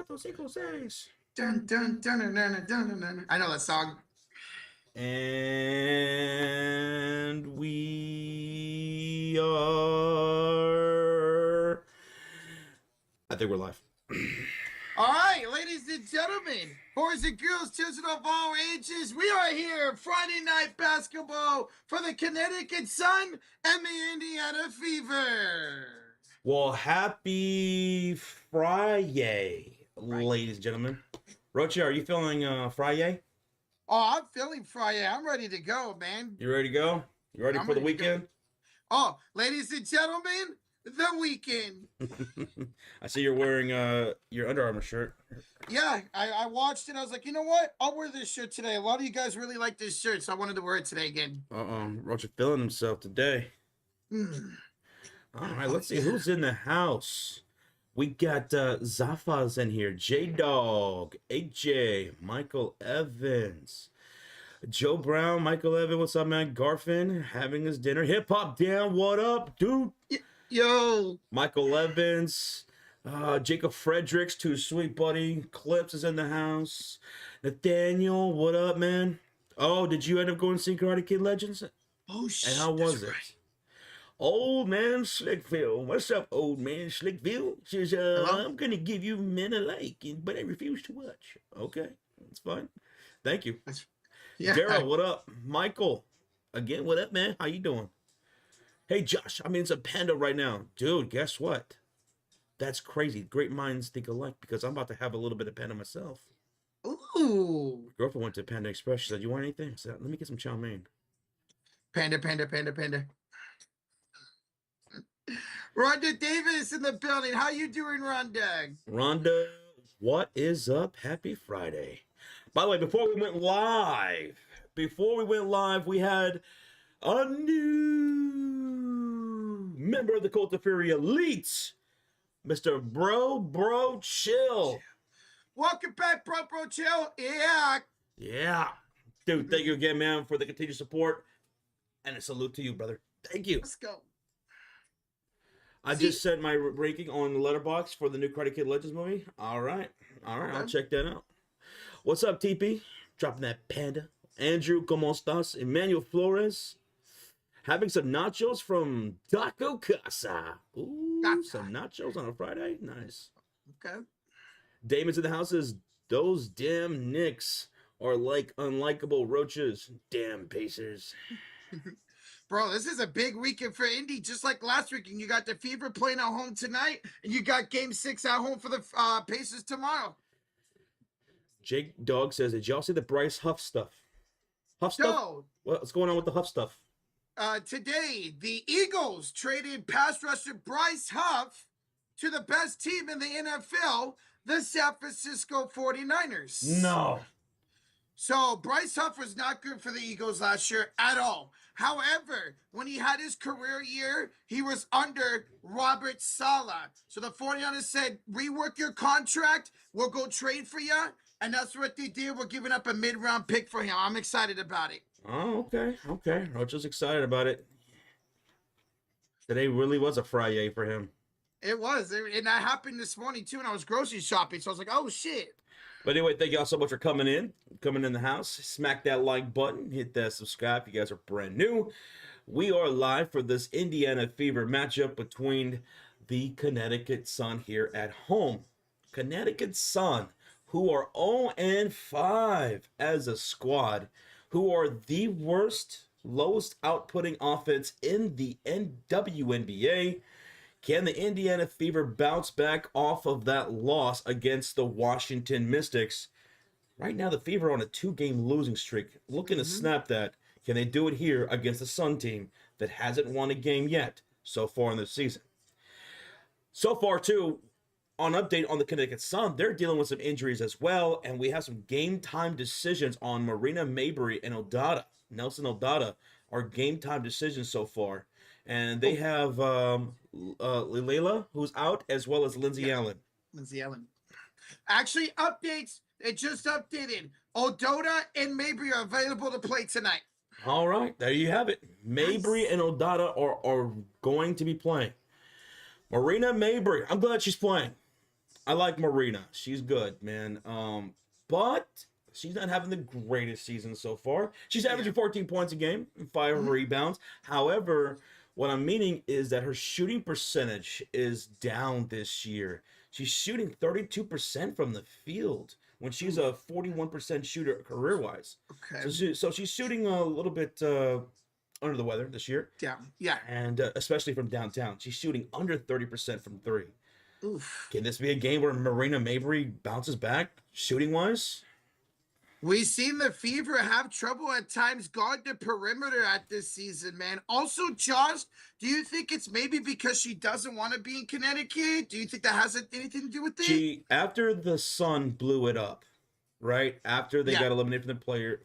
4 5 6. Dun, dun, dun, dun, dun, dun, dun, dun. I know that song. And we are. I think we're live. All right, ladies and gentlemen, boys and girls, children of all ages, we are here Friday night basketball for the Connecticut Sun and the Indiana Fever. Well, happy Friday, ladies and gentlemen. Roche, are you feeling Friday? Oh, I'm feeling Friday. I'm ready to go, man. You ready to go? You ready for the weekend? Oh, ladies and gentlemen, the weekend. I see you're wearing your Under Armour shirt. Yeah, I watched it. I was like, you know what? I'll wear this shirt today. A lot of you guys really like this shirt, so I wanted to wear it today again. Roche feeling himself today. All right, let's see who's in the house. We got Zafa's in here, J-Dog, AJ, Michael Evans, Joe Brown, Michael Evans, what's up, man? Garfin, having his dinner. Hip Hop Down, what up, dude? Yo. Michael Evans, Jacob Fredericks, too sweet, buddy. Clips is in the house. Nathaniel, what up, man? Oh, did you end up going to see Karate Kid Legends? Oh, shit. And how was it? Right. Old man Slickville. What's up, old man Slickville? Says, I'm going to give you men alike, but I refuse to watch. Okay, that's fine. Thank you. Yeah. Daryl, what up? Michael, again, what up, man? How you doing? Hey, Josh, I'm in some Panda right now. Dude, guess what? That's crazy. Great minds think alike because I'm about to have a little bit of Panda myself. Ooh. My girlfriend went to Panda Express. She said, you want anything? I said, let me get some chow mein. Panda. Rhonda Davis in the building. How you doing, Rhonda? Rhonda, what is up? Happy Friday. By the way, before we went live, we had a new member of the Cult of Fury Elite, Mr. Bro Chill. Welcome back, Bro Chill. Yeah. Dude, thank you again, man, for the continued support. And a salute to you, brother. Thank you. Let's go. I just sent my ranking on the letterbox for the new Karate Kid Legends movie. All right. Okay. I'll check that out. What's up, TP? Dropping that Panda. Andrew, ¿cómo estás? Emmanuel Flores. Having some nachos from Taco Casa. Ooh, some nachos on a Friday. Nice. Okay. Damon's in the house says, those damn Knicks are like unlikable roaches. Damn Pacers. Bro, this is a big weekend for Indy, just like last weekend. You got the Fever playing at home tonight, and you got Game 6 at home for the Pacers tomorrow. Jake Dog says, did y'all see the Bryce Huff stuff? Huff stuff? No. What's going on with the Huff stuff? Today, the Eagles traded pass rusher Bryce Huff to the best team in the NFL, the San Francisco 49ers. No. So Bryce Huff was not good for the Eagles last year at all. However, when he had his career year, he was under Robert Saleh. So the 49ers said, rework your contract. We'll go trade for you. And that's what they did. We're giving up a mid-round pick for him. I'm excited about it. Oh, okay. Roger's excited about it. Today really was a Friday for him. It was. And that happened this morning, too, and I was grocery shopping. So I was like, oh, shit. But anyway, thank y'all so much for coming in the house. Smack that like button, hit that subscribe if you guys are brand new. We are live for this Indiana Fever matchup between the Connecticut Sun here at home. Connecticut Sun, who are 0-5 as a squad, who are the worst, lowest outputting offense in the WNBA. Can the Indiana Fever bounce back off of that loss against the Washington Mystics? Right now, the Fever are on a 2-game losing streak. Looking to snap that. Can they do it here against the Sun team that hasn't won a game yet so far in the season? So far, too, on update on the Connecticut Sun, they're dealing with some injuries as well, and we have some game time decisions on Marina Mabry and Nelson Odada are game time decisions so far. And they have Leila, who's out, as well as Lindsay Allen. Lindsay Allen. Actually, updates. It just updated. Odada and Mabry are available to play tonight. All right, there you have it. Mabry and Odada are going to be playing. Marina Mabry, I'm glad she's playing. I like Marina. She's good, man. But she's not having the greatest season so far. She's Yeah. averaging 14 points a game and 5 Mhm. rebounds. However, what I'm meaning is that her shooting percentage is down this year. She's shooting 32% from the field when she's a 41% shooter career-wise. Okay. So she's shooting a little bit under the weather this year, Yeah. Yeah. and especially from downtown. She's shooting under 30% from three. Oof. Can this be a game where Marina Mabry bounces back shooting wise? We've seen the Fever have trouble at times guard the perimeter at this season, man. Also, Josh, do you think it's maybe because she doesn't want to be in Connecticut? Do you think that has anything to do with it? She after the Sun blew it up, right? After they Yeah. got eliminated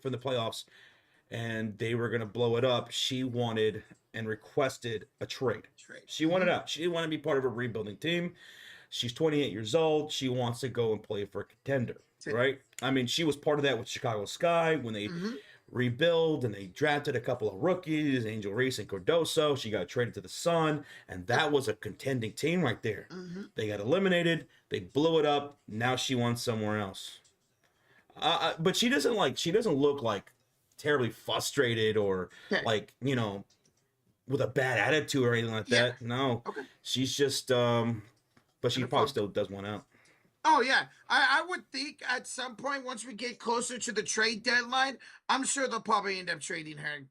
from the playoffs and they were gonna blow it up, she wanted and requested a trade. Trade. She wanted out. She didn't want to be part of a rebuilding team. She's 28 years old. She wants to go and play for a contender, right? I mean, she was part of that with Chicago Sky when they rebuild and they drafted a couple of rookies, Angel Reese and Cardoso. She got traded to the Sun, and that was a contending team right there. They got eliminated. They blew it up. Now she wants somewhere else. But she doesn't look like terribly frustrated or Okay. like with a bad attitude or anything like Yeah. that. No, Okay. she's just but she probably still does want out. Oh yeah, I would think at some point once we get closer to the trade deadline, I'm sure they'll probably end up trading her.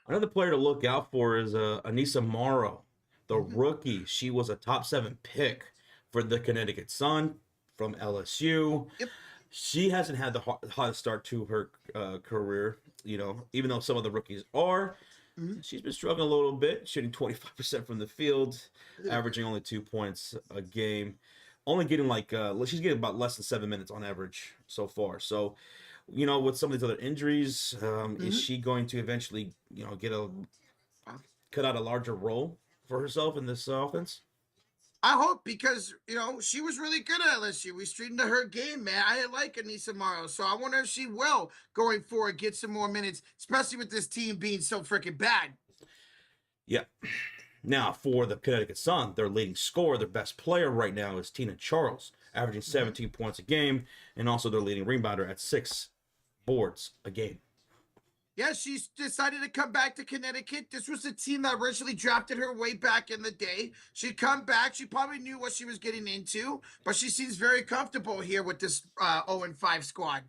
Another player to look out for is Anissa Morrow, the rookie. She was a top 7 pick for the Connecticut Sun from LSU. Yep. She hasn't had the hottest start to her career, even though some of the rookies are. She's been struggling a little bit, shooting 25% from the field, averaging only 2 points a game. Only getting she's getting about less than 7 minutes on average so far. So, with some of these other injuries, is she going to eventually, cut out a larger role for herself in this offense? I hope because she was really good at LSU. We streamed to her game, man. I like Anissa Morrow, so I wonder if she will going forward get some more minutes, especially with this team being so freaking bad. Yeah. Now, for the Connecticut Sun, their leading scorer, their best player right now is Tina Charles, averaging 17 points a game, and also their leading rebounder at 6 boards a game. Yeah, she's decided to come back to Connecticut. This was the team that originally drafted her way back in the day. She'd come back. She probably knew what she was getting into, but she seems very comfortable here with this 0-5 squad.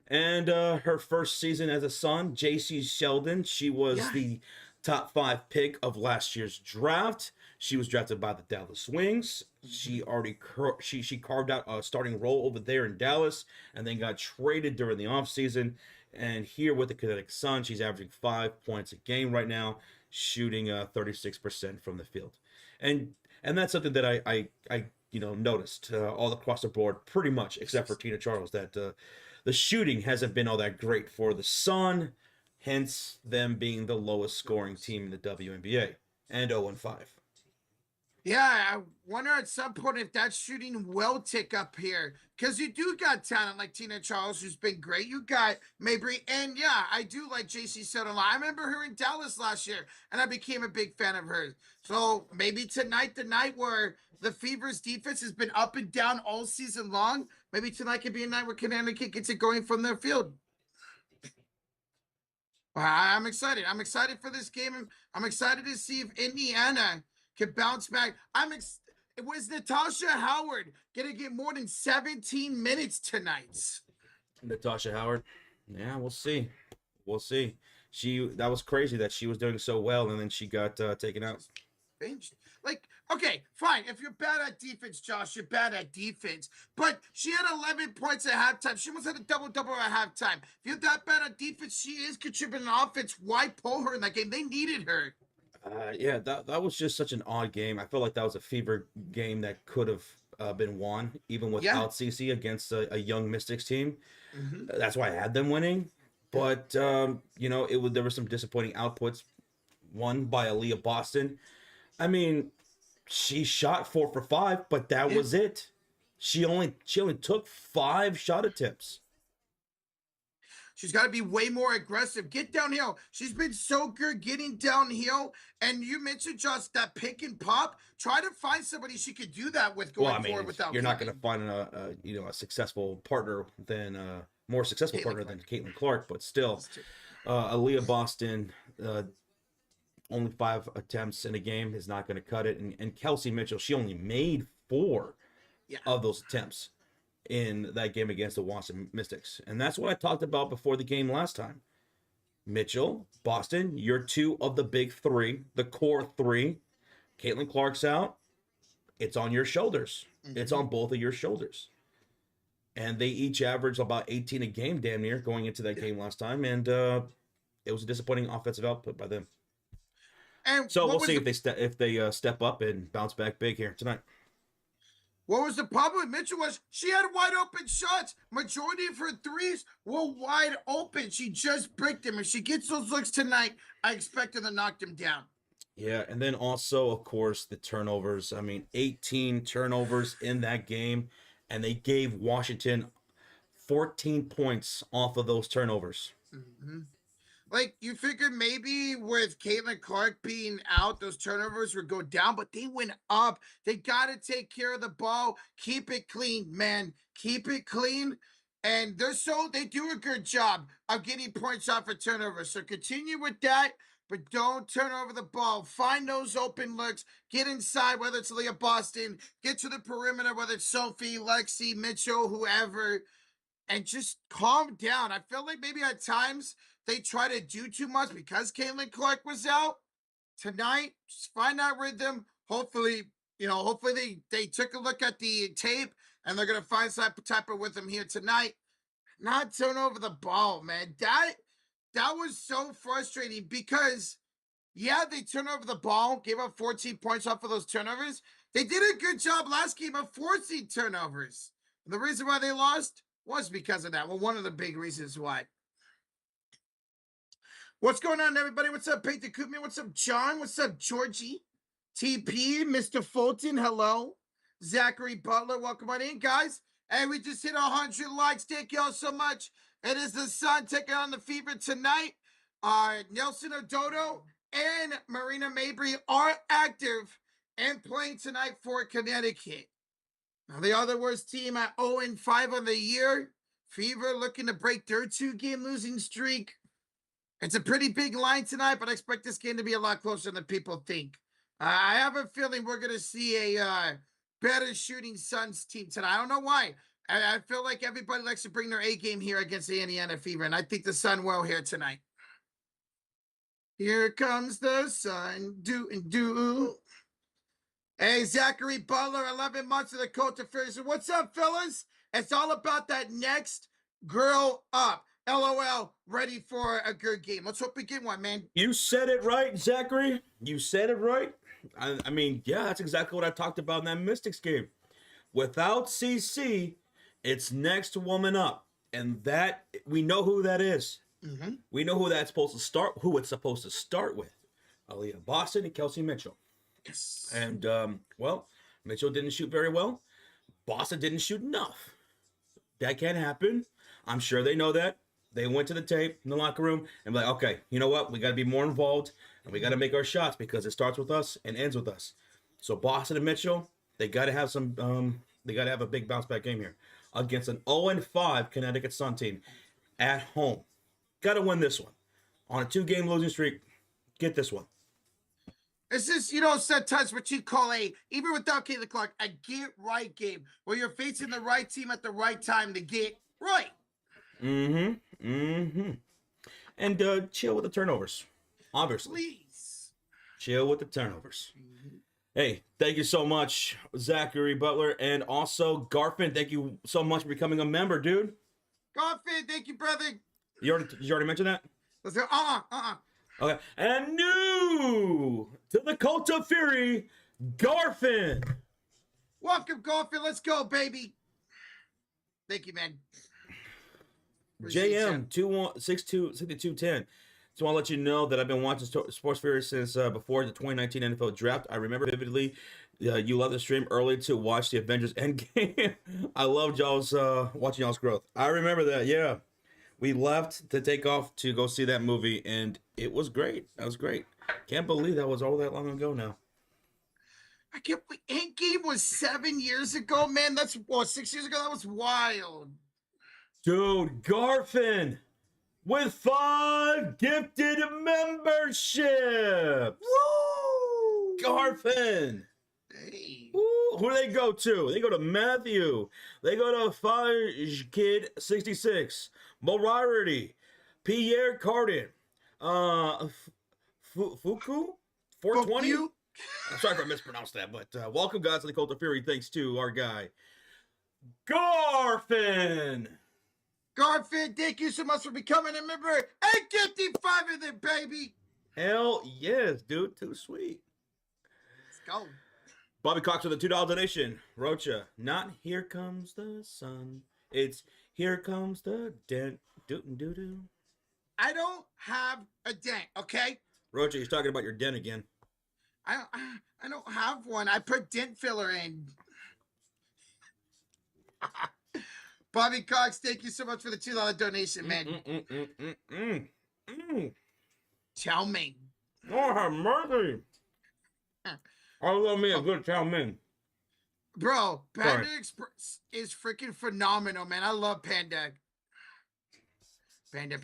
And her first season as a Sun, J.C. Sheldon, she was the top 5 pick of last year's draft. She was drafted by the Dallas Wings. She already she carved out a starting role over there in Dallas and then got traded during the offseason. And here with the Connecticut Sun, she's averaging 5 points a game right now, shooting 36% from the field. And that's something that I noticed all across the board, pretty much, except for Tina Charles, that the shooting hasn't been all that great for the Sun, hence them being the lowest scoring team in the WNBA and 0-5. Yeah, I wonder at some point if that shooting will tick up here. Because you do got talent like Tina Charles, who's been great. You got Mabry, and yeah, I do like JC Settler. I remember her in Dallas last year, and I became a big fan of hers. So maybe tonight, the night where the Fever's defense has been up and down all season long, maybe tonight could be a night where Connecticut gets it going from their field. I'm excited. I'm excited for this game. I'm excited to see if Indiana can bounce back. Was Natasha Howard gonna get more than 17 minutes tonight? Natasha Howard, yeah, we'll see. We'll see. That was crazy that she was doing so well and then she got taken out. Like, okay, fine. If you're bad at defense, Josh, you're bad at defense. But she had 11 points at halftime. She almost had a double-double at halftime. If you're that bad at defense, she is contributing offense. Why pull her in that game? They needed her. Yeah, that was just such an odd game. I felt like that was a Fever game that could have been won, even without CC against a young Mystics team. That's why I had them winning. But there were some disappointing outputs. One by Aaliyah Boston. I mean, she shot 4 for 5, but that was it. She only took 5 shot attempts. She's got to be way more aggressive. Get downhill. She's been so good getting downhill. And you mentioned just that pick and pop. Try to find somebody she could do that with going forward without. You're not going to find a successful partner than more successful partner than Caitlin Clark, but still, Aaliyah Boston. Only 5 attempts in a game is not going to cut it. And Kelsey Mitchell, she only made 4 of those attempts in that game against the Washington Mystics. And that's what I talked about before the game last time. Mitchell, Boston, you're 2 of the big 3, the core 3. Caitlin Clark's out. It's on your shoulders. Mm-hmm. It's on both of your shoulders. And they each averaged about 18 a game, damn near, going into that game last time. And it was a disappointing offensive output by them. And so we'll see if they step up and bounce back big here tonight. What was the problem with Mitchell was she had wide open shots. Majority of her threes were wide open. She just bricked them. If she gets those looks tonight, I expect her to knock them down. Yeah, and then also, of course, the turnovers. I mean, 18 turnovers in that game, and they gave Washington 14 points off of those turnovers. Mm-hmm. Like, you figured maybe with Caitlin Clark being out, those turnovers would go down, but they went up. They got to take care of the ball. Keep it clean, man. Keep it clean. And they do a good job of getting points off of turnovers. So continue with that, but don't turn over the ball. Find those open looks. Get inside, whether it's Leah Boston. Get to the perimeter, whether it's Sophie, Lexi, Mitchell, whoever. And just calm down. I feel like maybe at times they try to do too much because Caitlin Clark was out. Tonight, just find that rhythm. Hopefully they took a look at the tape and they're going to find some type of rhythm here tonight. Not turn over the ball, man. That was so frustrating because, they turned over the ball, gave up 14 points off of those turnovers. They did a good job last game of forcing turnovers. And the reason why they lost was because of that. Well, one of the big reasons why. What's going on, everybody? What's up, Peyton Koopman? What's up, John? What's up, Georgie? TP, Mr. Fulton, hello. Zachary Butler, welcome on in, guys. Hey, we just hit 100 likes. Thank y'all so much. It is the Sun taking on the Fever tonight. Nelson Odoto and Marina Mabry are active and playing tonight for Connecticut. Now, they are the worst team at 0-5 on the year. Fever looking to break their 2-game losing streak. It's a pretty big line tonight, but I expect this game to be a lot closer than people think. I have a feeling we're going to see a better shooting Suns team tonight. I don't know why. I feel like everybody likes to bring their A game here against the Indiana Fever, and I think the Sun will here tonight. Here comes the Sun, do. Hey, Zachary Butler, 11 months of the coach of Ferguson. What's up, fellas? It's all about that next girl up. LOL, ready for a good game. Let's hope we get one, man. You said it right, Zachary. You said it right. I mean, that's exactly what I talked about in that Mystics game. Without CC, it's next woman up. And that, we know who that is. Mm-hmm. We know who it's supposed to start with. Aaliyah Boston and Kelsey Mitchell. Yes. And, Mitchell didn't shoot very well. Boston didn't shoot enough. That can't happen. I'm sure they know that. They went to the tape in the locker room and be like, okay, you know what? We got to be more involved and we got to make our shots because it starts with us and ends with us. So Boston and Mitchell, they got to have they got to have a big bounce back game here against an 0-5 Connecticut Sun team at home. Got to win this one. On a 2-game losing streak, get this one. It's just, sometimes what you call even without Caitlin Clark, a get-right game where you're facing the right team at the right time to get right. And chill with the turnovers, obviously. Please. Chill with the turnovers. Mm-hmm. Hey, thank you so much, Zachary Butler, and also Garfin. Thank you so much for becoming a member, dude. Garfin, thank you, brother. Did you already mention that? Let's go. Okay, and new to the Cult of Fury, Garfin. Welcome, Garfin. Let's go, baby. Thank you, man. JM 6210. So I'll let you know that I've been watching Sports Fury since before the 2019 NFL Draft. I remember vividly you left the stream early to watch the Avengers Endgame. I loved y'all's watching y'all's growth. I remember that, yeah. We left to take off to go see that movie, and it was great. That was great. Can't believe that was all that long ago now. I can't believe Endgame was 7 years ago, man. That's 6 years ago. That was wild. Dude, Garfin with 5 gifted memberships. Woo! Garfin. Hey. Woo. Who do they go to? They go to Matthew. They go to 5 Kid 66. Morarity. Pierre Cardin. Fuku 420. You. I'm sorry if I mispronounced that, but welcome, guys, to the Cult of Fury. Thanks to our guy, Garfin. Garfield, thank you so much for becoming a member. And get the 5 of them, baby. Hell yes, dude. Too sweet. Let's go. Bobby Cox with a $2 donation. Rocha, not here comes the sun. It's here comes the dent. Doo-doo-doo-doo. I don't have a dent, okay? Rocha, he's talking about your dent again. I don't have one. I put dent filler in. Bobby Cox, thank you so much for the $2 donation, man. Chow mein. Oh, have mercy. I love me a good chow mein. Bro, Panda Express is freaking phenomenal, man. I love Panda. Panda.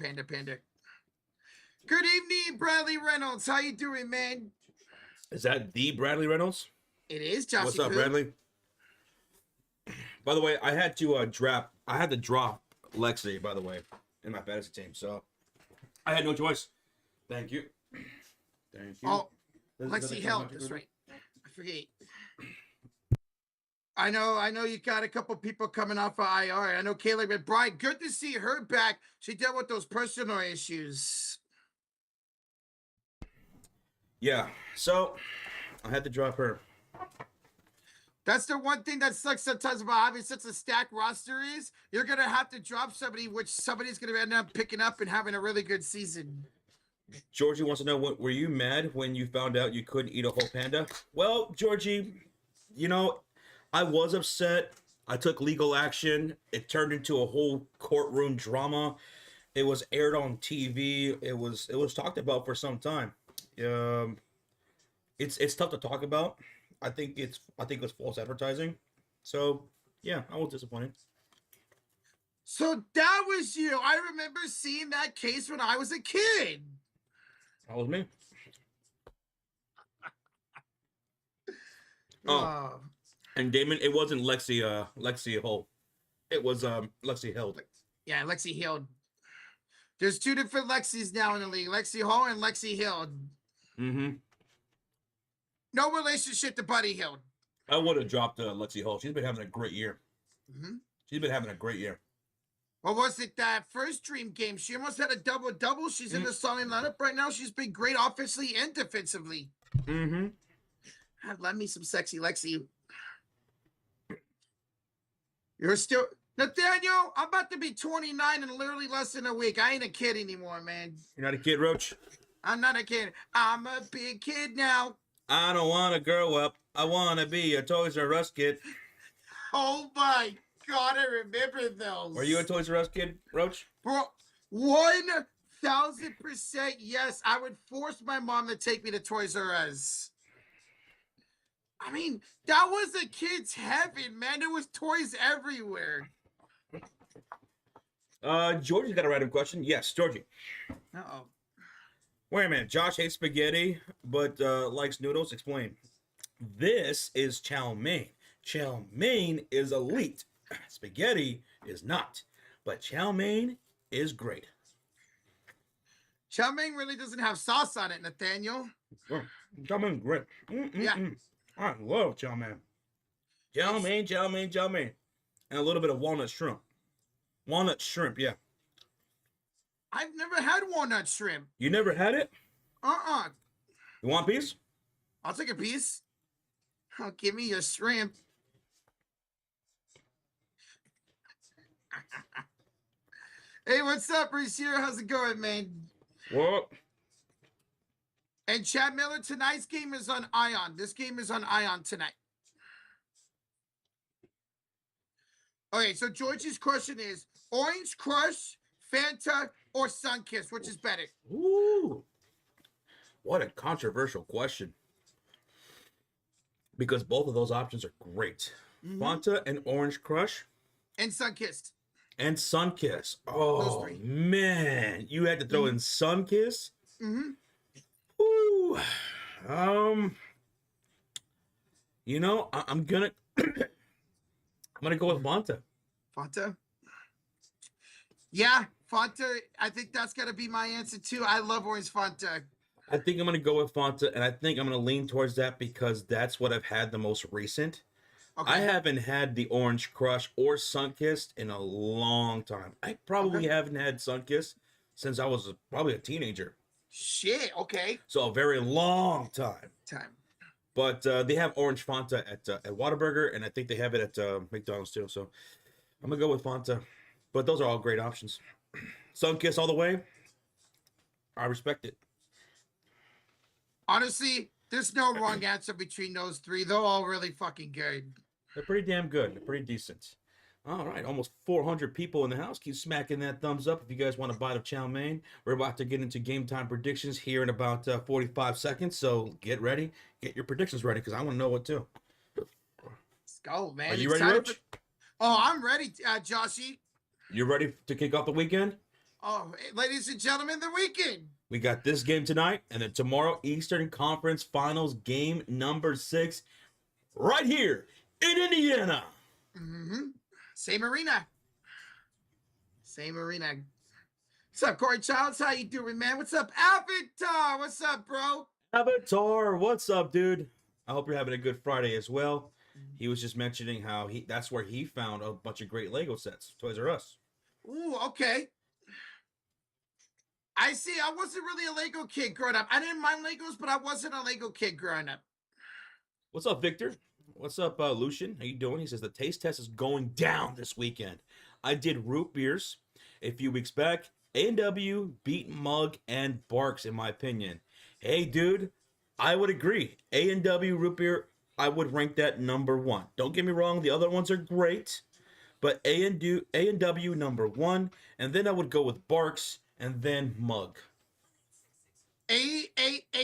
Good evening, Bradley Reynolds. How you doing, man? Is that the Bradley Reynolds? It is, Josh. What's up, Bradley? By the way, I had to drop Lexi, by the way, in my fantasy team, so I had no choice. Thank you. Thank you. Oh, Lexi held. That's right. I forget. I know you got a couple people coming off of IR. I know Kayla, but Brian, good to see her back. She dealt with those personal issues. Yeah, so I had to drop her. That's the one thing that sucks sometimes about having such a stacked roster is you're going to have to drop somebody, which somebody's going to end up picking up and having a really good season. Georgie wants to know, were you mad when you found out you couldn't eat a whole panda? Well, Georgie, you know, I was upset. I took legal action. It turned into a whole courtroom drama. It was aired on TV. It was talked about for some time. It's tough to talk about. I think it was false advertising. So yeah, I was disappointed. So that was you. I remember seeing that case when I was a kid. That was me. Oh, and Damon, it wasn't Lexi Hull. It was Lexi Held. Yeah, Lexi Hill. There's 2 different Lexis now in the league. Lexi Hall and Lexi Hill. Mm-hmm. No relationship to Buddy Hill. I would have dropped Lexi Hull. She's been having a great year. Mm-hmm. She's been having a great year. What was it, that first Dream game? She almost had a double-double. She's in the starting lineup right now. She's been great offensively and defensively. Mm-hmm. Love me some sexy Lexi. You're still... Nathaniel, I'm about to be 29 in literally less than a week. I ain't a kid anymore, man. You're not a kid, Roach? I'm not a kid. I'm a big kid now. I don't want to grow up. I want to be a Toys R Us kid. Oh, my God. I remember those. Were you a Toys R Us kid, Roach? Bro, 1,000% yes. I would force my mom to take me to Toys R Us. I mean, that was a kid's heaven, man. There was toys everywhere. Georgie's got a random question. Yes, Georgie. Uh-oh. Wait a minute. Josh hates spaghetti, but likes noodles. Explain. This is chow mein. Chow mein is elite. Spaghetti is not. But chow mein is great. Chow mein really doesn't have sauce on it, Nathaniel. Oh, chow mein is great. Yeah. I love chow mein. Chow mein. And a little bit of walnut shrimp. Walnut shrimp, yeah. I've never had walnut shrimp. You never had it? Uh-uh. You want a piece? I'll take a piece. Oh, give me your shrimp. Hey, what's up, Reese here? How's it going, man? What? And Chad Miller, tonight's game is on Ion. This game is on Ion tonight. Okay, so George's question is, Orange Crush, Fanta or Sunkist, which is better? Ooh, what a controversial question. Because both of those options are great. Fanta and Orange Crush And Sunkist. and Sunkiss. Those Oh, three. man. You had to throw in Sunkiss? Mm-hmm. Ooh. I'm gonna go with Fanta. Fanta? Yeah, Fanta. I think that's gonna be my answer too. I love orange Fanta. I think I'm gonna go with Fanta, and I think I'm gonna lean towards that because that's what I've had the most recent. Okay. I haven't had the Orange Crush or Sunkissed in a long time. I probably haven't had Sunkissed since I was probably a teenager. Shit. Okay. So a very long time. Time. But they have Orange Fanta at Whataburger, and I think they have it at McDonald's too. So I'm gonna go with Fanta. But those are all great options. Sunkiss all the way. I respect it. Honestly, there's no wrong answer between those three. They're all really fucking good. They're pretty damn good. They're pretty decent. All right, almost 400 people in the house. Keep smacking that thumbs up if you guys want a bite of chow mein. We're about to get into game time predictions here in about 45 seconds. So get ready. Get your predictions ready because I want to know what too. Let's go, man. Are you ready, Roach? Oh, I'm ready, Joshy. You ready to kick off the weekend? Oh, ladies and gentlemen, the weekend. We got this game tonight, and then tomorrow, Eastern Conference Finals game number 6, right here in Indiana. Mm-hmm. Same arena. Same arena. What's up, Corey Childs? How you doing, man? What's up, Avatar? What's up, bro? Avatar, what's up, dude? I hope you're having a good Friday as well. He was just mentioning how that's where he found a bunch of great Lego sets, Toys R Us. Ooh, okay. I see. I wasn't really a Lego kid growing up. I didn't mind Legos, but I wasn't a Lego kid growing up. What's up, Victor? What's up, Lucian? How you doing? He says the taste test is going down this weekend. I did root beers a few weeks back. A&W beat Mug and Barks, in my opinion. Hey, dude, I would agree. A&W root beer, I would rank that number 1. Don't get me wrong, the other ones are great, but A&W number 1, and then I would go with Barks and then Mug. A&W,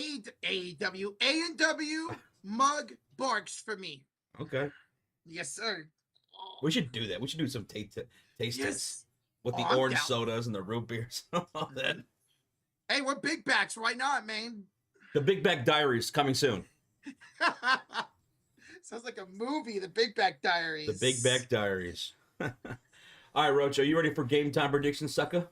Mug, Barks for me. Okay. Yes, sir. Oh. We should do that. We should do some taste tests with the I'm orange down. sodas and the root beers. All that. Hey, we're big backs. Why not, man? The Big Back Diaries coming soon. Sounds like a movie, The Big Back Diaries. The Big Back Diaries. All right, Roach, are you ready for game time predictions, sucker?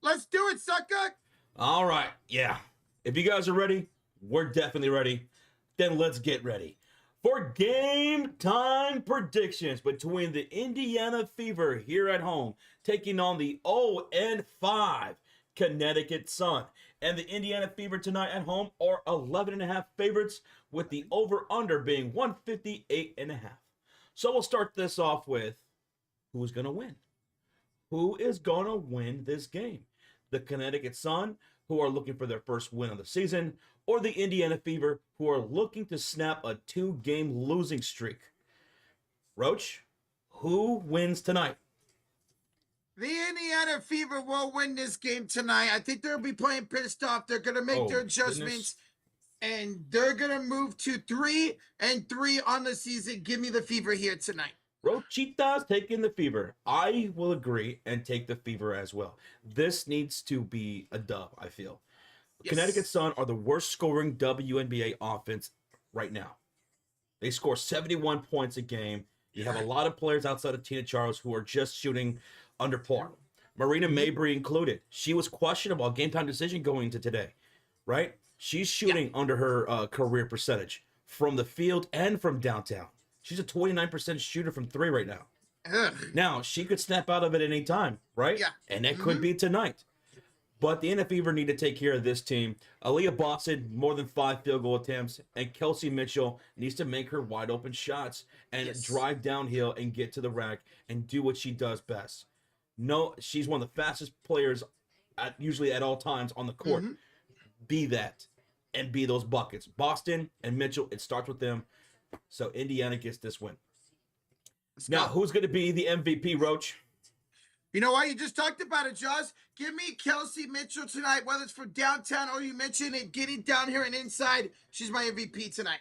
Let's do it, sucker. All right, yeah. If you guys are ready, we're definitely ready. Then let's get ready for game time predictions between the Indiana Fever here at home taking on the 0-5 Connecticut Sun. And the Indiana Fever tonight at home are 11.5 favorites, with the over-under being 158.5. So we'll start this off with who's going to win. Who is going to win this game? The Connecticut Sun, who are looking for their first win of the season, or the Indiana Fever, who are looking to snap a 2-game losing streak? Roach, who wins tonight? The Indiana Fever will win this game tonight. I think they'll be playing pissed off. They're going to make their adjustments, and they're going to move to 3-3 on the season. Give me the Fever here tonight. Rochitas taking the Fever. I will agree and take the Fever as well. This needs to be a dub, I feel. Yes. Connecticut Sun are the worst scoring WNBA offense right now. They score 71 points a game. You have a lot of players outside of Tina Charles who are just shooting under par. Marina Mabry included. She was questionable, a game time decision going into today, right? She's shooting under her career percentage from the field and from downtown. She's a 29% shooter from 3 right now. Ugh. Now, she could snap out of it any time, right? Yeah. And that could be tonight. But the NF Fever need to take care of this team. Aaliyah Boston, more than 5 field goal attempts, and Kelsey Mitchell needs to make her wide open shots and drive downhill and get to the rack and do what she does best. No, she's one of the fastest players usually at all times on the court. Be that and be those buckets. Boston and Mitchell, it starts with them. So Indiana gets this win. Now, who's going to be the MVP, Roach? You know what? You just talked about it, Josh. Give me Kelsey Mitchell tonight, whether it's from downtown or you mentioned it, getting down here and inside. She's my MVP tonight.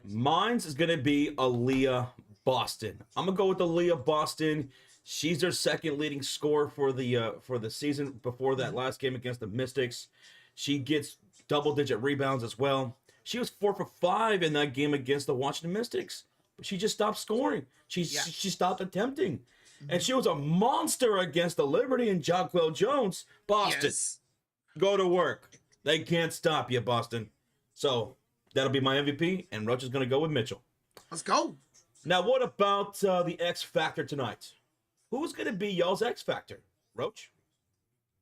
Mine's is going to be Aaliyah Boston. I'm going to go with Aaliyah Boston. She's their second leading scorer for the season before that last game against the Mystics. She gets double-digit rebounds as well. She was 4 for 5 in that game against the Washington Mystics. But she just stopped scoring. She stopped attempting. And she was a monster against the Liberty and Jonquel Jones. Boston, go to work. They can't stop you, Boston. So that'll be my MVP, and Roach is going to go with Mitchell. Let's go. Now, what about the X Factor tonight? Who's going to be y'all's X Factor? Roach?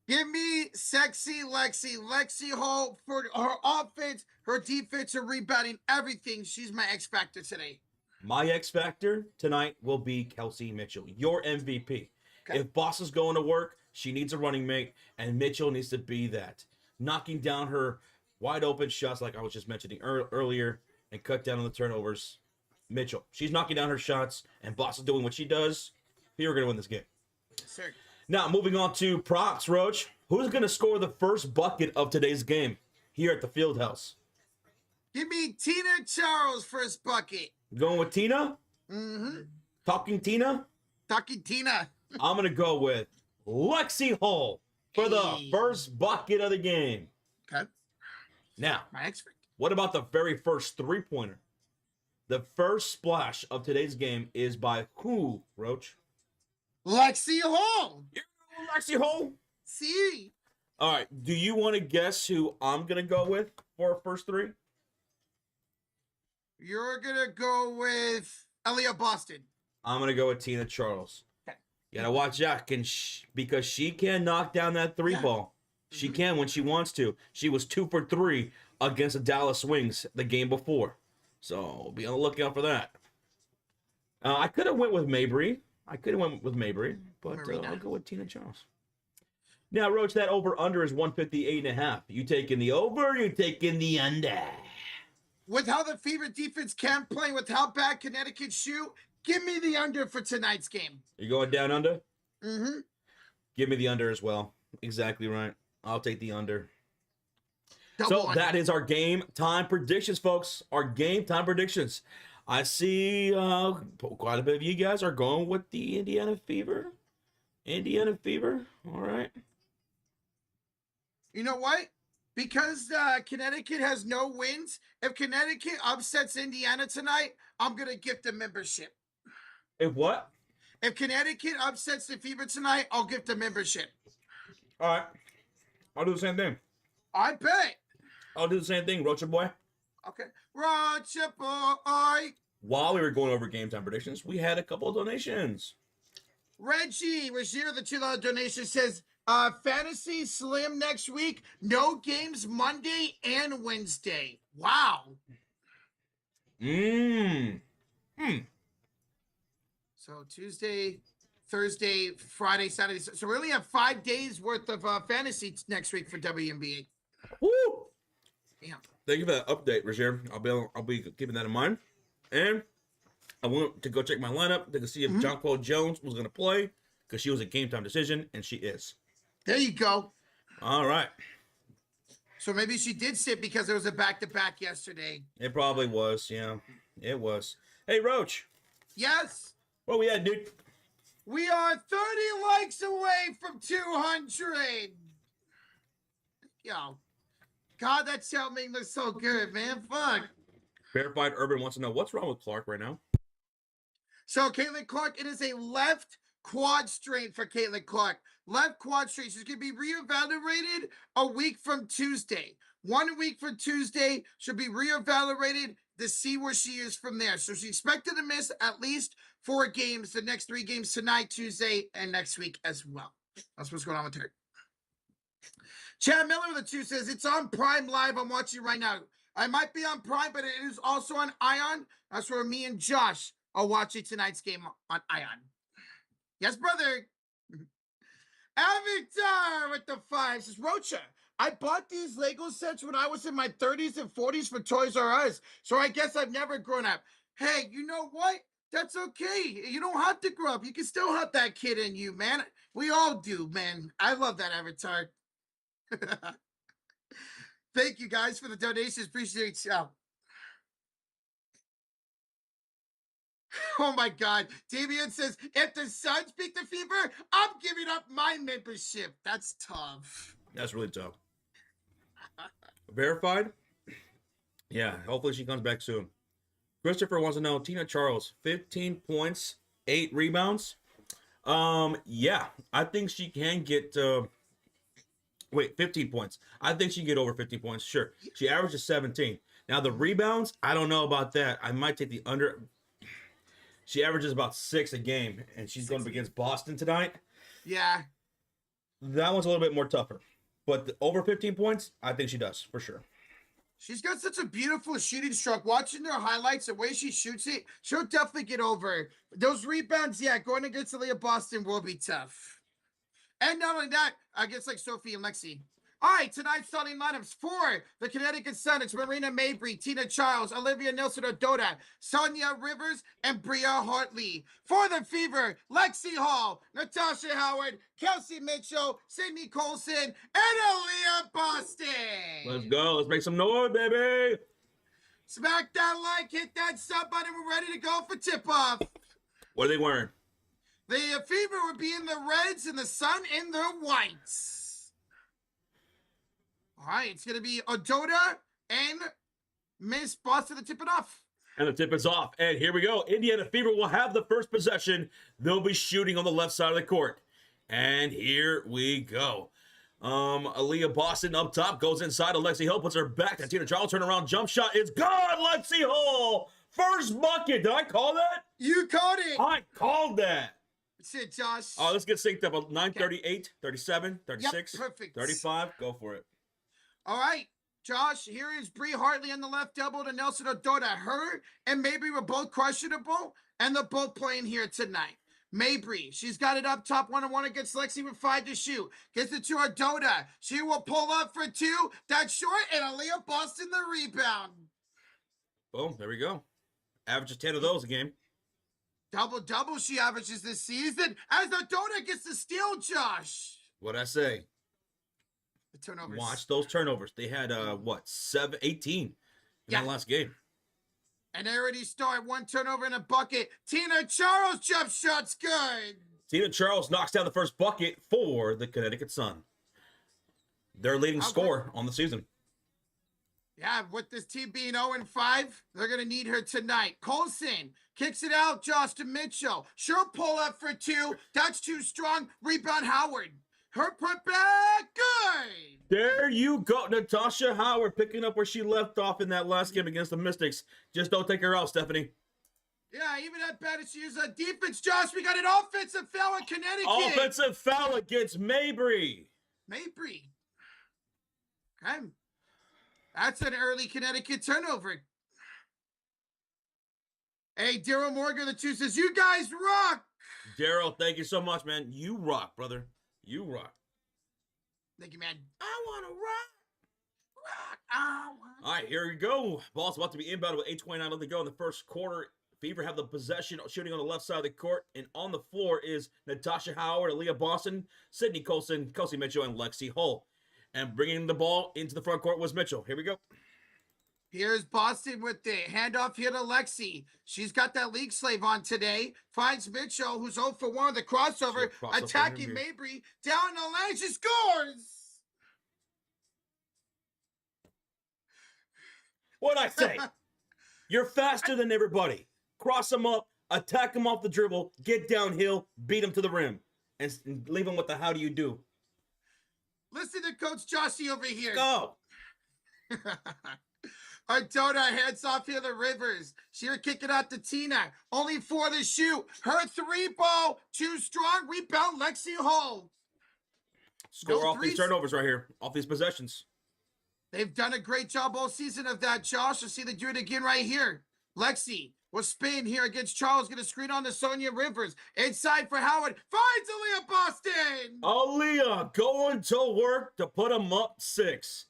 Give me sexy Lexi. Lexi Hall for her offense, her defense, her rebounding, everything. She's my X Factor today. My X Factor tonight will be Kelsey Mitchell, your MVP. Okay. If Boss is going to work, she needs a running mate, and Mitchell needs to be that. Knocking down her wide open shots like I was just mentioning earlier and cut down on the turnovers. Mitchell, she's knocking down her shots, and Boss is doing what she does. You're going to win this game. Sir. Now, moving on to props, Roach. Who's going to score the first bucket of today's game here at the Fieldhouse? Give me Tina Charles first bucket. Going with Tina? Mm-hmm. Talking Tina? Talking Tina. I'm going to go with Lexi Hall for the first bucket of the game. Okay. Now, my expert. What about the very first three-pointer? The first splash of today's game is by who, Roach? Lexi Hall. You're Lexi Hall? See. All right. Do you want to guess who I'm going to go with for our first three? You're going to go with Aaliyah Boston. I'm going to go with Tina Charles. Okay. You got to watch out because she can knock down that three ball. She can when she wants to. She was 2 for 3 against the Dallas Wings the game before. So be on the lookout for that. I could have went with Mabry. But I'll go with Tina Charles. Now, Roach, that over-under is 158.5. You taking the over, you taking the under? With how the Fever defense can play, with how bad Connecticut shoot, give me the under for tonight's game. You going down under? Mm-hmm. Give me the under as well. Exactly right. I'll take the under. Double that is our game time predictions, folks. Our game time predictions. I see quite a bit of you guys are going with the Indiana Fever. All right. You know what? Because Connecticut has no wins, if Connecticut upsets Indiana tonight, I'm going to gift a membership. If what? If Connecticut upsets the Fever tonight, I'll gift a membership. All right. I'll do the same thing. I bet. I'll do the same thing, Rocha boy. Okay. Rocha boy. While we were going over game time predictions, we had a couple of donations. Reggie Rozier, the $2 donation, says, Fantasy Slim next week. No games Monday and Wednesday. Wow. So Tuesday, Thursday, Friday, Saturday. So we only have 5 days worth of fantasy next week for WNBA. Woo! Yeah. Thank you for that update, Rozier. I'll be keeping that in mind. And I went to go check my lineup to see if Jonquel Jones was going to play because she was a game time decision, and she is. There you go. All right. So maybe she did sit because there was a back-to-back yesterday. It probably was, yeah. It was. Hey, Roach. Yes? Where we at, dude? We are 30 likes away from 200. Yo. God, that helping looks so good, man. Fuck. Verified Urban wants to know what's wrong with Clark right now. So, Caitlin Clark, it is a left quad strain for Caitlin Clark. Left quad strain. She's going to be reevaluated a week from Tuesday. 1 week from Tuesday, she'll be reevaluated to see where she is from there. So, she's expected to miss at least 4 games, the next 3 games tonight, Tuesday, and next week as well. That's what's going on with her. Chad Miller with the 2 says, it's on Prime Live. I'm watching right now. I might be on Prime, but it is also on Ion. That's where me and Josh are watching tonight's game on Ion. Yes, brother. Avatar with the 5 says, Rocha, I bought these Lego sets when I was in my 30s and 40s for Toys R Us, so I guess I've never grown up. Hey, you know what? That's okay. You don't have to grow up. You can still have that kid in you, man. We all do, man. I love that avatar. Thank you guys for the donations. Appreciate you. Oh my God. Damian says, if the Suns beat the Fever, I'm giving up my membership. That's tough. That's really tough. Verified? Yeah, hopefully she comes back soon. Christopher wants to know, Tina Charles, 15 points, 8 rebounds. Yeah, I think she can get 15 points. I think she can get over 50 points. Sure. She averages 17. Now the rebounds, I don't know about that. I might take the under. She averages about 6 a game, and she's going up against Boston tonight. Yeah. That one's a little bit more tougher. But over 15 points, I think she does, for sure. She's got such a beautiful shooting stroke. Watching her highlights, the way she shoots it, she'll definitely get over. Those rebounds, yeah, going against Aaliyah Boston will be tough. And not only that, against like Sophie and Lexi. All right, tonight's starting lineups for the Connecticut Sun. It's Marina Mabry, Tina Charles, Olivia Nilsson-Ododa, Sonia Rivers, and Bria Hartley. For the Fever, Lexi Hall, Natasha Howard, Kelsey Mitchell, Sydney Colson, and Aaliyah Boston. Let's go. Let's make some noise, baby. Smack that like, hit that sub button. We're ready to go for tip-off. What are they wearing? The Fever would be in the reds and the Sun in the whites. All right, it's going to be Ododa and Miss Boston to tip it off. And the tip is off. And here we go. Indiana Fever will have the first possession. They'll be shooting on the left side of the court. And here we go. Aaliyah Boston up top goes inside. Lexi Hill puts her back. And Tina Charles turnaround jump shot is gone. Lexi Hill. First bucket. Did I call that? You called it. I called that. That's it, Josh. Oh, let's get synced up. 9:38, 37, 36, Yep, perfect. 35. Go for it. All right, Josh, here is Bree Hartley on the left double to Nilsson-Ododa. Her and Mabry were both questionable, and they're both playing here tonight. Mabry, she's got it up top, 1-on-1 against Lexi with 5 to shoot. Gets it to Ododa. She will pull up for 2. That's short, and Aaliyah Boston the rebound. Boom, there we go. Averages 10 of those a game. Double-double she averages this season as Ododa gets the steal, Josh. What'd I say? The turnovers. Watch those turnovers. They had, 18 in that last game. And they already start 1 turnover in a bucket. Tina Charles jump shot's good. Tina Charles knocks down the first bucket for the Connecticut Sun. Their leading scorer on the season. Yeah, with this team being 0-5, they're going to need her tonight. Colson kicks it out, Josh, to Mitchell. She'll pull up for 2. That's too strong. Rebound Howard. Her put back. Good. There you go. Natasha Howard picking up where she left off in that last game against the Mystics. Just don't take her out, Stephanie. Yeah, even at bad as she is on defense, Josh, we got an offensive foul in Connecticut. Offensive foul against Mabry. Mabry. Okay. That's an early Connecticut turnover. Hey, Daryl Morgan, the 2 says, you guys rock. Daryl, thank you so much, man. You rock, brother. You rock. Thank you, man. I want to rock. All right, here we go. Ball's about to be inbound with 8:29 left to go in the first quarter. Fever have the possession, shooting on the left side of the court. And on the floor is Natasha Howard, Aaliyah Boston, Sydney Colson, Kelsey Mitchell, and Lexi Hull. And bringing the ball into the front court was Mitchell. Here we go. Here's Boston with the handoff here to Lexi. She's got that league slave on today. Finds Mitchell, who's 0 for 1 with the crossover. Attacking Mabry. Down the lane. She scores. What'd I say? You're faster than everybody. Cross them up. Attack them off the dribble. Get downhill. Beat them to the rim. And leave them with the how do you do. Listen to Coach Joshy over here. Go. Ododa heads off here to Rivers. She'll kick it out to Tina. Only 4 to shoot. Her 3 ball. Too strong. Rebound Lexi Hall. Score off these turnovers right here. Off these possessions. They've done a great job all season of that, Josh. You'll see them do it again right here. Lexi will spin here against Charles. Going to screen on to Sonia Rivers. Inside for Howard. Finds Aaliyah Boston. Aaliyah going to work to put them up 6.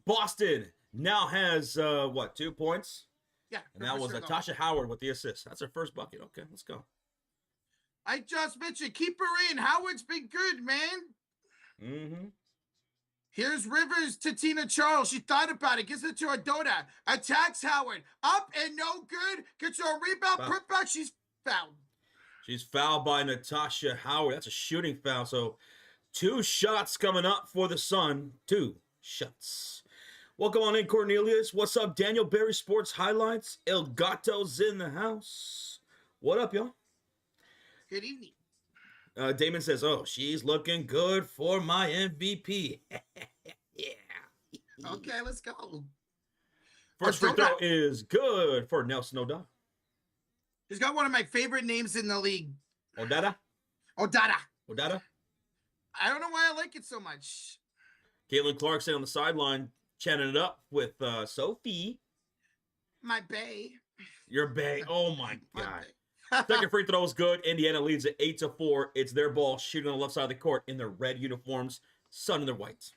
Boston now has, 2 points? Yeah. And that was Natasha Howard with the assist. That's her first bucket. Okay, let's go. I just mentioned, keep her in. Howard's been good, man. Mm-hmm. Here's Rivers to Tina Charles. She thought about it. Gives it to Adota. Attacks Howard. Up and no good. Gets her a rebound. Foul. Put back. She's fouled. She's fouled by Natasha Howard. That's a shooting foul. So 2 shots coming up for the Sun. 2 shots. Welcome on in, Cornelius. What's up, Daniel? Barry Sports Highlights. El Gato's in the house. What up, y'all? Good evening. Damon says, oh, she's looking good for my MVP. Yeah. Okay, let's go. First free throw is good for Nelson O'Donnell. He's got one of my favorite names in the league. Odada? Odada. Odada? I don't know why I like it so much. Caitlin Clarkson on the sideline, chatting it up with Sophie. My bae. Your bae. Oh, my My God. bae. Second free throw is good. Indiana leads at 8-4. It's their ball shooting on the left side of the court in their red uniforms, Sun in their whites.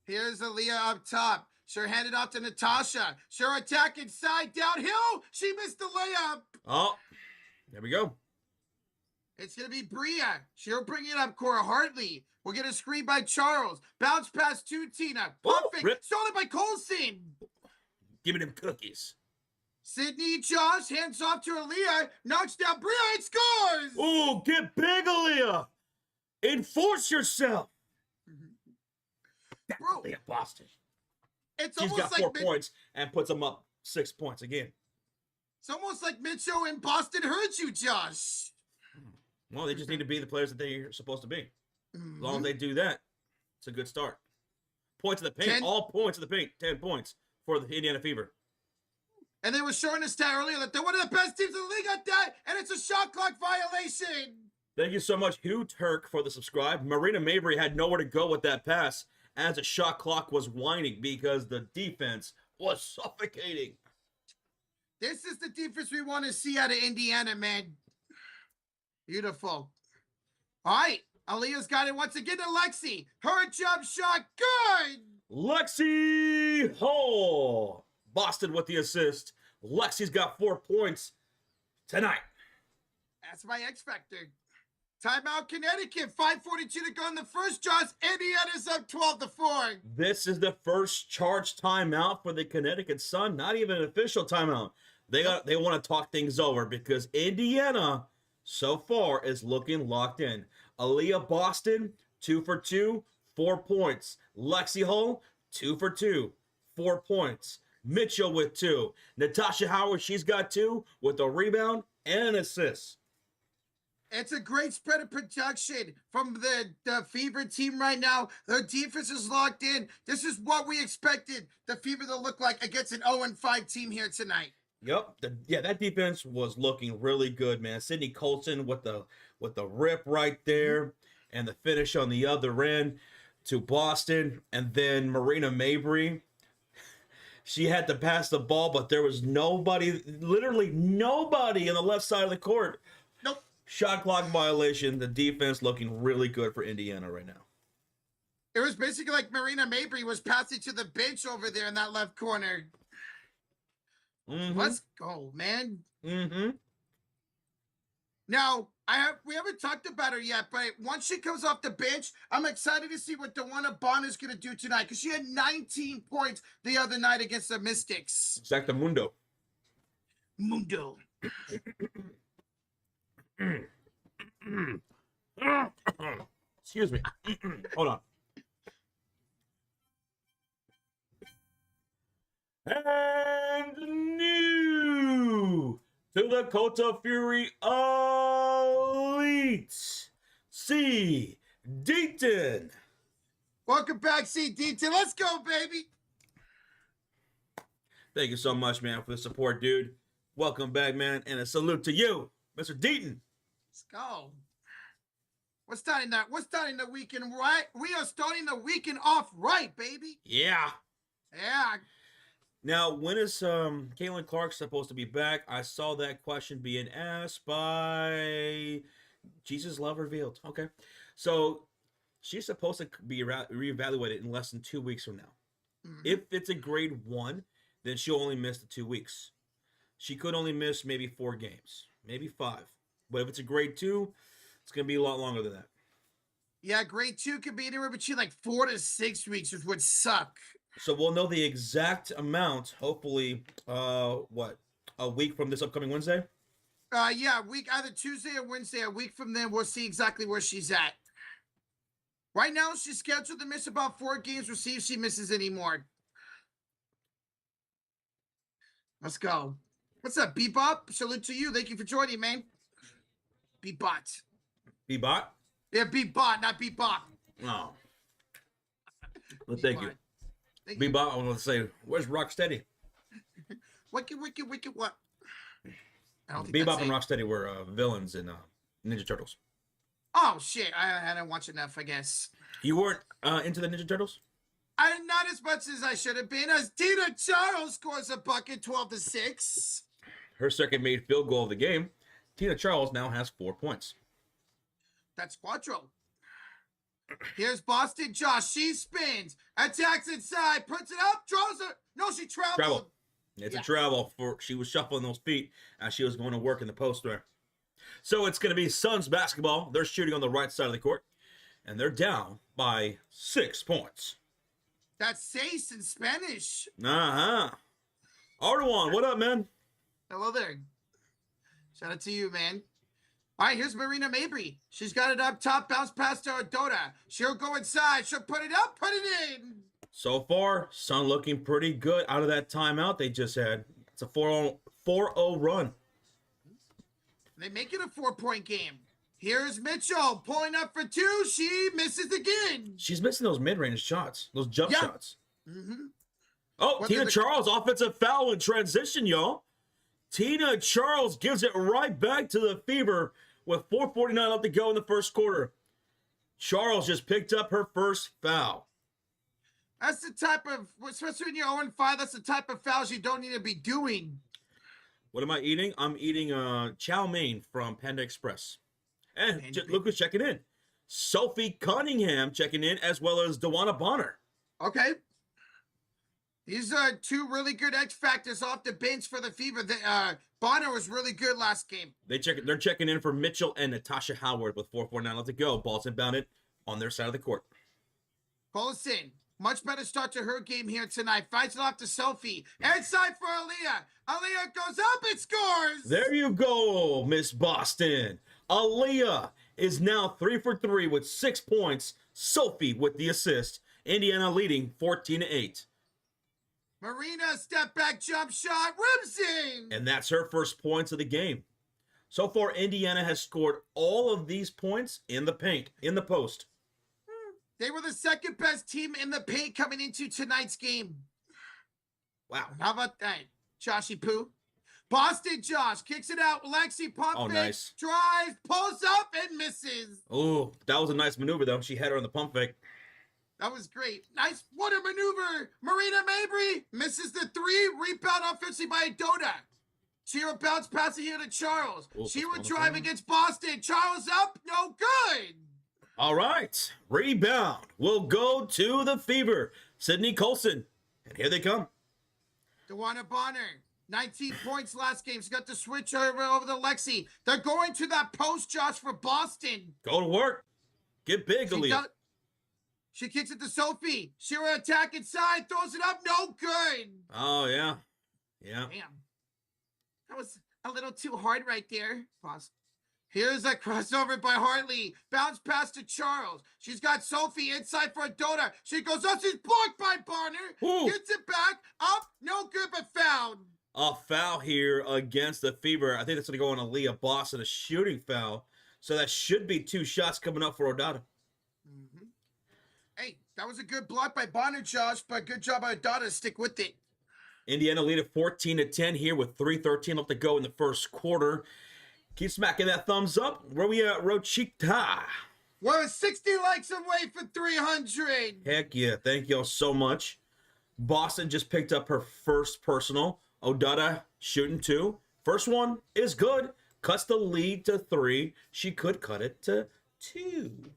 Here's Aaliyah up top. She'll hand it off to Natasha. She'll attack inside, downhill. She missed the layup. Oh, there we go. It's going to be Bria. She'll bring it up. Cora Hartley. We'll get a screen by Charles. Bounce pass to Tina. Perfect. Rip. Stolen by Colson. Give me them cookies. Sydney Josh hands off to Aaliyah. Knocks down Bria and scores. Oh, get big, Aaliyah. Enforce yourself. Bro, Aaliyah Boston. it's She's almost got like 4 points and puts them up 6 points again. It's almost like Mitchell in Boston hurt you, Josh. Well, they just need to be the players that they're supposed to be. As long as Mhm. they do that, it's a good start. Points in the paint, all points in the paint, 10 points for the Indiana Fever. And they were showing a stat earlier that they're one of the best teams in the league at that, and it's a shot clock violation. Thank you so much, Hugh Turk, for the subscribe. Marina Mabry had nowhere to go with that pass as the shot clock was whining because the defense was suffocating. This is the defense we want to see out of Indiana, man. Beautiful. All right. Aaliyah's got it once again to Lexi. Her jump shot, good. Lexi Hall. Boston with the assist. Lexi's got 4 points tonight. That's my X Factor. Timeout, Connecticut. 5:42 to go in the first. Josh, Indiana's up 12-4. This is the first charge timeout for the Connecticut Sun. Not even an official timeout. They want to talk things over because Indiana so far is looking locked in. Aaliyah Boston, 2 for 2, 4 points. Lexi Hull, 2 for 2, 4 points. Mitchell with 2. Natasha Howard, she's got 2 with a rebound and an assist. It's a great spread of production from the Fever team right now. Their defense is locked in. This is what we expected the Fever to look like against an 0-5 team here tonight. Yep. That defense was looking really good, man. Sydney Colson with the rip right there and the finish on the other end to Boston. And then Marina Mabry, she had to pass the ball, but there was nobody, literally nobody on the left side of the court. Nope. Shot clock violation. The defense looking really good for Indiana right now. It was basically like Marina Mabry was passing to the bench over there in that left corner. Mm-hmm. Let's go, man. Mm-hmm. Now, we haven't talked about her yet, but once she comes off the bench, I'm excited to see what Dewana Bond is going to do tonight because she had 19 points the other night against the Mystics. Exactamundo. Mundo. Excuse me. Hold on. And new to the Kota Fury Elite, C. Deaton. Welcome back, C. Deaton. Let's go, baby. Thank you so much, man, for the support, dude. Welcome back, man, and a salute to you, Mr. Deaton. Let's go. We're starting the weekend right. We are starting the weekend off right, baby. Yeah. Yeah. Now, when is Caitlin Clark supposed to be back? I saw that question being asked by Jesus Love Revealed. Okay. So she's supposed to be reevaluated in less than 2 weeks from now. Mhm. If it's a grade 1, then she'll only miss the 2 weeks. She could only miss maybe 4 games, maybe 5. But if it's a grade 2, it's going to be a lot longer than that. Yeah, grade 2 could be anywhere between like 4 to 6 weeks, which would suck. So we'll know the exact amount, hopefully, a week from this upcoming Wednesday? Yeah, week either Tuesday or Wednesday. A week from then, we'll see exactly where she's at. Right now, she's scheduled to miss about 4 games. We'll see if she misses any more. Let's go. What's up, Bebop? Salute to you. Thank you for joining, man. Bebot. Bebot? Yeah, Bebot, not Bebop. Oh. Well, thank you. Thank you. Bebop, I want to say, where's Rocksteady? Wicked, what? I don't think Bebop that's and it. Rocksteady were villains in Ninja Turtles. Oh, shit. I didn't watch enough, I guess. You weren't into the Ninja Turtles? I'm not as much as I should have been, as Tina Charles scores a bucket 12-6. Her second made field goal of the game. Tina Charles now has 4 points. That's Quattro. Here's Boston Josh. She spins, attacks inside, puts it up, draws it. No, she traveled. Travel. It's a travel. She was shuffling those feet as she was going to work in the post there. So it's going to be Suns basketball. They're shooting on the right side of the court, and they're down by 6 points. That's seis in Spanish. Uh-huh. Ardawan, what up, man? Hello there. Shout out to you, man. All right, here's Marina Mabry. She's got it up top, bounce pass to Dota. She'll go inside. She'll put it up, put it in. So far, Sun looking pretty good out of that timeout they just had. It's a 4-0 run. They make it a 4-point game. Here's Mitchell pulling up for 2. She misses again. She's missing those mid-range shots, those jump shots. Mm-hmm. Oh, Tina Charles, offensive foul in transition, y'all. Tina Charles gives it right back to the Fever with 4:49 left to go in the first quarter. Charles just picked up her first foul. That's the type of, especially when you're 0-5, that's the type of fouls you don't need to be doing. What am I eating? I'm eating chow mein from Panda Express. And look who's checking in. Sophie Cunningham checking in, as well as Dewana Bonner. Okay. These are 2 really good X factors off the bench for the Fever. Bonner was really good last game. They're checking in for Mitchell and Natasha Howard with 4:49 left to go. Ball's inbounded on their side of the court. Colson, much better start to her game here tonight. Fights it off to Sophie. Inside for Aaliyah. Aaliyah goes up and scores. There you go, Miss Boston. Aaliyah is now 3 for 3 with 6 points. Sophie with the assist. Indiana leading 14-8. Marina, step back jump shot, rims in. And that's her first points of the game. So far, Indiana has scored all of these points in the paint, in the post. They were the second best team in the paint coming into tonight's game. Wow. How about that? Joshy Poo. Boston Josh kicks it out. Lexi pump fake, nice. drives, pulls up, and misses. Oh, that was a nice maneuver, though. She had her on the pump fake. That was great. Nice. What a maneuver. Marina Mabry misses the 3. Rebound offensively by Dota. She'll bounce pass it here to Charles. She would drive against Boston. Charles up. No good. All right. Rebound will go to the Fever. Sydney Colson. And here they come. Dewana Bonner. 19 points last game. She's got the switch over to Lexi. They're going to that post, Josh, for Boston. Go to work. Get big, Aaliyah. She kicks it to Sophie. She will attack inside, throws it up, no good. Oh, yeah. Yeah. Damn. That was a little too hard right there. Pause. Here's a crossover by Hartley. Bounce pass to Charles. She's got Sophie inside for a Dota. She goes up. She's blocked by Bonner. Ooh. Gets it back. Up. No good, but fouled. A foul here against the Fever. I think that's going to go on Aaliyah Boston, a shooting foul. So that should be 2 shots coming up for Odata. Mm-hmm. Hey, that was a good block by Bonner, Josh, but good job by Odata to stick with it. Indiana lead at 14-10 here with 3:13 left to go in the first quarter. Keep smacking that thumbs up. Where we at, Rochita? We're 60 likes away for 300. Heck yeah. Thank y'all so much. Boston just picked up her first personal. Odata shooting 2. First one is good. Cuts the lead to 3. She could cut it to 2.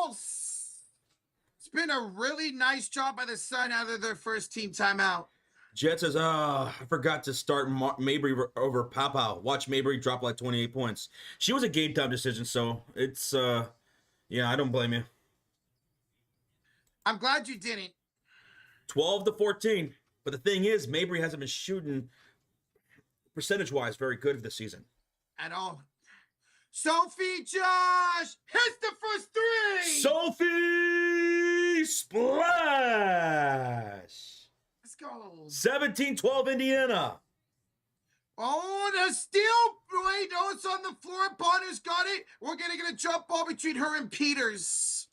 It's been a really nice job by the Sun out of their first team timeout. Jet says, I forgot to start Mabry over Pow. Watch Mabry drop like 28 points. She was a game time decision, so it's, yeah, I don't blame you. I'm glad you didn't. 12-14. But the thing is, Mabry hasn't been shooting percentage-wise very good this season. At all. Sophie Josh hits the first three. Sophie Splash. Let's go. 17-12 Indiana. Oh, the steal. Wait, no, it's on the floor. Bonner's got it. We're going to get a jump ball between her and Peters.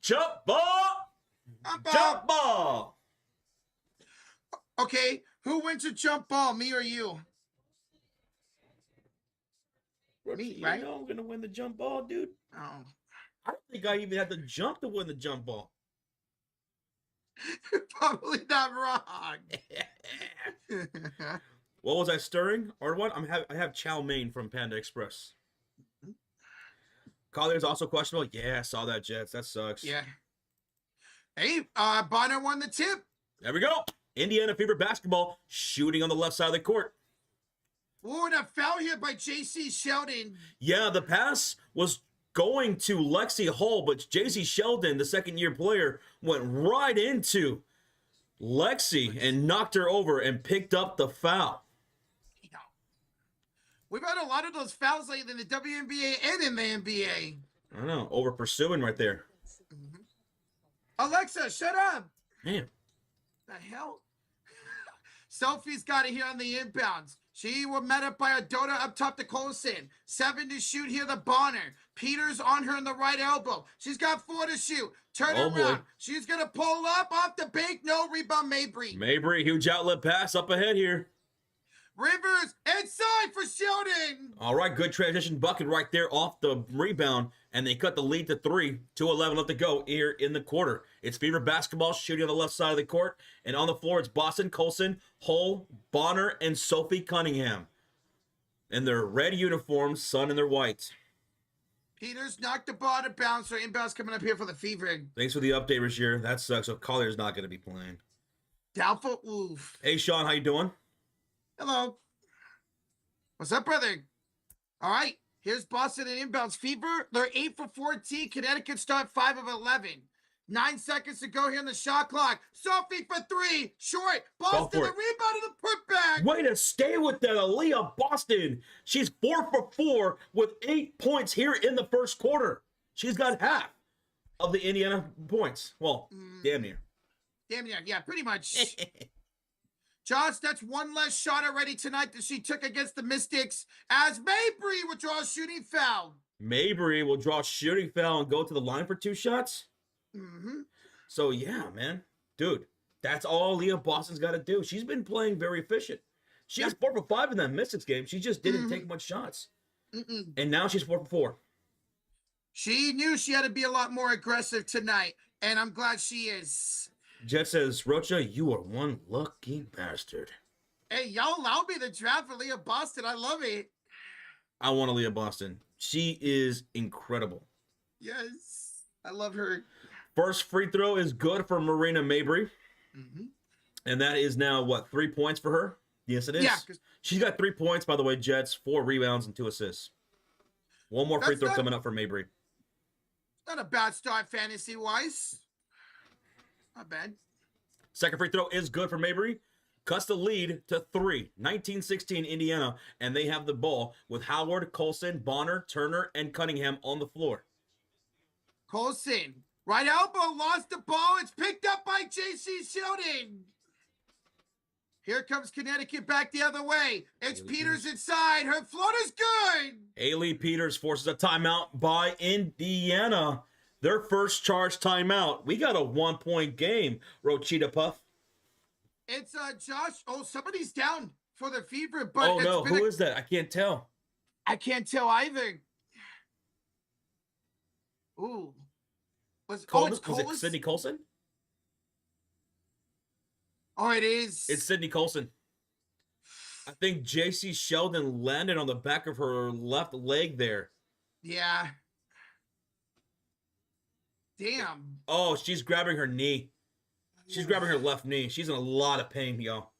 Jump ball. Jump ball. Okay, who wins a jump ball, me or you? Me, right? You know I'm going to win the jump ball, dude. Oh. I don't think I even had to jump to win the jump ball. Probably not wrong. What was I stirring? Or what? I have chow mein from Panda Express. Collier's also questionable. Yeah, I saw that, Jets. That sucks. Yeah. Hey, Bonner won the tip. There we go. Indiana Fever basketball shooting on the left side of the court. Oh, and a foul here by J.C. Sheldon. Yeah, the pass was going to Lexi Hull, but J.C. Sheldon, the second-year player, went right into Lexi and knocked her over and picked up the foul. Yeah. We've had a lot of those fouls lately in the WNBA and in the NBA. I don't know, over pursuing right there. Mm-hmm. Alexa, shut up. Man. The hell? Sophie's got it here on the inbounds. She was met up by Adota up top to Colson. 7 to shoot here, the Bonner. Peters on her in the right elbow. She's got 4 to shoot. Turn around. Boy. She's going to pull up off the bank. No rebound, Mabry. Mabry, huge outlet pass up ahead here. Rivers inside for Sheldon. All right, good transition bucket right there off the rebound, and they cut the lead to 3. 2:11 left to go here in the quarter. It's Fever basketball shooting on the left side of the court, and on the floor it's Boston, Colson, Hull, Bonner, and Sophie Cunningham. In their red uniforms, sun in their white. Peters knocked the ball out of bounds, so inbounds coming up here for the Fever. Thanks for the update, Rashir. That sucks. So Collier's not going to be playing. Doubtful. Oof. Hey, Sean, how you doing? Hello. What's up, brother? All right. Here's Boston and inbounds. Fever, they're 8 for 14. Connecticut start 5 of 11. 9 seconds to go here on the shot clock. Sophie for 3. Short. Boston, the rebound and the putback. Way to stay with that, Aaliyah Boston. She's 4 for 4 with 8 points here in the first quarter. She's got half of the Indiana points. Well, damn near. Damn near. Yeah, pretty much. Josh, that's one less shot already tonight that she took against the Mystics, as Mabry will draw a shooting foul. Mabry will draw a shooting foul and go to the line for 2 shots? Mm-hmm. So, yeah, man. Dude, that's all Leah Boston's got to do. She's been playing very efficient. She was 4 for 5 in that Mystics game. She just didn't take much shots. And now she's 4 for 4. She knew she had to be a lot more aggressive tonight, and I'm glad she is. Jet says, Rocha, you are one lucky bastard. Hey, y'all allow me to draft for Leah Boston. I love it. I want Leah Boston. She is incredible. Yes. I love her. First free throw is good for Marina Mabry. And that is now, what, 3 points for her? Yes, it is. Yeah, she's got 3 points, by the way, Jets, 4 rebounds and 2 assists. One more free throw coming up for Mabry. Not a bad start fantasy-wise. Not bad. Second free throw is good for Mabry. Cuts the lead to 3. 19-16 Indiana, and they have the ball with Howard, Colson, Bonner, Turner, and Cunningham on the floor. Colson, right elbow, lost the ball. It's picked up by J.C. Sheldon. Here comes Connecticut back the other way. It's Peters inside. Her floater's good. Ailey Peters forces a timeout by Indiana. Their first charge timeout. We got a 1-point game, Rochita Puff. It's Josh. Oh, somebody's down for the Fever. But oh, no. Who is that? I can't tell. I can't tell either. Ooh. Was it Sydney Colson? Oh, it is. It's Sydney Colson. I think J.C. Sheldon landed on the back of her left leg there. Yeah. Damn. Oh, she's grabbing her knee. She's grabbing her left knee. She's in a lot of pain, y'all.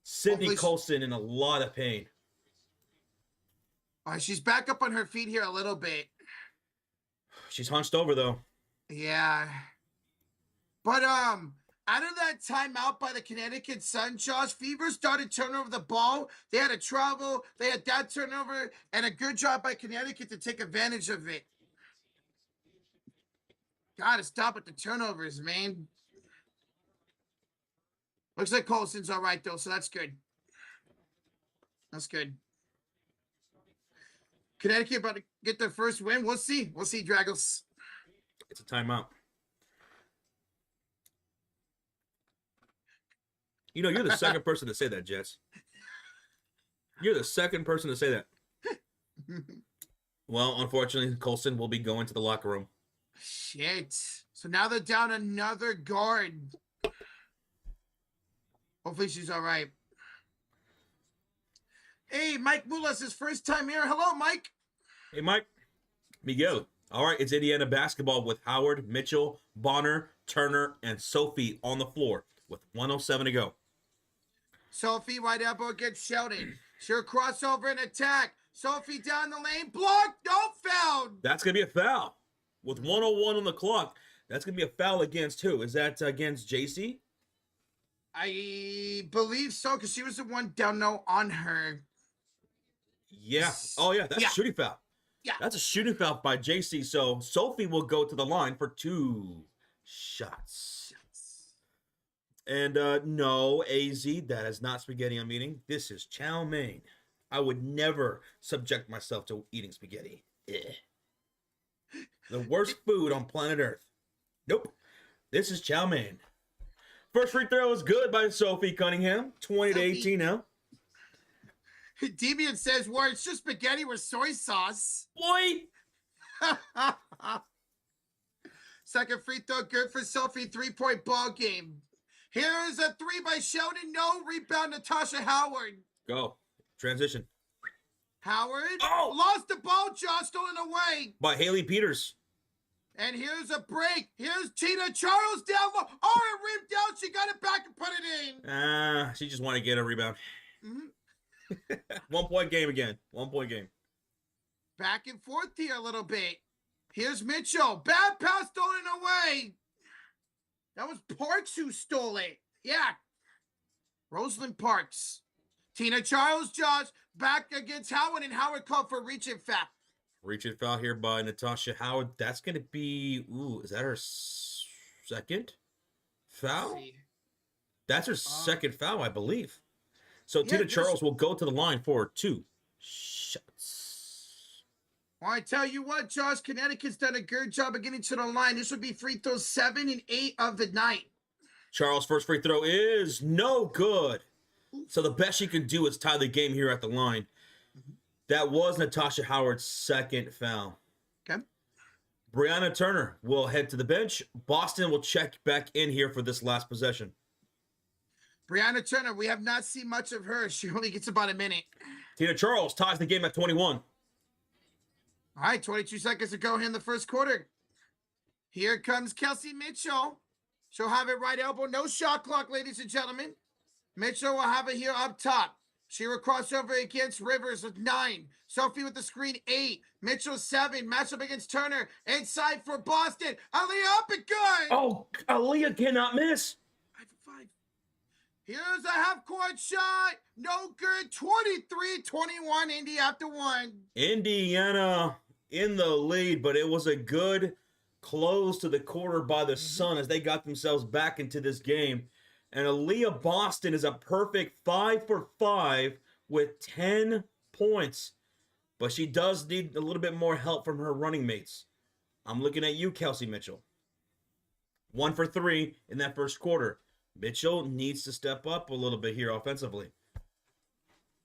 Sydney Hopefully Colson in a lot of pain. All right, she's back up on her feet here a little bit. She's hunched over, though. Yeah. But, out of that timeout by the Connecticut Sun, Josh, Fever started turning over the ball. They had a trouble. They had that turnover, and a good job by Connecticut to take advantage of it. Gotta stop with the turnovers, man. Looks like Colson's all right, though, so that's good. That's good. Connecticut about to get their first win. We'll see. We'll see, Draggles. It's a timeout. You know, you're the second person to say that, Jets. You're the second person to say that. Well, unfortunately, Colson will be going to the locker room. Shit. So now they're down another guard. Hopefully she's all right. Hey, Mike Mulas, his first time here. Hello, Mike. Hey, Mike. Miguel. All right, it's Indiana basketball with Howard, Mitchell, Bonner, Turner, and Sophie on the floor with 1:07 to go. Sophie, right elbow against Sheldon. She'll crossover and attack. Sophie down the lane. Block. No foul. That's going to be a foul. With 1:01 on the clock, that's going to be a foul against who? Is that against JC? I believe so, because she was the one down low on her. Yeah. Oh, yeah, that's Yeah. a shooting foul. Yeah. That's a shooting foul by JC, so Sophie will go to the line for 2 shots. And no, AZ, that is not spaghetti I'm eating. This is chow mein. I would never subject myself to eating spaghetti. The worst food on planet Earth. Nope. This is chow mein. First free throw is good by Sophie Cunningham. 20-18 now. Deviant says, well, it's just spaghetti with soy sauce. Boy! Second free throw, good for Sophie. 3-point ball game. Here is a 3 by Sheldon. No rebound, Natasha Howard. Go. Transition. Howard Oh! lost the ball, Josh, stolen away. By Haley Peters. And here's a break. Here's Tina Charles down low. Oh, it rimmed out. She got it back and put it in. She just wanted to get a rebound. Mhm. 1 point game again. 1 point game. Back and forth here a little bit. Here's Mitchell. Bad pass stolen away. That was Parks who stole it. Yeah. Rosalind Parks. Tina Charles, Josh, back against Howard, and Howard called for reaching foul. Reaching foul here by Natasha Howard. That's going to be, is that her second foul? That's her second foul, I believe. So Yeah, Tina Charles will go to the line for 2 shots. Well, I tell you what, Josh, Connecticut's done a good job of getting to the line. This would be free throws 7 and 8 of the night. Charles' first free throw is no good. So the best she can do is tie the game here at the line. That was Natasha Howard's second foul. Okay. Brianna Turner will head to the bench. Boston will check back in here for this last possession. Brianna Turner, we have not seen much of her. She only gets about a minute. Tina Charles ties the game at 21. All right, 22 seconds to go here in the first quarter. Here comes Kelsey Mitchell. She'll have it right elbow. No shot clock, ladies and gentlemen. Mitchell will have it here up top. She will cross over against Rivers with 9. Sophie with the screen, 8. Mitchell, 7. Matchup against Turner. Inside for Boston. Aaliyah up and good. Oh, Aaliyah cannot miss. 5 for 5. Here's a half-court shot. No good. 23-21. Indy after 1. Indiana in the lead, but it was a good close to the quarter by the Sun as they got themselves back into this game. And Aaliyah Boston is a perfect 5 for 5 with 10 points. But she does need a little bit more help from her running mates. I'm looking at you, Kelsey Mitchell. 1 for 3 in that first quarter. Mitchell needs to step up a little bit here offensively.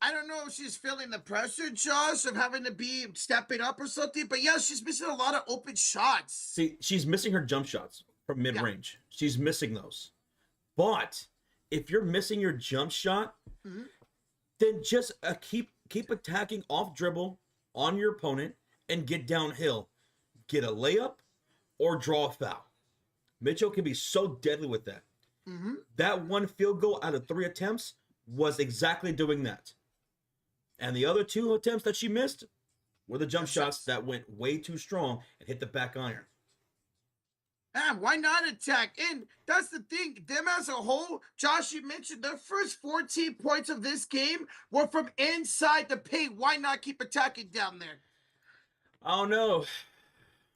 I don't know if she's feeling the pressure, Josh, of having to be stepping up or something. But yeah, she's missing a lot of open shots. See, she's missing her jump shots from mid-range. Yeah. She's missing those. But if you're missing your jump shot, then just keep attacking off dribble on your opponent and get downhill. Get a layup or draw a foul. Mitchell can be so deadly with that. Mm-hmm. That one field goal out of 3 attempts was exactly doing that. And the other 2 attempts that she missed were the jump shots that went way too strong and hit the back iron. Why not attack? And that's the thing. Them as a whole, Josh, you mentioned the first 14 points of this game were from inside the paint. Why not keep attacking down there? I don't know,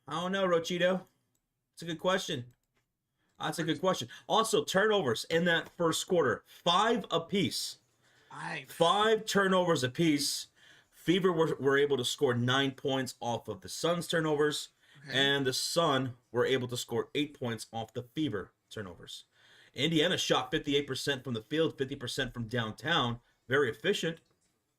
Rochito. It's a good question. That's a good question. Also, turnovers in that first quarter, 5 apiece. 5 turnovers apiece. Fever were able to score 9 points off of the Suns' turnovers, and the Sun were able to score 8 points off the Fever turnovers. Indiana shot 58% from the field, 50% from downtown, very efficient,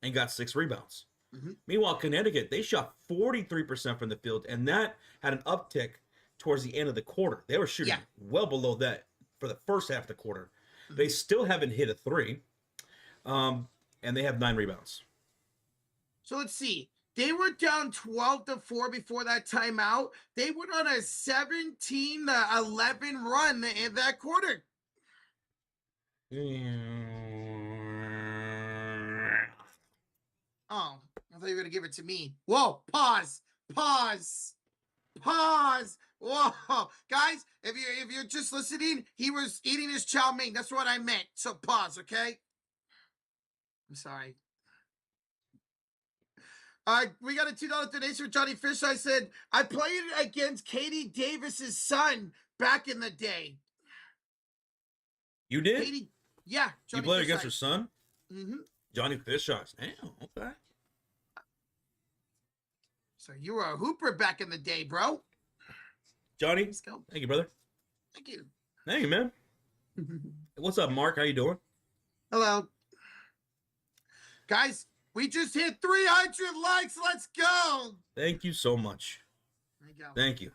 and got 6 rebounds. Mm-hmm. Meanwhile, Connecticut, they shot 43% from the field, and that had an uptick towards the end of the quarter. They were shooting well below that for the first half of the quarter. Mm-hmm. They still haven't hit a 3, and they have 9 rebounds. So let's see. They were down 12-4 before that timeout. They went on a 17-11 run in that quarter. Oh, I thought you were going to give it to me. Whoa, pause. Whoa, guys, if you're just listening, he was eating his chow mein. That's what I meant. So pause, okay? I'm sorry. We got a $2 donation for Johnny Fish. I said, I played against Katie Davis's son back in the day. You did? Katie, yeah. Johnny you played against her son? Mm-hmm. Johnny Fish eyes. Damn, okay. So you were a hooper back in the day, bro. Johnny, let's go. Thank you, brother. Thank you. Thank you, man. What's up, Mark? How you doing? Hello. Guys, we just hit 300 likes. Let's go. Thank you so much. There you go. Thank you.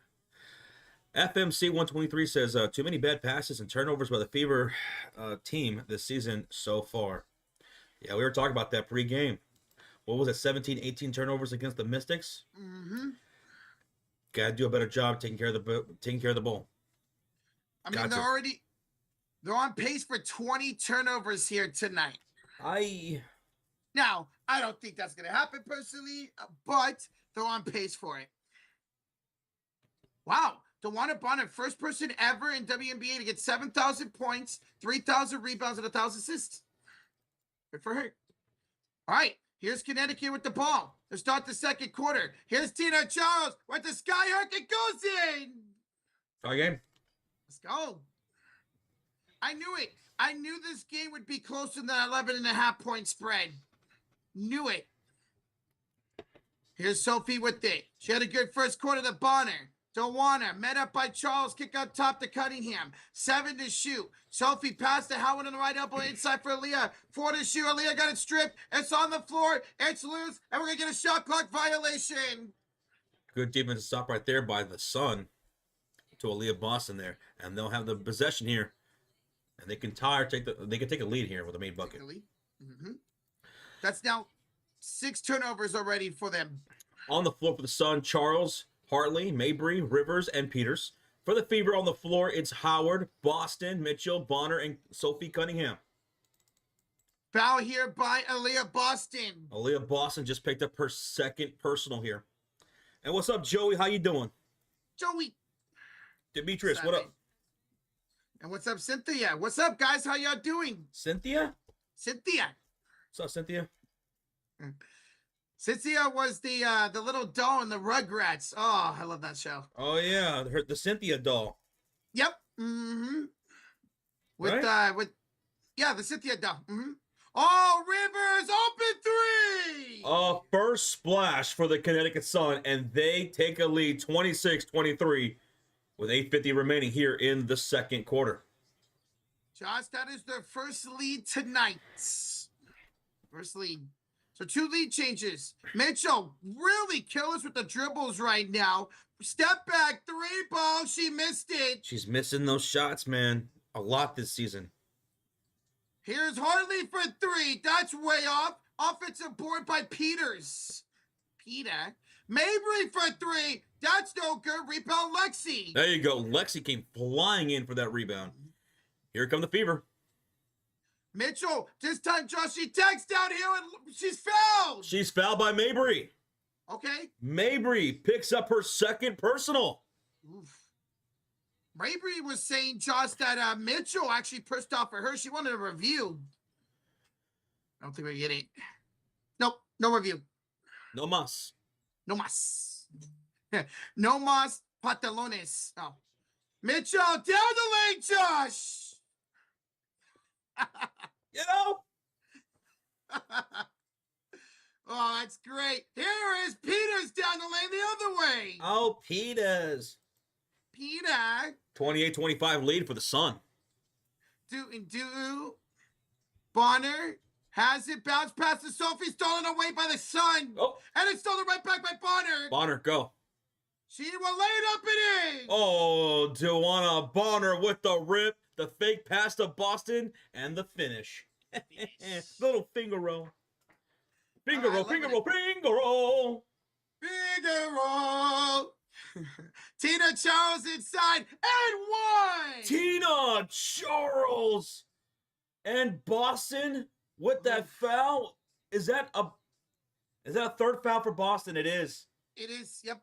FMC 123 says, too many bad passes and turnovers by the Fever team this season so far. Yeah, we were talking about that pre-game. What was it, 17, 18 turnovers against the Mystics? Mm-hmm. Got to do a better job taking care of the ball. I mean, they're on pace for 20 turnovers here tonight. Now, I don't think that's going to happen personally, but they're on pace for it. Wow. DeWanna Bonner, first person ever in WNBA to get 7,000 points, 3,000 rebounds, and 1,000 assists. Good for her. All right. Here's Connecticut with the ball. They start the second quarter. Here's Tina Charles with the skyhook. It goes in. Try game. Let's go. I knew it. I knew this game would be closer than that 11.5-point spread. Knew it. Here's Sophie with it. She had a good first quarter to Bonner. DeWanna, met up by Charles, kick up top to Cunningham. 7 to shoot. Sophie passed to Howard on the right elbow inside for Aaliyah. 4 to shoot. Aaliyah got it stripped. It's on the floor. It's loose. And we're going to get a shot clock violation. Good defensive stop right there by the Sun to Aaliyah Boston there. And they'll have the possession here. And they can they can take a lead here with a made bucket. Mm-hmm. That's now 6 turnovers already for them. On the floor for the Sun, Charles, Hartley, Mabry, Rivers, and Peters. For the Fever on the floor, it's Howard, Boston, Mitchell, Bonner, and Sophie Cunningham. Foul here by Aaliyah Boston. Aaliyah Boston just picked up her second personal here. And what's up, Joey? How you doing? Joey. Demetrius, what up? And what's up, Cynthia? What's up, guys? How y'all doing? Cynthia. What's up, Cynthia? Cynthia was the little doll in the Rugrats. Oh, I love that show. Oh yeah, the Cynthia doll. Yep. Mm-hmm. With the Cynthia doll. Mm-hmm. Oh, Rivers, open 3. First splash for the Connecticut Sun, and they take a lead 26-23 with 8:50 remaining here in the second quarter. Josh, that is their first lead tonight. First lead. So 2 lead changes. Mitchell really killers with the dribbles right now. Step back, 3 ball. She missed it. She's missing those shots, man. A lot this season. Here's Hartley for 3. That's way off. Offensive board by Peters. Peter. Mabry for 3. That's no good. Rebound Lexi. There you go. Lexi came flying in for that rebound. Here come the fever. Mitchell, this time, Josh, she tags down here and she's fouled. She's fouled by Mabry. Okay. Mabry picks up her second personal. Oof. Mabry was saying, Josh, that Mitchell actually pushed off for her. She wanted a review. I don't think we're getting it. Nope, no review. No mas. No mas. No mas pantalones. Oh. Mitchell, down the lane, Josh. You know? Oh, that's great. Here is Peters down the lane the other way. Oh, Peters. Peter. 28-25 lead for the Sun. Do. Bonner has it, bounced past the Sophie, stolen away by the Sun. Oh. And it's stolen right back by Bonner. Bonner, go. She will lay it up and in. Oh, Dewana Bonner with the rip, the fake pass to Boston, and the finish. Little finger roll. Finger roll, finger roll, finger roll. Finger roll. Tina Charles inside and one. Tina Charles and Boston with that foul. Is that a third foul for Boston? It is. It is, yep.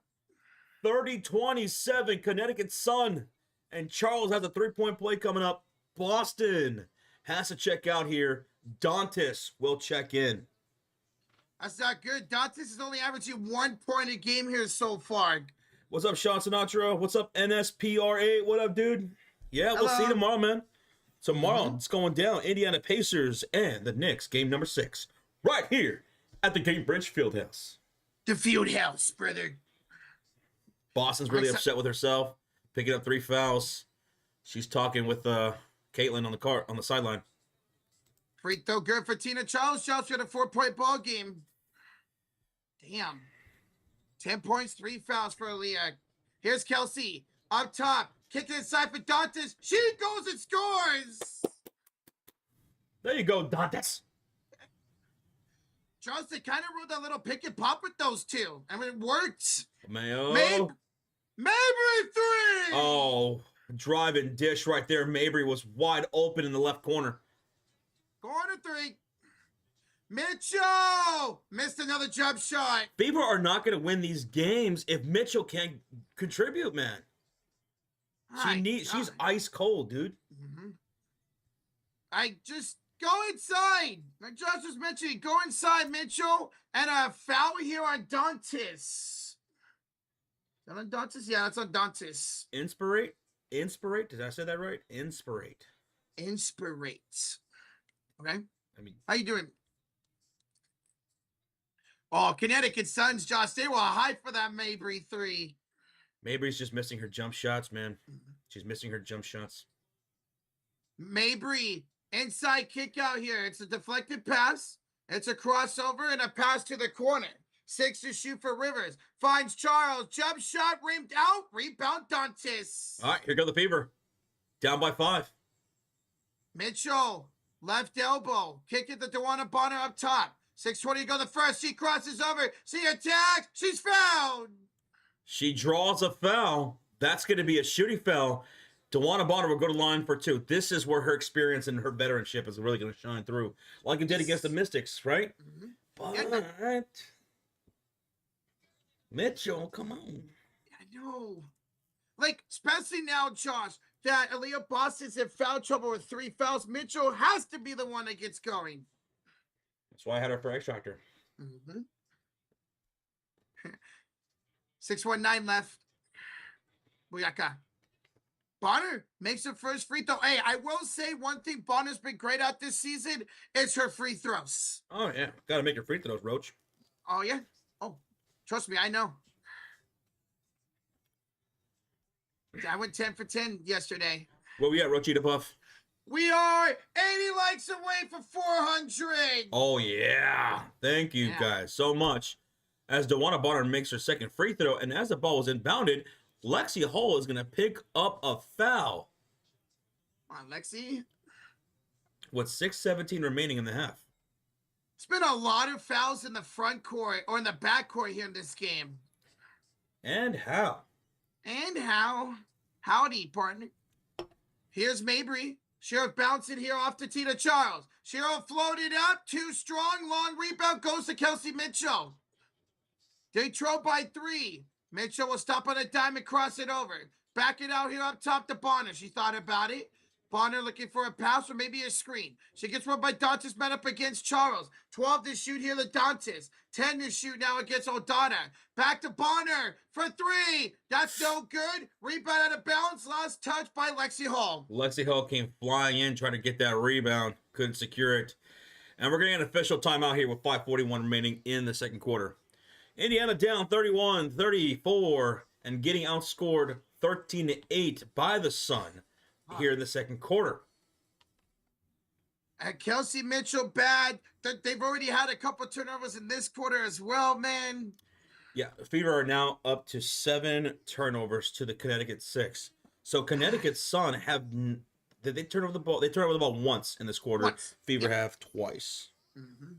30-27 Connecticut Sun. And Charles has a 3-point play coming up. Boston has to check out here. Dantas will check in. That's not good. Dantas is only averaging 1 point a game here so far. What's up, Sean Sinatra? What's up, NSPRA? What up, dude? Yeah, we'll see you tomorrow, man. Tomorrow, it's going down. Indiana Pacers and the Knicks, game number 6. Right here at the Cambridge Fieldhouse. The field house, brother. Boston's really upset with herself, picking up 3 fouls. She's talking with Caitlin on the sideline. Free throw good for Tina Charles. Charles got a 4-point ball game. Damn. 10 points, 3 fouls for Aaliyah. Here's Kelsey up top. Kick it inside for Dantas. She goes and scores. There you go, Dantas. Charles, they kind of rode that little pick and pop with those two. I mean, it worked. Mayo. Mabry 3. Oh, driving dish right there. Mabry was wide open in the left corner. Corner 3. Mitchell missed another jump shot. Fever are not going to win these games if Mitchell can't contribute, man. She's ice cold, dude. Mm-hmm. I just go inside. Like Josh was mentioning, go inside, Mitchell, and a foul here on Dantas. Is that on Dantas? Yeah, that's on Dantas. Inspirate. Did I say that right? Inspirate. Okay. I mean, how you doing? Oh, Connecticut Suns, Josh, they were high for that Mabry 3. Mabry's just missing her jump shots, man. She's missing her jump shots. Mabry, inside kick out here. It's a deflected pass. It's a crossover and a pass to the corner. 6 to shoot for Rivers. Finds Charles. Jump shot, rimmed out. Rebound, Dantas. All right, here go the Fever. Down by 5. Mitchell, left elbow. Kick it to Dewana Bonner up top. 6:20 to go the first. She crosses over. She attacks. She's fouled. She draws a foul. That's going to be a shooting foul. Dewana Bonner will go to line for 2. This is where her experience and her veteranship is really going to shine through. Like it did against the Mystics, right? Mm-hmm. But Mitchell, come on. I know. Like, especially now, Josh, that Aaliyah Boston's in foul trouble with 3 fouls. Mitchell has to be the one that gets going. That's why I had her for X Factor. Mm-hmm. 6:19 left. Booyaka. Bonner makes her first free throw. Hey, I will say one thing Bonner's been great at this season is her free throws. Oh, yeah. Got to make your free throws, Roach. Oh, yeah? Oh, trust me, I know. I went 10 for 10 yesterday. Where we at, Roachita Puff? We are 80 likes away for 400. Oh, yeah. Thank you guys so much. As Dewana Bonner makes her second free throw, and as the ball was inbounded, Lexi Hull is going to pick up a foul. Come on, Lexi. With 6:17 remaining in the half. It's been a lot of fouls in the front court or in the back court here in this game. And how? And how? Howdy, partner. Here's Mabry. Shiro bouncing here off to Tina Charles. Shiro floated up, too strong, long rebound goes to Kelsey Mitchell. They throw by 3. Mitchell will stop on a dime and cross it over. Back it out here up top to Bonner. She thought about it. Bonner looking for a pass or maybe a screen. She gets run by Dantas, met up against Charles. 12 to shoot here to Dantas. 10 to shoot now against O'Donnell. Back to Bonner for 3. That's no good. Rebound out of bounds. Last touch by Lexi Hall. Lexi Hall came flying in, trying to get that rebound. Couldn't secure it. And we're getting an official timeout here with 5:41 remaining in the second quarter. Indiana down 31-34 and getting outscored 13-8 by the Sun here in the second quarter. And Kelsey Mitchell bad. They've already had a couple turnovers in this quarter as well, man. Yeah, Fever are now up to 7 turnovers to the Connecticut 6. So Connecticut Sun have did they turn over the ball? They turned over the ball once in this quarter. Once. Fever have twice. Mm-hmm.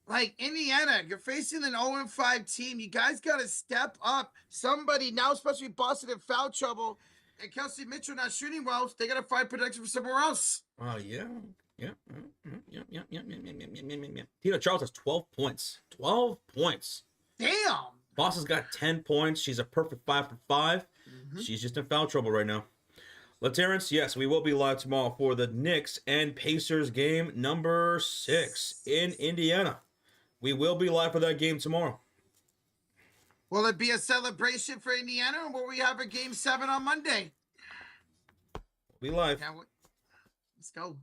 Like, Indiana, you're facing an 0-5 team. You guys got to step up. Somebody now, especially Boston, in foul trouble. And Kelsey Mitchell not shooting well. So they got to find protection from somewhere else. Oh, yeah. Yeah. Tina Charles has 12 points. 12 points. Damn. Boston's got 10 points. She's a perfect 5 for 5. Mm-hmm. She's just in foul trouble right now. Terrence, yes, we will be live tomorrow for the Knicks and Pacers game number 6 in Indiana. We will be live for that game tomorrow. Will it be a celebration for Indiana, or will we have a game 7 on Monday? We'll be live. Yeah, let's go.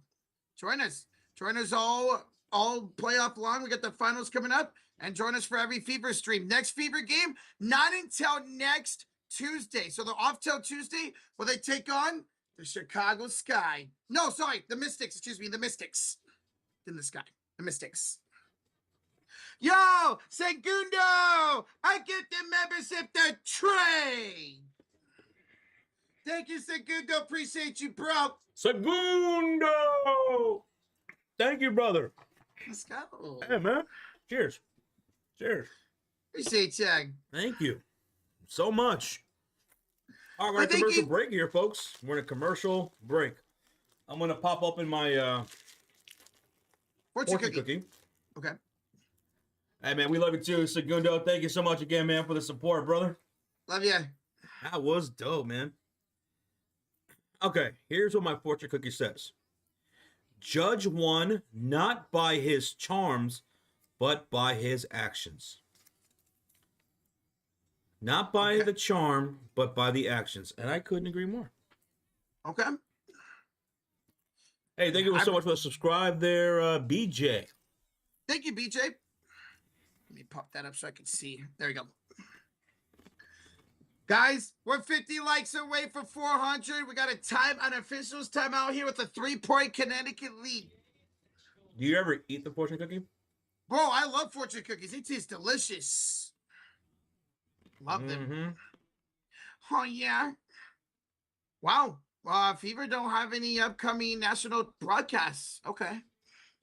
Join us. Join us all playoff long. We got the finals coming up. And join us for every Fever stream. Next Fever game, not until next Tuesday. So they're off till Tuesday. Will they take on the Chicago Sky? No, sorry, the Mystics. Excuse me, the Mystics. In the Sky. The Mystics. Yo, Segundo! I get the membership to trade. Thank you, Segundo. Appreciate you, bro. Segundo! Thank you, brother. Let's go. Hey, man. Cheers. Cheers. Appreciate you. Thank you so much. All right, we're in a commercial break here, folks. We're in a commercial break. I'm going to pop up in my fortune cookie. Okay. Hey, man, we love you too, Segundo. Thank you so much again, man, for the support, brother. Love you. That was dope, man. Okay, here's what my fortune cookie says. Judge one not by his charms, but by his actions. Not by the charm, but by the actions. And I couldn't agree more. Okay. Hey, thank you so much for the subscribe there, BJ. Thank you, BJ. Let me pop that up so I can see. There you go. Guys, we're 50 likes away from 400. We got a time, an officials time out here with a 3-point Connecticut lead. Do you ever eat the fortune cookie? Bro, I love fortune cookies. They taste delicious. Love them. Oh, yeah. Wow. Fever don't have any upcoming national broadcasts. Okay.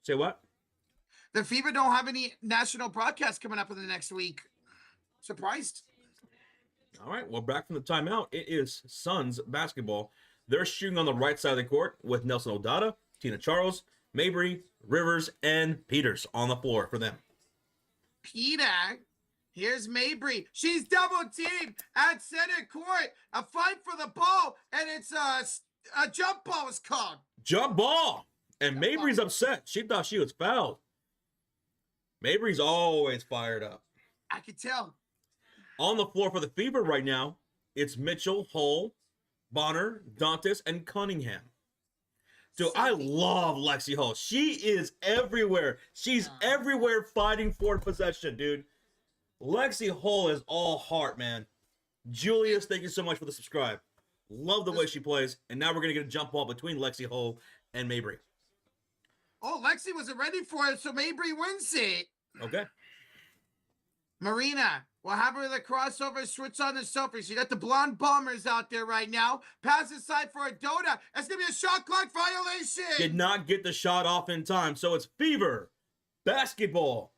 Say what? The Fever don't have any national broadcasts coming up in the next week. Surprised. All right. Well, back from the timeout, it is Suns basketball. They're shooting on the right side of the court with Nelson O'Donnell, Tina Charles, Mabry, Rivers, and Peters on the floor for them. Peter. Here's Mabry. She's double teamed at center court. A fight for the ball, and it's a jump ball is called. Jump ball. And Mabry's upset. She thought she was fouled. Mabry's always fired up. I could tell. On the floor for the Fever right now, it's Mitchell, Hull, Bonner, Dantas, and Cunningham. Dude, I love Lexi Hull. She is everywhere. She's everywhere fighting for possession, dude. Lexi Hull is all heart, man. Julius, thank you so much for the subscribe. Love the way she plays. And now we're going to get a jump ball between Lexi Hull and Mabry. Oh, Lexi wasn't ready for it, so Mabry wins it. Okay. Marina will have her the crossover switch on the Sophie. She got the blonde bombers out there right now. Pass aside for a Dota. That's going to be a shot clock violation. Did not get the shot off in time. So it's Fever basketball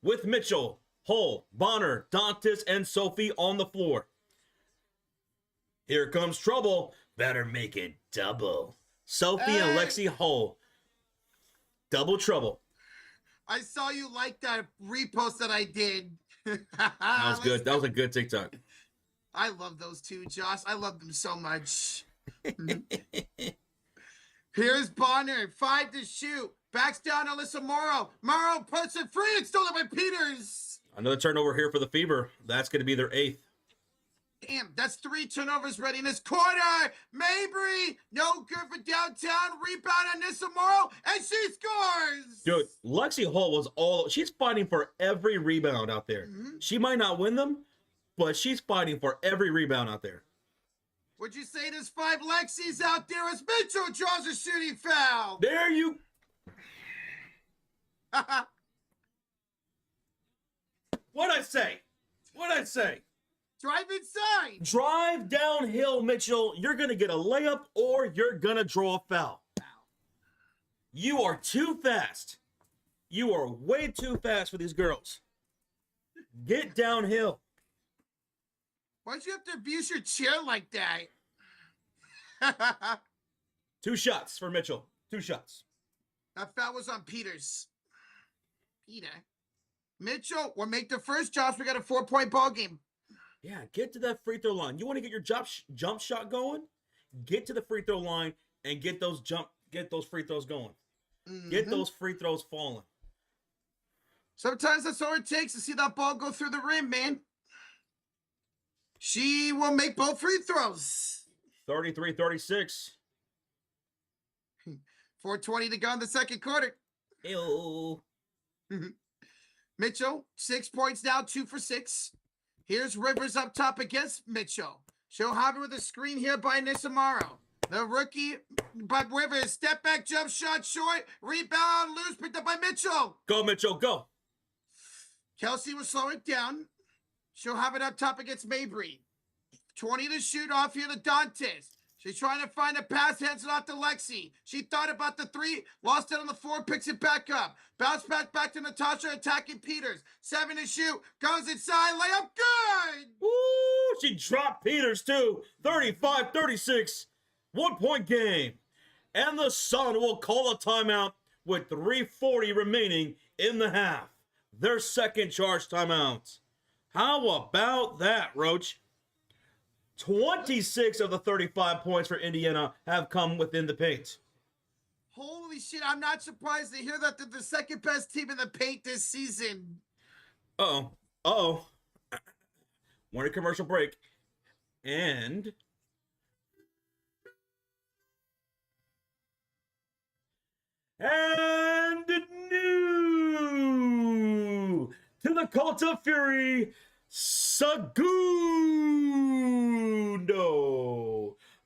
with Mitchell, Hull, Bonner, Dantas, and Sophie on the floor. Here comes trouble. Better make it double. Sophie and Lexi Hull. Double trouble. I saw you like that repost that I did. That was good. That was a good TikTok. I love those two, Josh. I love them so much. Here's Bonner. 5 to shoot. Backs down Alyssa Morrow. Morrow puts it free. It's stolen by Peters. Another turnover here for the Fever. That's going to be their 8th. Damn, that's 3 turnovers ready in this corner. Mabry, no good for downtown. Rebound on Alyssa Morrow, and she scores. Dude, Lexi Hull she's fighting for every rebound out there. She might not win them, but she's fighting for every rebound out there. Would you say there's 5 Lexis out there as Mitchell draws a shooting foul? There you... What'd I say? What'd I say? Drive inside. Drive downhill, Mitchell. You're going to get a layup or you're going to draw a foul. You are too fast. You are way too fast for these girls. Get downhill. Why'd you have to abuse your chair like that? 2 shots for Mitchell. 2 shots. That foul was on Peters. Peter. Mitchell will make the first Josh. We got a 4-point ball game. Yeah, get to that free throw line. You want to get your jump shot going? Get to the free throw line and get those free throws going. Get those free throws falling. Sometimes that's all it takes to see that ball go through the rim, man. She will make both free throws. 33-36. 4:20 to go in the second quarter. Ew. Mitchell, 6 points now, 2 for 6. Here's Rivers up top against Mitchell. She'll have it with a screen here by Nisamaro. The rookie by Rivers. Step back, jump shot short. Rebound, loose, picked up by Mitchell. Go, Mitchell, go. Kelsey will slow it down. She'll have it up top against Mabry. 20 to shoot off here to Dantes. She's trying to find a pass, hands it off to Lexi. She thought about the 3, lost it on the 4, picks it back up. Bounce back to Natasha, attacking Peters. 7 to shoot, goes inside, layup, good! Woo! She dropped Peters too. 35-36, 1-point game. And the Sun will call a timeout with 3:40 remaining in the half. Their second charge timeout. How about that, Roach? 26 of the 35 points for Indiana have come within the paint. Holy shit, I'm not surprised to hear that they're the second best team in the paint this season. Uh-oh. We're in a commercial break. And... new to the Cult of Fury, Segundo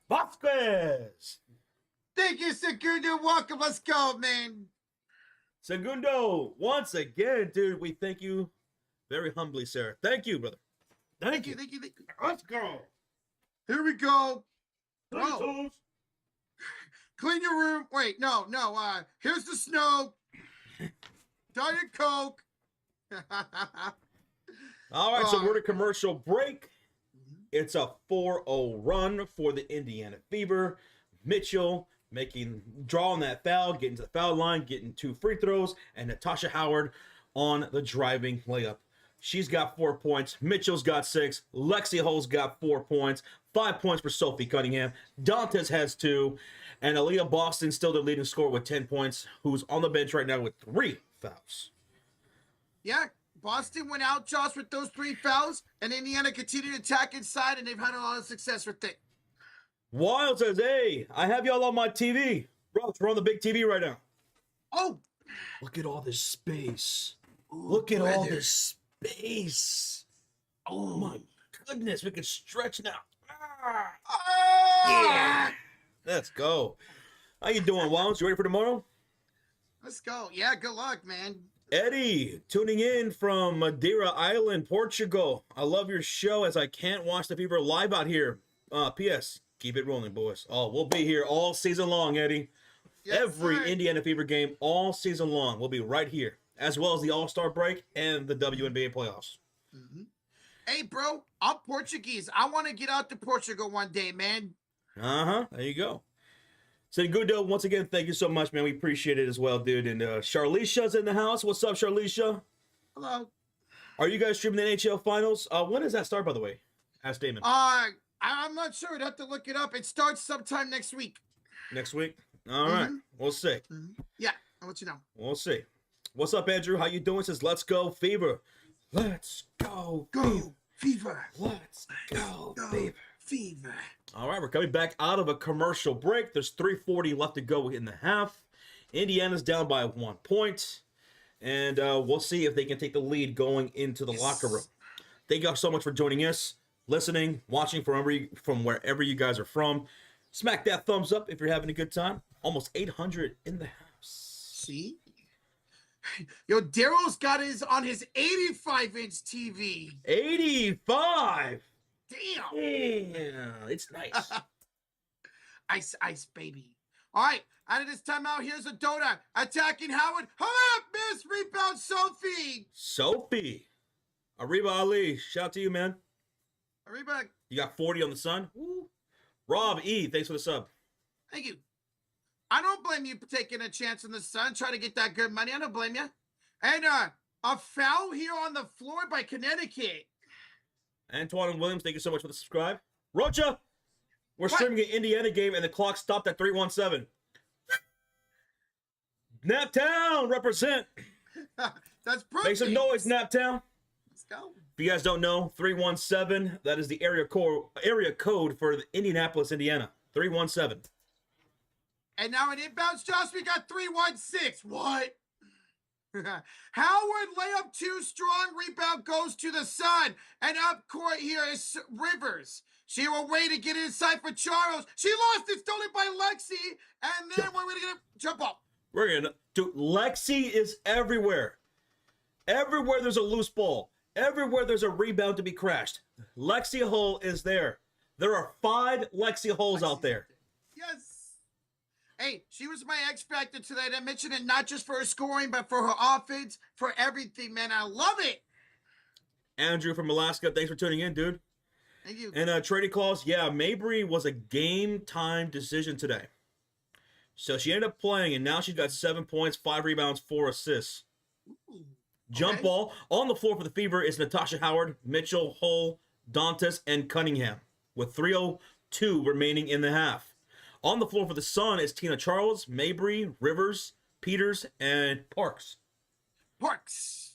Vasquez. Thank you, Segundo. Welcome. Let's go, man. Segundo, once again, dude, we thank you very humbly, sir. Thank you, brother. Thank you. Let's go. Here we go. Oh. Clean your room. Wait, no. Here's the snow. Diet Coke. All right, so we're at a commercial break. It's a 4-0 run for the Indiana Fever. Mitchell drawing that foul, getting to the foul line, getting 2 free throws, and Natasha Howard on the driving layup. She's got 4 points. Mitchell's got 6. Lexi Hull's got 4 points. 5 points for Sophie Cunningham. Dantes has 2. And Aaliyah Boston still the leading scorer with 10 points, who's on the bench right now with 3 fouls. Yeah, Boston went out, Josh, with those 3 fouls, and Indiana continued to attack inside, and they've had a lot of success with it. Wild says, hey, I have y'all on my TV. Bro, we're on the big TV right now. Oh! Look at all this space. Ooh, Look at all this space. Oh, my goodness, we can stretch now. Yeah! Let's go. How you doing, Wild? You ready for tomorrow? Let's go. Yeah, good luck, man. Eddie, tuning in from Madeira Island, Portugal. I love your show as I can't watch the Fever live out here. P.S. Keep it rolling, boys. Oh, we'll be here all season long, Eddie. Yes, Every sir. Indiana Fever game all season long. We'll be right here, as well as the All-Star break and the WNBA playoffs. Mm-hmm. Hey, bro, I'm Portuguese. I want to get out to Portugal one day, man. Uh-huh. There you go. Segundo, once again, thank you so much, man. We appreciate it as well, dude. And Charlisha's in the house. What's up, Charlisha? Hello. Are you guys streaming the NHL Finals? When does that start, by the way? Ask Damon. I'm not sure. I'd have to look it up. It starts sometime next week. Next week? All right. We'll see. Yeah, I'll let you know. We'll see. What's up, Andrew? How you doing? Says, let's go, Fever. Let's go, Go, Fever. Let's go, Fever. Fever. All right, we're coming back out of a commercial break. There's 3:40 left to go in the half. Indiana's down by 1 point. And we'll see if they can take the lead going into the locker room. Thank you all so much for joining us, listening, watching from wherever you guys are from. Smack that thumbs up if you're having a good time. Almost 800 in the house. See? Yo, Daryl's got his on his 85-inch TV. 85! Damn. Yeah, it's nice. Ice, baby. All right, out of this timeout, here's a Dota attacking Howard. Hold up, miss. Rebound, Sophie. Sophie. Arriba Ali, shout out to you, man. Arriba. You got 40 on the sun. Woo. Rob E, thanks for the sub. Thank you. I don't blame you for taking a chance in the sun, trying to get that good money. I don't blame you. And a foul here on the floor by Connecticut. Antoine and Williams, thank you so much for the subscribe. Rocha, we're streaming an Indiana game and the clock stopped at 3:17. Naptown, represent. That's perfect. Make some noise, Naptown. Let's go. If you guys don't know, 317, that is the area code for Indianapolis, Indiana. 317. And now in inbounds, Josh, we got 316. What? Howard layup too strong. Rebound goes to the Sun. And up court here is Rivers. She will wait to get inside for Charles. She lost it, stolen by Lexi. And then we're going to get a jump up. We're going to do. Lexi is everywhere. Everywhere there's a loose ball. Everywhere there's a rebound to be crashed. Lexi Hull is there. There are 5 Lexi Hulls out there. Yes. Hey, she was my X Factor tonight. I mentioned it not just for her scoring, but for her offense, for everything, man. I love it. Andrew from Alaska, thanks for tuning in, dude. Thank you. And trading calls, yeah, Mabry was a game time decision today. So she ended up playing, and now she's got 7 points, 5 rebounds, 4 assists. Ooh, Jump ball. On the floor for the Fever is Natasha Howard, Mitchell, Hull, Dantas, and Cunningham, with 3:02 remaining in the half. On the floor for the Sun is Tina Charles, Mabry, Rivers, Peters, and Parks. Parks.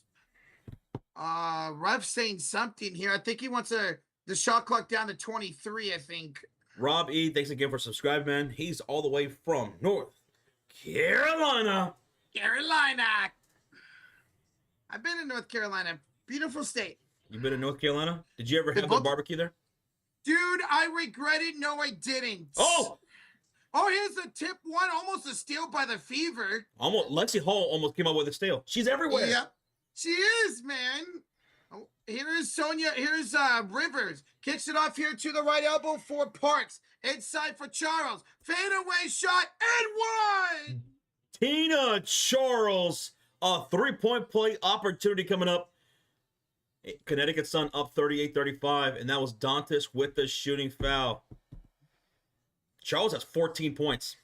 Ref saying something here. I think he wants the shot clock down to 23, I think. Rob E, thanks again for subscribing, man. He's all the way from North Carolina. Carolina. I've been in North Carolina. Beautiful state. You been in North Carolina? Did you ever have the barbecue there? Dude, I regret it. No, I didn't. Oh, here's a tip one. Almost a steal by the Fever. Lexi Hall almost came out with a steal. She's everywhere. Yep. She is, man. Oh, here is Sonia. Here's Rivers. Kicks it off here to the right elbow for Parks. Inside for Charles. Fadeaway shot and one. Tina Charles. A 3-point play opportunity coming up. Connecticut Sun up 38-35, and that was Dantas with the shooting foul. Charles has 14 points.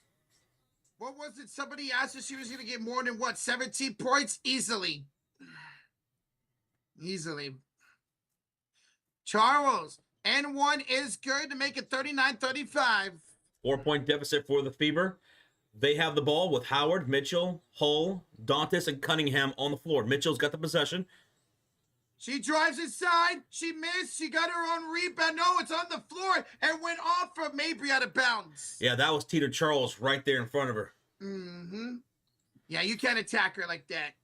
What was it? Somebody asked if she was going to get more than, 17 points? Easily. Easily. Charles, and one is good to make it 39-35. 4-point deficit for the Fever. They have the ball with Howard, Mitchell, Hull, Dantas, and Cunningham on the floor. Mitchell's got the possession. She drives inside. She missed. She got her own rebound. No, it's on the floor and went off for Mabry out of bounds. Yeah, that was Tina Charles right there in front of her. Mm-hmm. Yeah, you can't attack her like that.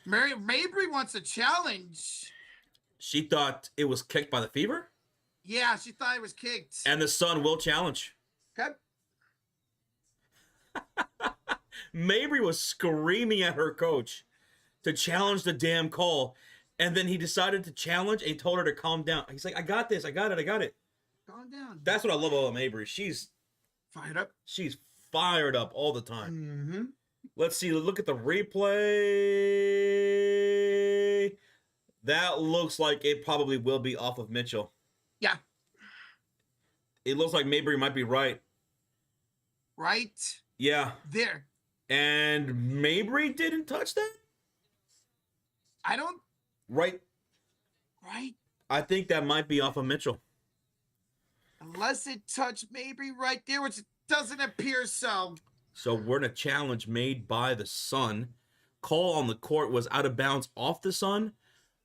Mabry wants a challenge. She thought it was kicked by the Fever? Yeah, she thought it was kicked. And the Sun will challenge. Okay. Mabry was screaming at her coach to challenge the damn call. And then he decided to challenge and he told her to calm down. He's like, I got this. I got it. Calm down. That's what I love about Mabry. She's fired up. She's fired up all the time. Mm-hmm. Let's see. Look at the replay. That looks like it probably will be off of Mitchell. Yeah. It looks like Mabry might be right. Right Yeah. there. And Mabry didn't touch that? I don't. Right. Right. I think that might be off of Mitchell. Unless it touched Mabry right there, which doesn't appear so. So we're in a challenge made by the Sun. Call on the court was out of bounds off the Sun,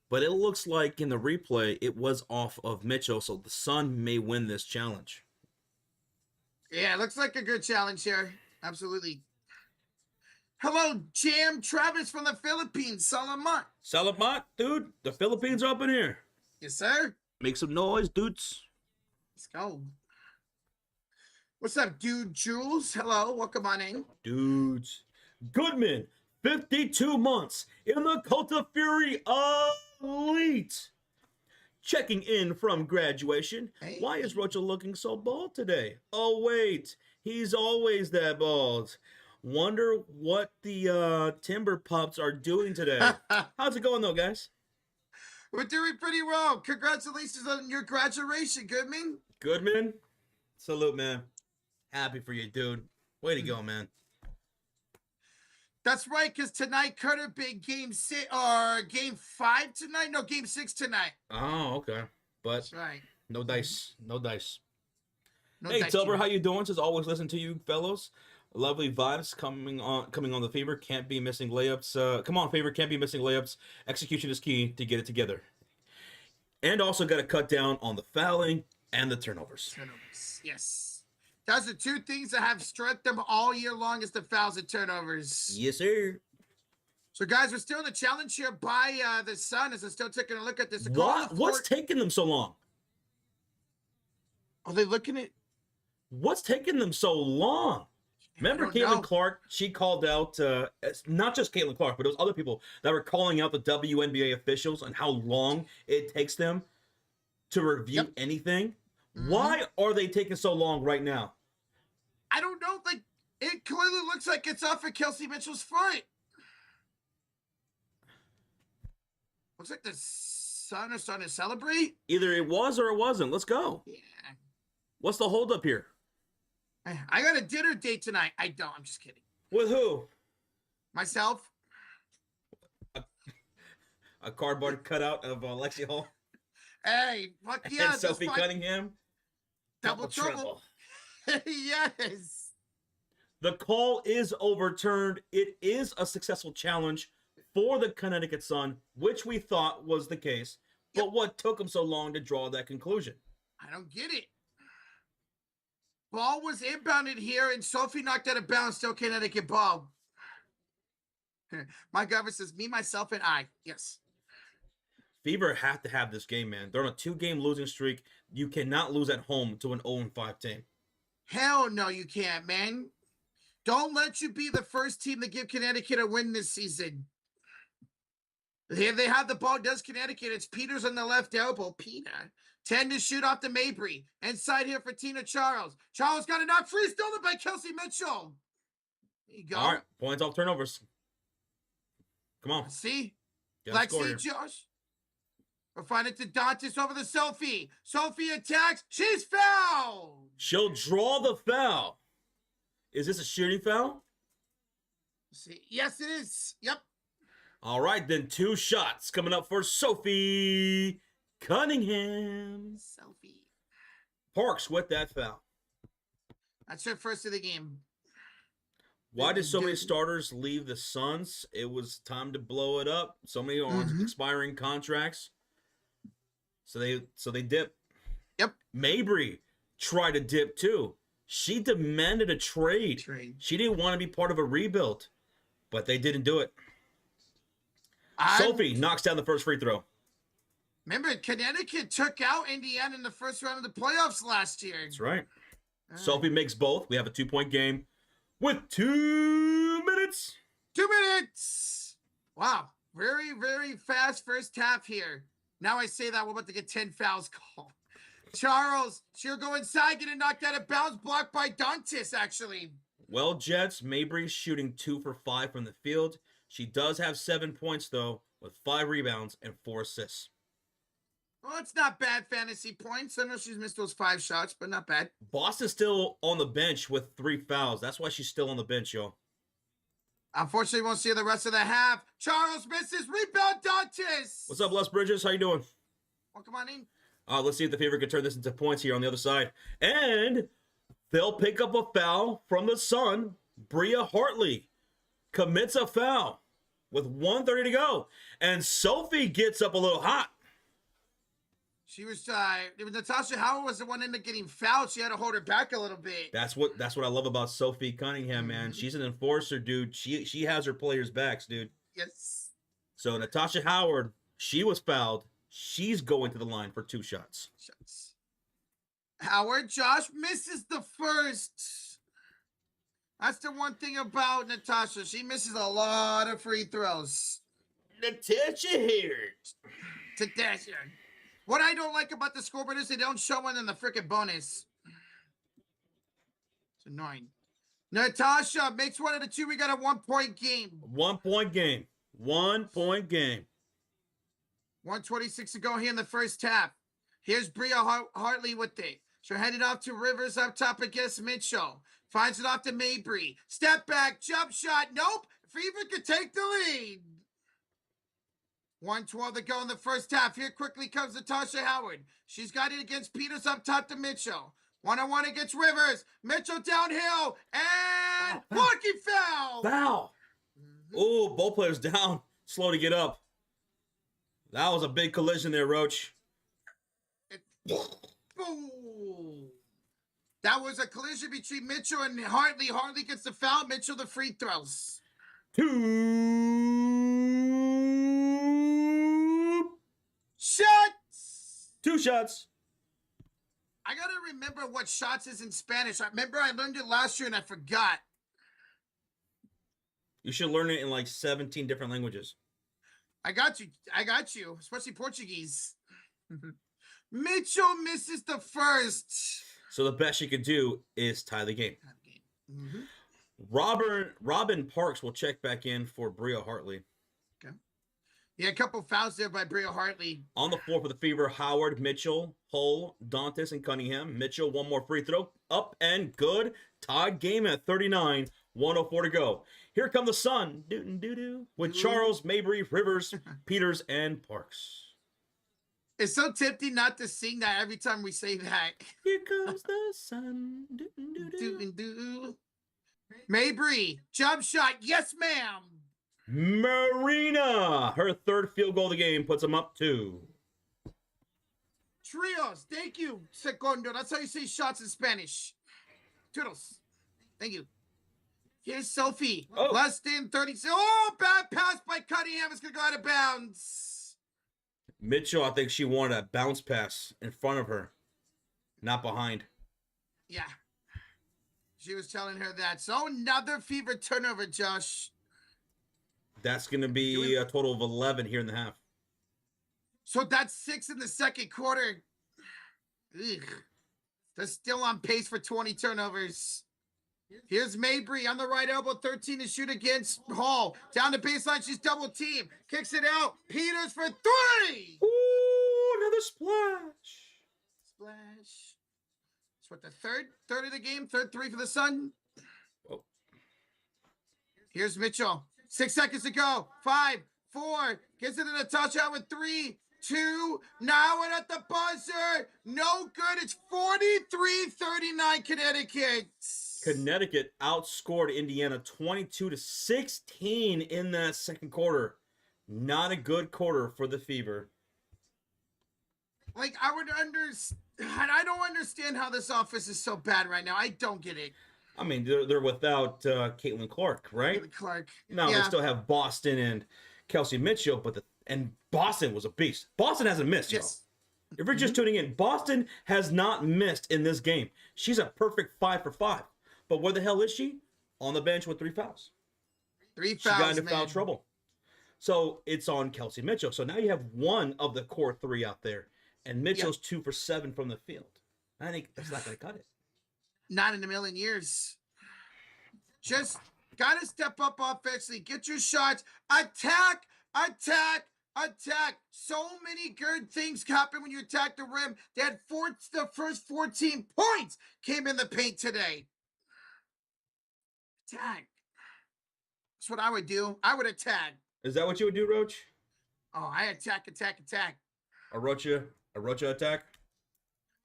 but it looks like in the replay it was off of Mitchell, so the Sun may win this challenge. Yeah, looks like a good challenge here. Absolutely. Hello, Jam Travis from the Philippines. Salamat. Salamat, dude. The Philippines are up in here. Yes, sir. Make some noise, dudes. Let's go. What's up, dude? Jules? Hello. Welcome on in. Dudes. Goodman, 52 months in the Cult of Fury Elite. Checking in from graduation. Hey. Why is Rocha looking so bald today? Oh, wait. He's always that bald. Wonder what the Timber Pups are doing today. How's it going, though, guys? We're doing pretty well. Congratulations on your graduation, Goodman. Goodman, salute, man. Happy for you, dude. Way to go, man. That's right, because tonight could have been game 6 or game 5 tonight. No, game 6 tonight. Oh, okay. But That's right. no dice. No dice. No Hey, dice Tilber, here. how you doing? Just always listen to you, fellows. Lovely vibes coming on the favor. Can't be missing layups. Come on, favor. Can't be missing layups. Execution is key to get it together. And also got to cut down on the fouling and the turnovers. Turnovers. Yes. Those are two things that have struck them all year long is the fouls and turnovers. Yes, sir. So, guys, we're still in the challenge here by the Sun as they're still taking a look at this. What's taking them so long? Are they looking at? What's taking them so long? Remember Caitlin Clark? She called out, not just Caitlin Clark, but it was other people that were calling out the WNBA officials on how long it takes them to review anything. Mm-hmm. Why are they taking so long right now? I don't know. Like, it clearly looks like it's off of Kelsey Mitchell's foot. Looks like the Sun are starting to celebrate. Either it was or it wasn't. Let's go. Yeah. What's the holdup here? I got a dinner date tonight. I don't. I'm just kidding. With who? Myself. A cardboard cutout of Lexi Hall. Hey, fuck yeah. And Sophie Cunningham. Double trouble. Yes. The call is overturned. It is a successful challenge for the Connecticut Sun, which we thought was the case. But what took them so long to draw that conclusion? I don't get it. Ball was inbounded here, and Sophie knocked out of bounds. Still Connecticut ball. My governor says, me, myself, and I. Yes. Fever have to have this game, man. They're on a 2-game losing streak. You cannot lose at home to an 0-5 team. Hell no, you can't, man. Don't let you be the first team to give Connecticut a win this season. Here they have the ball. Does Connecticut? It's Peters on the left elbow. Peter. 10 to shoot off to Mabry. Inside here for Tina Charles. Charles got a knock free. Stolen by Kelsey Mitchell. There you go. All right. Points off turnovers. Come on. Let's see. Lexi Josh. We'll find it to Dantas over the Sophie. Sophie attacks. She's fouled. She'll draw the foul. Is this a shooting foul? Let's see. Yes, it is. Yep. All right, then 2 shots coming up for Sophie Cunningham. Sophie. Parks with that foul. That's her first of the game. Why did so many starters leave the Suns? It was time to blow it up. So many on expiring contracts. So they dip. Yep. Mabry tried to dip too. She demanded a trade. She didn't want to be part of a rebuild, but they didn't do it. Sophie knocks down the first free throw. Remember, Connecticut took out Indiana in the first round of the playoffs last year. That's right. Sophie makes both. We have a 2-point game with 2 minutes. 2 minutes. Wow. Very, very fast first half here. Now I say that, we're about to get 10 fouls called. Charles, she'll go inside, getting knocked out of bounds, blocked by Dantas, actually. Well, Jets, Mabry's shooting 2 for 5 from the field. She does have 7 points, though, with 5 rebounds and 4 assists. Well, it's not bad fantasy points. I know she's missed those 5 shots, but not bad. Boston's still on the bench with 3 fouls. That's why she's still on the bench, y'all. Unfortunately, won't see her the rest of the half. Charles misses. Rebound, Dantes. What's up, Les Bridges? How you doing? Welcome on in. Let's see if the favorite can turn this into points here on the other side. And they'll pick up a foul from the Sun. Bria Hartley commits a foul with 1:30 to go. And Sophie gets up a little hot. She was, Natasha Howard was the one ended up getting fouled. She had to hold her back a little bit. That's what I love about Sophie Cunningham, man. She's an enforcer, dude. She has her players' backs, dude. Yes. So Natasha Howard, she was fouled. She's going to the line for 2 shots. Howard, Josh misses the first. That's the one thing about Natasha. She misses a lot of free throws. Natasha here. Natasha. What I don't like about the scoreboard is they don't show one in the freaking bonus. It's annoying. Natasha makes one of the 2. We got a 1-point game. 1-point game. 1-point game. 1:26 to go here in the first half. Here's Bria Hartley with it. She'll hand it off to Rivers up top against Mitchell. Finds it off to Mabry. Step back, jump shot. Nope. Fever could take the lead. 1:12 to go in the first half. Here quickly comes Natasha Howard. She's got it against Peters up top to Mitchell. 1-on-1 against Rivers. Mitchell downhill. And blocking foul. Foul. Ooh, both players down. Slow to get up. That was a big collision there, Roach. Boom. That was a collision between Mitchell and Hartley. Hartley gets the foul. Mitchell the free throws. 2 shots. 2 shots. I gotta remember what shots is in Spanish. I remember I learned it last year and I forgot. You should learn it in like 17 different languages. I got you, especially Portuguese. Mitchell misses the first. So the best you can do is tie the game. Mm-hmm. Robin Parks will check back in for Bria Hartley. Okay. Yeah, a couple fouls there by Bria Hartley. On the floor for the Fever, Howard, Mitchell, Hull, Dantes, and Cunningham. Mitchell, 1 more free throw. Up and good. Tied game at 39. 1:04 to go. Here come the Sun. Doo-doo-doo-doo. With Charles, Mabry, Rivers, Peters, and Parks. It's so tempting not to sing that every time we say that. Here comes the sun. Doo-doo-doo. Mabry, jump shot. Yes, ma'am. Marina, her 3rd field goal of the game, puts them up 2. Trios, thank you. Segundo, that's how you say shots in Spanish. Toodles, thank you. Here's Sophie. Oh. Less than 30. Oh, bad pass by Cunningham. It's going to go out of bounds. Mitchell, I think she wanted a bounce pass in front of her, not behind. Yeah. She was telling her that. So another Fever turnover, Josh. That's going to be a total of 11 here in the half. So that's 6 in the second quarter. Ugh. They're still on pace for 20 turnovers. Here's Mabry on the right elbow, 13 to shoot against Hall. Down the baseline, she's double team. Kicks it out. Peters for 3. Ooh, another splash. Splash. It's what, the third of the game? Third 3 for the Sun. Oh. Here's Mitchell. 6 seconds to go. 5, 4. Gets it to Natasha with 3, 2. Now it at the buzzer. No good. It's 43-39 Connecticut. Connecticut outscored Indiana 22-16 in that second quarter. Not a good quarter for the Fever. Like, I don't understand how this offense is so bad right now. I don't get it. I mean, they're without Caitlin Clark, right? Caitlin Clark. No, yeah. They still have Boston and Kelsey Mitchell, and Boston was a beast. Boston hasn't missed, yes. Y'all. If you're just tuning in, Boston has not missed in this game. She's a perfect 5 for 5. But where the hell is she? On the bench with 3 fouls. 3 fouls, She got into man. foul trouble. So it's on Kelsey Mitchell. So now you have one of the core 3 out there. And Mitchell's 2 for 7 from the field. I think that's not going to cut it. Not in a million years. Just got to step up offensively. Get your shots. Attack. Attack. So many good things happen when you attack the rim. They had the first 14 points came in the paint today. Attack. That's what I would do. I would attack. Is that what you would do, Roach? Oh, I attack. A Rocha attack?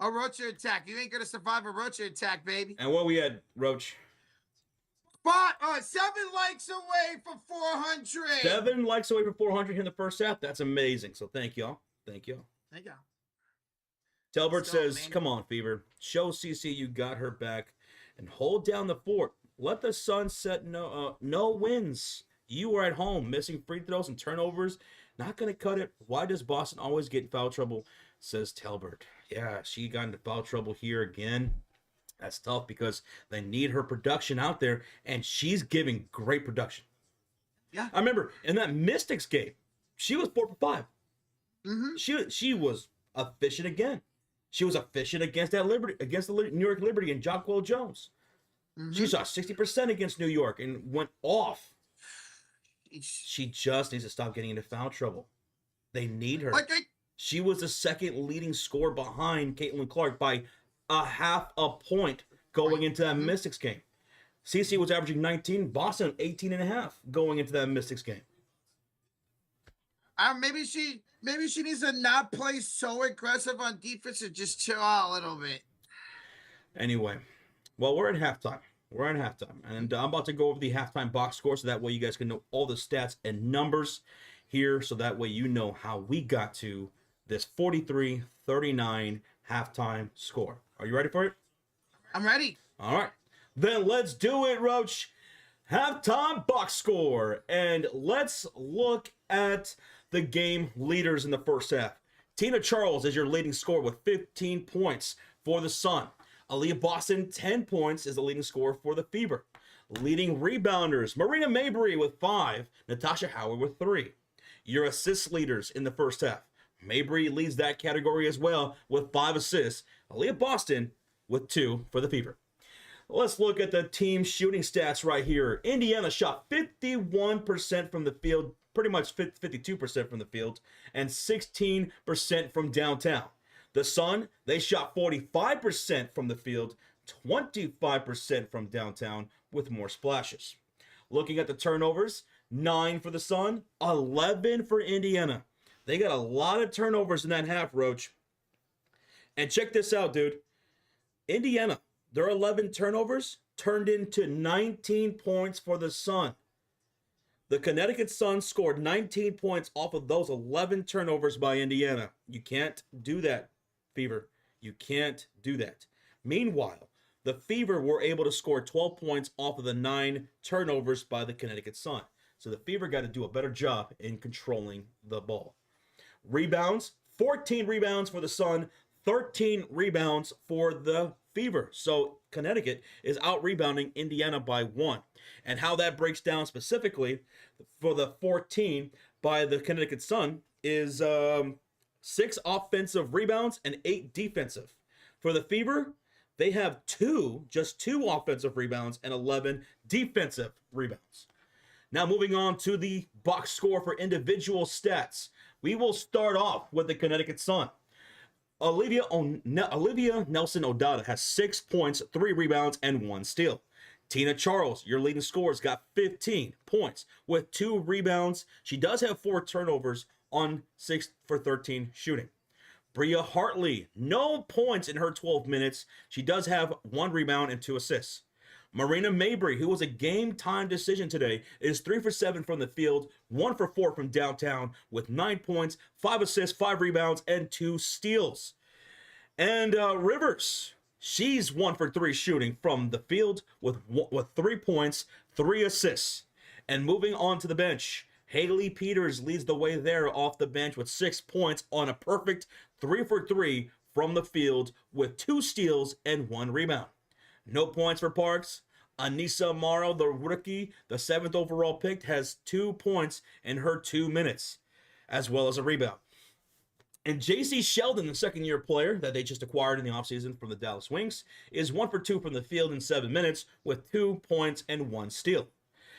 A Rocha attack. You ain't gonna survive a Rocha attack, baby. And what we had, Roach? 7 likes away for 400. 7 likes away from 400 in the first half. That's amazing. So thank y'all. Thank you. Telbert says, come on, Fever. Show CC you got her back and hold down the fort. Let the sun set. No wins. You are at home, missing free throws and turnovers. Not going to cut it. Why does Boston always get in foul trouble? Says Telbert. Yeah, she got into foul trouble here again. That's tough because they need her production out there, and she's giving great production. Yeah. I remember in that Mystics game, she was 4 for 5. Mm-hmm. She was efficient again. She was efficient against the New York Liberty and Jockwell Jones. Mm-hmm. She shot 60% against New York and went off. She just needs to stop getting into foul trouble. They need her. She was the second leading scorer behind Caitlin Clark by a half a point going into that Mystics game. CC was averaging 19, Boston 18.5 going into that Mystics game. Maybe she needs to not play so aggressive on defense and just chill out a little bit. Anyway, well, we're at halftime. And I'm about to go over the halftime box score so that way you guys can know all the stats and numbers here, so that way you know how we got to this 43-39 halftime score. Are you ready for it? I'm ready. All right. Then let's do it, Roach. Halftime box score. And let's look at the game leaders in the first half. Tina Charles is your leading scorer with 15 points for the Sun. Aaliyah Boston, 10 points, is the leading scorer for the Fever. Leading rebounders, Marina Mabry with 5, Natasha Howard with 3. Your assist leaders in the first half. Mabry leads that category as well with 5 assists. Aaliyah Boston with 2 for the Fever. Let's look at the team shooting stats right here. Indiana shot 51% from the field, pretty much 52% from the field, and 16% from downtown. The Sun, they shot 45% from the field, 25% from downtown with more splashes. Looking at the turnovers, 9 for the Sun, 11 for Indiana. They got a lot of turnovers in that half, Roach. And check this out, dude. Indiana, their 11 turnovers turned into 19 points for the Sun. The Connecticut Sun scored 19 points off of those 11 turnovers by Indiana. You can't do that, Fever. You can't do that. Meanwhile, the Fever were able to score 12 points off of the 9 turnovers by the Connecticut Sun. So the Fever got to do a better job in controlling the ball. Rebounds, 14 rebounds for the Sun, 13 rebounds for the Fever. So Connecticut is out-rebounding Indiana by 1. And how that breaks down specifically for the 14 by the Connecticut Sun is 6 offensive rebounds and 8 defensive. For the Fever, they have just two offensive rebounds and 11 defensive rebounds. Now moving on to the box score for individual stats. We will start off with the Connecticut Sun. Olivia Nelson-Odada has 6 points, 3 rebounds, and 1 steal. Tina Charles, your leading scorer, got 15 points with 2 rebounds. She does have 4 turnovers on 6 for 13 shooting. Bria Hartley, no points in her 12 minutes. She does have 1 rebound and 2 assists. Marina Mabry, who was a game-time decision today, is 3 for 7 from the field, 1 for 4 from downtown with 9 points, 5 assists, 5 rebounds, and 2 steals. And Rivers, she's 1 for 3 shooting from the field with 3 points, 3 assists. And moving on to the bench, Haley Peters leads the way there off the bench with 6 points on a perfect 3 for 3 from the field with 2 steals and 1 rebound. No points for Parks. Anissa Morrow, the rookie, the 7th overall pick, has 2 points in her 2 minutes, as well as a rebound. And J.C. Sheldon, the second-year player that they just acquired in the offseason from the Dallas Wings, is 1 for 2 from the field in 7 minutes with 2 points and 1 steal.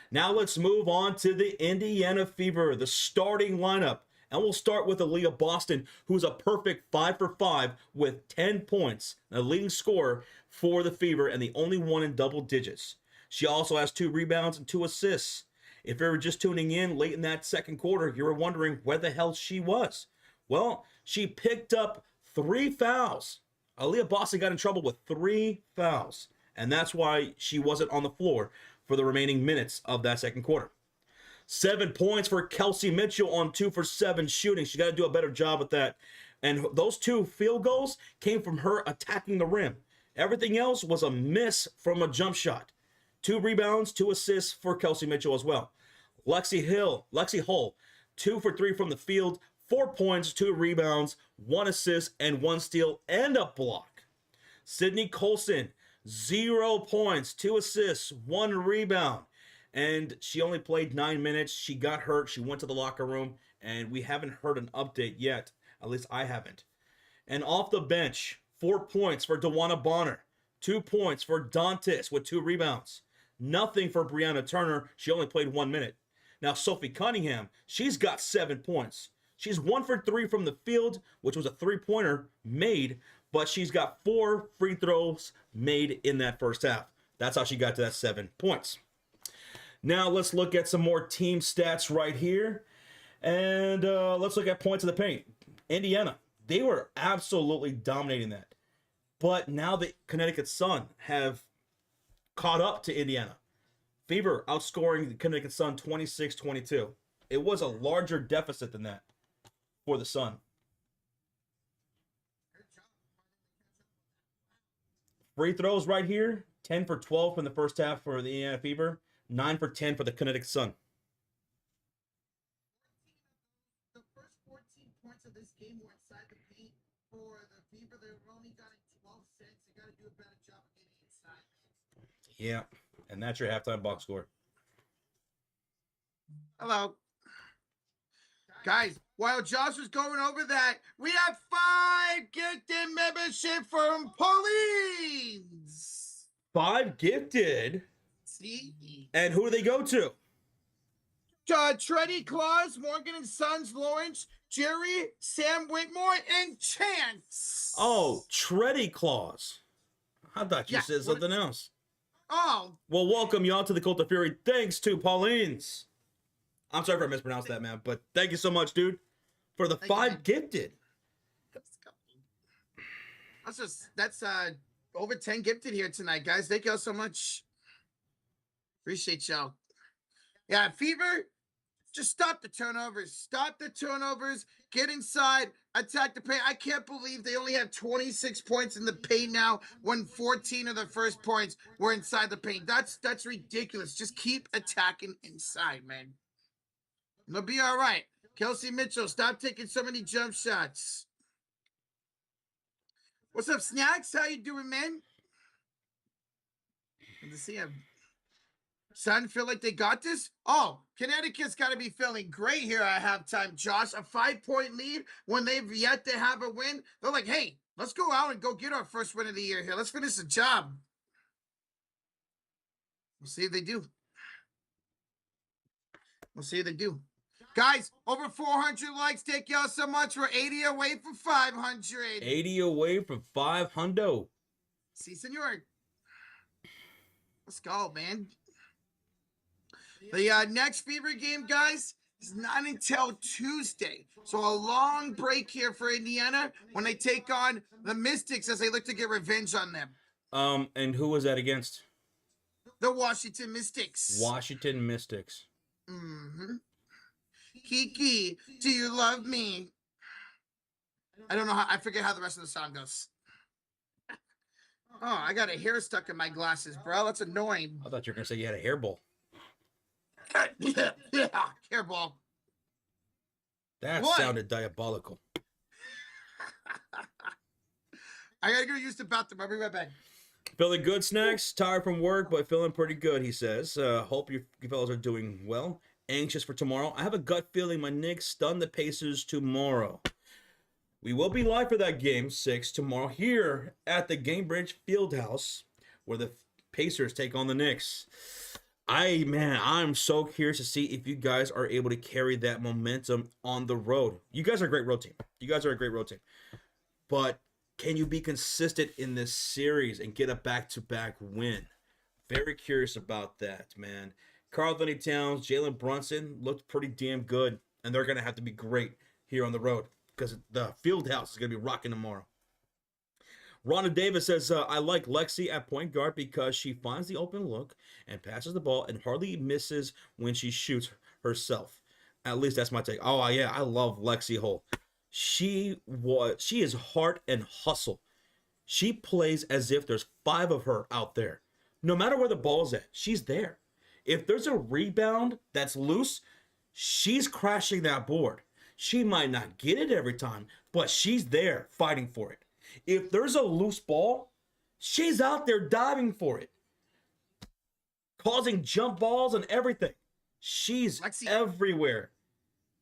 Now let's move on to the Indiana Fever, the starting lineup. And we'll start with Aaliyah Boston, who's a perfect 5 for 5 with 10 points, a leading scorer for the Fever, and the only one in double digits. She also has 2 rebounds and 2 assists. If you were just tuning in late in that second quarter, you were wondering where the hell she was. Well, she picked up 3 fouls. Aaliyah Boston got in trouble with 3 fouls, and that's why she wasn't on the floor for the remaining minutes of that second quarter. 7 points for Kelsey Mitchell on 2 for 7 shooting. She got to do a better job with that. And those 2 field goals came from her attacking the rim. Everything else was a miss from a jump shot. 2 rebounds, 2 assists for Kelsey Mitchell as well. Lexi Hull, 2 for 3 from the field, 4 points, 2 rebounds, 1 assist, and 1 steal and a block. Sydney Colson, 0 points, 2 assists, 1 rebound. And she only played 9 minutes. She got hurt. She went to the locker room, and we haven't heard an update yet. At least I haven't. And off the bench, 4 points for DeWanna Bonner, 2 points for Dantes with 2 rebounds. Nothing for Brianna Turner. She only played 1 minute. Now, Sophie Cunningham, she's got 7 points. She's 1 for 3 from the field, which was a 3-pointer made, but she's got 4 free throws made in that first half. That's how she got to that 7 points. Now, let's look at some more team stats right here. And let's look at points in the paint. Indiana, they were absolutely dominating that. But now the Connecticut Sun have caught up to Indiana. Fever outscoring the Connecticut Sun 26-22. It was a larger deficit than that for the Sun. Free throws right here, 10 for 12 from the first half for the Indiana Fever, 9 for 10 for the Connecticut Sun. The first 14 points of this game were inside the paint for the Fever. They've only gotten 12 cents. They got to do a better job of getting inside. Yeah, and that's your halftime box score. Hello. Guys, while Josh was going over that, we have 5 gifted membership from Pauline's. 5 gifted. See? And who do they go to? Treddy Claus, Morgan and Sons, Lawrence, Jerry, Sam Whitmore, and Chance. Oh, Treddy Claus. I thought you said something else. Oh. Well, welcome y'all to the Cult of Fury. Thanks to Pauline's. I'm sorry if I mispronounced that, man, but thank you so much, dude, for the 5 gifted. That's over 10 gifted here tonight, guys. Thank y'all so much. Appreciate y'all. Yeah, Fever, just stop the turnovers. Stop the turnovers. Get inside. Attack the paint. I can't believe they only have 26 points in the paint now when 14 of the first points were inside the paint. That's ridiculous. Just keep attacking inside, man. It'll be all right. Kelsey Mitchell, stop taking so many jump shots. What's up, Snacks? How you doing, man? Good to see him. Son, feel like they got this? Oh, Connecticut's got to be feeling great here at halftime, Josh. A 5-point lead when they've yet to have a win. They're like, hey, let's go out and go get our first win of the year here. Let's finish the job. We'll see if they do. We'll see if they do. Guys, over 400 likes. Thank y'all so much. We're 80 away from 500. 80 away from 500. Si, senor. Let's go, man. The next Fever game, guys, is not until Tuesday. So a long break here for Indiana when they take on the Mystics as they look to get revenge on them. And who was that against? The Washington Mystics. Washington Mystics. Mm-hmm. Kiki, do you love me? I don't know how, I forget how the rest of the song goes. Oh, I got a hair stuck in my glasses, bro. That's annoying. I thought you were going to say you had a hairball. Yeah, hairball. That What? sounded diabolical. I gotta go use the bathroom. I'll be right back. Feeling good, Snacks? Tired from work, but feeling pretty good, he says. Hope you fellas are doing well. Anxious for tomorrow. I have a gut feeling my Knicks stun the Pacers tomorrow. We will be live for that game 6 tomorrow here at the Gamebridge Fieldhouse where the Pacers take on the Knicks. I'm so curious to see if you guys are able to carry that momentum on the road. You guys are a great road team. But can you be consistent in this series and get a back-to-back win? Very curious about that, man. Karl-Anthony Towns, Jalen Brunson looked pretty damn good, and they're going to have to be great here on the road because the field house is going to be rocking tomorrow. Rhonda Davis says, I like Lexi at point guard because she finds the open look and passes the ball and hardly misses when she shoots herself. At least that's my take. Oh, yeah, I love Lexi Hull. She is heart and hustle. She plays as if there's 5 of her out there. No matter where the ball's at, she's there. If there's a rebound that's loose, she's crashing that board. She might not get it every time, but she's there fighting for it. If there's a loose ball, she's out there diving for it, causing jump balls and everything. She's everywhere.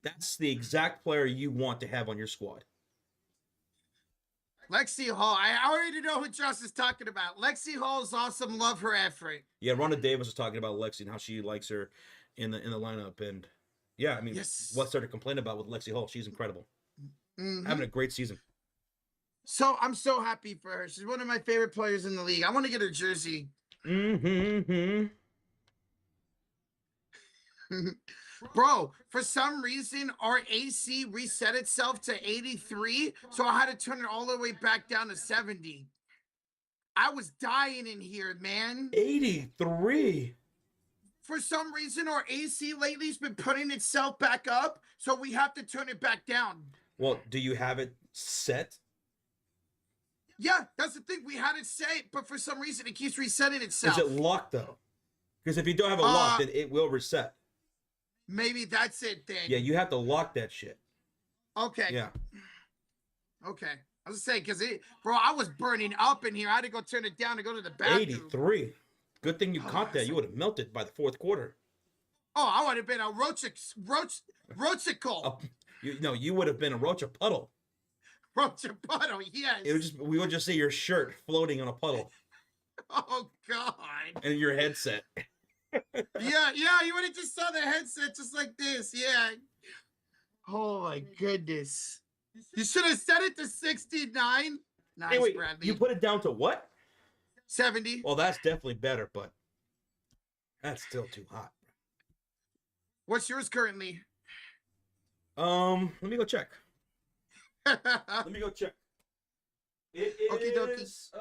That's the exact player you want to have on your squad. Lexi Hall. I already know what Josh is talking about. Lexi Hall is awesome. Love her effort. Yeah, Rhonda Davis was talking about Lexi and how she likes her in the lineup. And yeah, I mean, what's there to complain about with Lexi Hall? She's incredible. Having a great season. So I'm so happy for her. She's one of my favorite players in the league. I want to get her jersey. Bro, for some reason, our AC reset itself to 83, so I had to turn it all the way back down to 70. I was dying in here, man. 83? For some reason, our AC lately has been putting itself back up, so we have to turn it back down. Well, do you have it set? Yeah, that's the thing. We had it set, but for some reason, it keeps resetting itself. Is it locked, though? Because if you don't have it locked, then it will reset. Maybe that's it then. Yeah, you have to lock that shit. Okay. Yeah. Okay. I was saying, because bro, I was burning up in here. I had to go turn it down to go to the bathroom. 83. Good thing you caught that. You would have melted by the fourth quarter. Oh, I would have been a roachicle. You would have been a roach puddle. Roach puddle, yes. We would just see your shirt floating on a puddle. Oh God. And your headset. Yeah, you would have just saw the headset just like this. Yeah. Oh my goodness. You should have set it to 69. Nice, hey, wait, Bradley. you put it down to what? 70. Well, that's definitely better, but that's still too hot. What's yours currently? Let me go check. It is,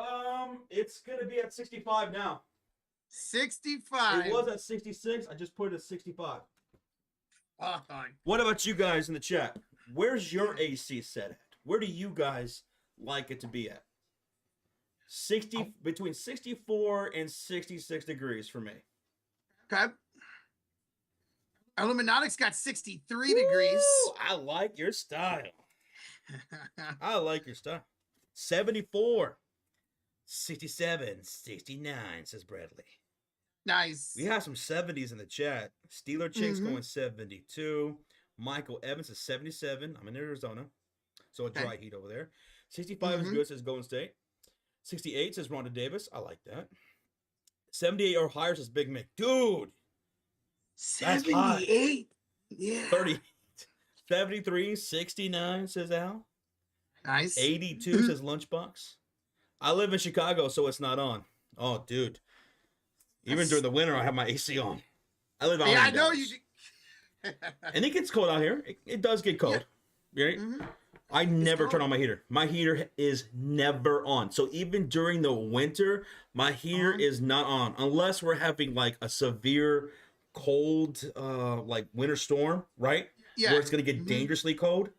it's gonna be at 65 now. 65. It was at 66. I just put it at 65. Fine. What about you guys in the chat? Where's your AC set at? Where do you guys like it to be at? Between 64 and 66 degrees for me. Okay. Illuminatics got 63 degrees. I like your style. 74. 67, 69, says Bradley. Nice. We have some 70s in the chat. Steeler Chicks going 72. Michael Evans is 77. I'm in Arizona, so a dry heat over there. 65 is good, says Golden State. 68 says Rhonda Davis. I like that. 78 or higher says Big Mick. Dude. 78? Yeah. 38. 73, 69 says Al. Nice. 82 says Lunchbox. I live in Chicago, so it's not on. Oh, dude. Even during the winter, I have my AC on. I live out here. Yeah, I know you. And it gets cold out here. It does get cold. Yeah. Right? I never turn on my heater. My heater is never on. So even during the winter, my heater is not on. Unless we're having like a severe cold, like winter storm, right? Yeah. Where it's going to get dangerously cold.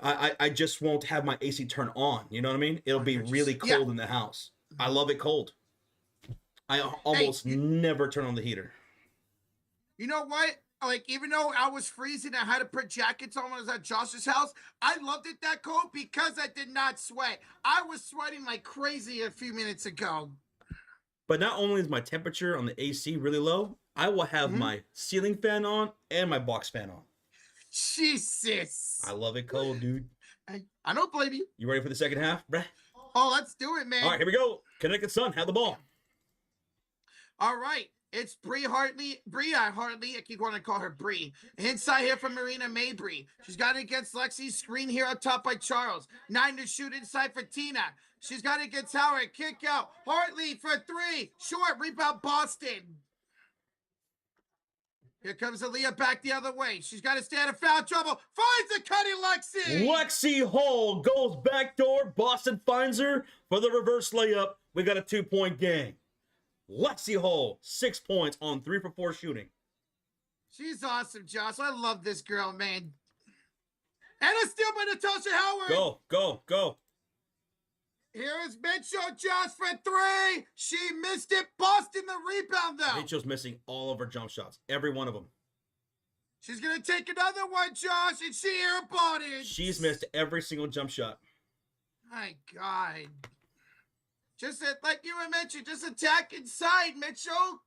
I just won't have my AC turn on. You know what I mean? It'll be really cold in the house. I love it cold. I almost never turn on the heater. You know what? Like, even though I was freezing, I had to put jackets on when I was at Josh's house. I loved it that cold because I did not sweat. I was sweating like crazy a few minutes ago. But not only is my temperature on the AC really low, I will have my ceiling fan on and my box fan on. Jesus. I love it cold, dude. I don't blame you. You ready for the second half, bruh? Oh, let's do it, man. All right, here we go. Connecticut Sun, have the ball. All right. It's Bria Hartley. I keep wanting to call her Brie. Inside here from Marina Mabry. She's got it against Lexi. Screen here up top by Charles. 9 to shoot inside for Tina. She's got it against Howard. Kick out. Hartley for 3. Short. Rebound Boston. Here comes Aaliyah back the other way. She's got to stay out of foul trouble. Finds the cutting Lexi. Lexi Hall goes backdoor. Boston finds her for the reverse layup. We got a 2-point game. Lexi Hall, 6 points on 3 for 4 shooting. She's awesome, Josh. I love this girl, man. And a steal by Natasha Howard. Go, go, go. Here is Mitchell, Josh, for 3. She missed it. Boston the rebound, though. Mitchell's missing all of her jump shots. Every one of them. She's going to take another one, Josh, and she airballed it. She's missed every single jump shot. My God. Just like you were mentioned, just attack inside, Mitchell.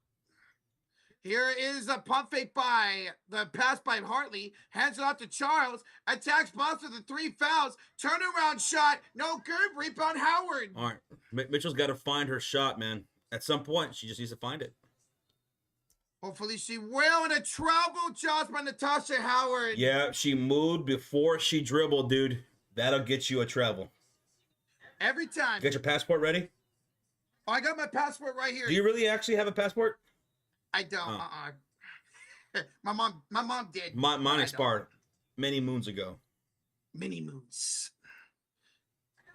Here is a pump fake by the pass by Hartley. Hands it off to Charles. Attacks Boston with the 3 fouls. Turnaround shot. No good. Rebound Howard. All right. Mitchell's got to find her shot, man. At some point, she just needs to find it. Hopefully she will. And a travel Josh by Natasha Howard. Yeah, she moved before she dribbled, dude. That'll get you a travel. Every time. Get your passport ready? Oh, I got my passport right here. Do you really actually have a passport? I don't. Oh. My mom did. Mine expired many moons ago. Many moons.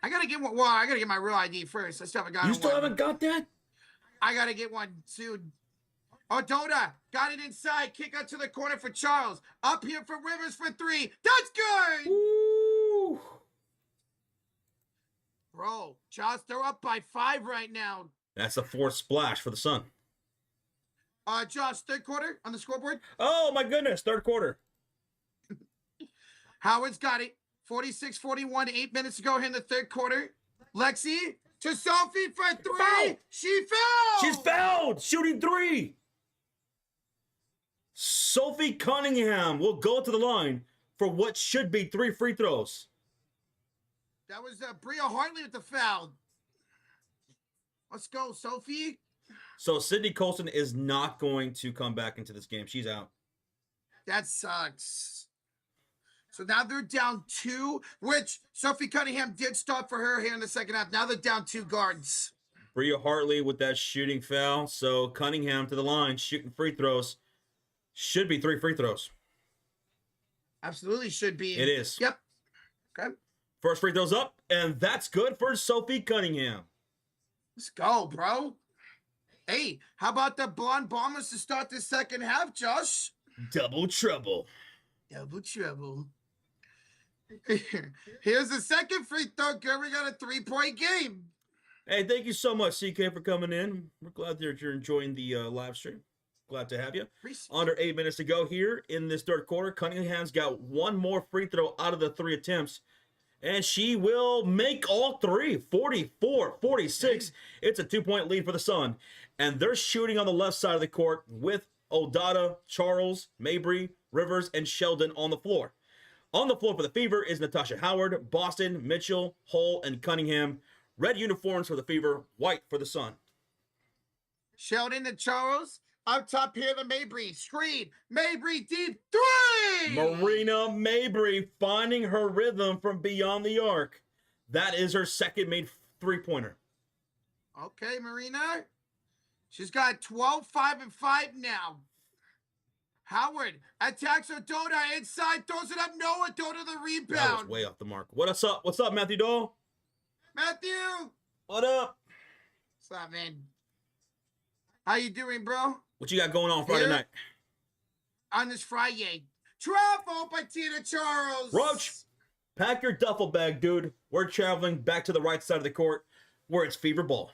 I gotta get one. Well, I gotta get my real ID first. I still haven't got You one. still haven't got that? I gotta get one soon. Oh, Doda got it inside. Kick out to the corner for Charles. Up here for Rivers for 3. That's good. Ooh. Bro, Charles, they're up by 5 right now. That's a 4th splash for the Sun. Josh, 3rd quarter on the scoreboard. Oh, my goodness. 3rd quarter. Howard's got it. 46-41, 8 minutes to go here in the 3rd quarter. Lexi to Sophie for 3. Foul. She fell. She's fouled. Shooting 3. Sophie Cunningham will go to the line for what should be 3 free throws. That was Bria Hartley with the foul. Let's go, Sophie. So Sydney Colson is not going to come back into this game. She's out. That sucks. So now they're down 2, which Sophie Cunningham did start for her here in the second half. Now they're down 2 guards. Bria Hartley with that shooting foul. So Cunningham to the line, shooting free throws. Should be 3 free throws. Absolutely should be. It is. Yep. Okay. First free throws up, and that's good for Sophie Cunningham. Let's go, bro. Hey, how about the Blonde Bombers to start this second half, Josh? Double trouble. Double trouble. Here's the second free throw. Good, we got a 3-point game. Hey, thank you so much, CK, for coming in. We're glad that you're enjoying the live stream. Glad to have you. Under 8 minutes to go here in this 3rd quarter. Cunningham's got 1 more free throw out of the 3 attempts. And she will make all 3. 44-46. It's a 2-point lead for the Sun. And they're shooting on the left side of the court with Odada, Charles, Mabry, Rivers, and Sheldon on the floor. On the floor for the Fever is Natasha Howard, Boston, Mitchell, Hull, and Cunningham. Red uniforms for the Fever, white for the Sun. Sheldon and Charles. Up top here, the Mabry. Screen. Mabry deep 3. Marina Mabry finding her rhythm from beyond the arc. That is her second made 3-pointer. Okay, Marina. She's got 12, 5, and 5 now. Howard attacks Odota inside, throws it up. Noah Odota the rebound. That was way off the mark. What's up? What's up, Matthew Dahl? Matthew. What up? What's up, man? How you doing, bro? What you got going on Friday night? On this Friday. Travel by Tina Charles. Roach, pack your duffel bag, dude. We're traveling back to the right side of the court where it's Fever ball.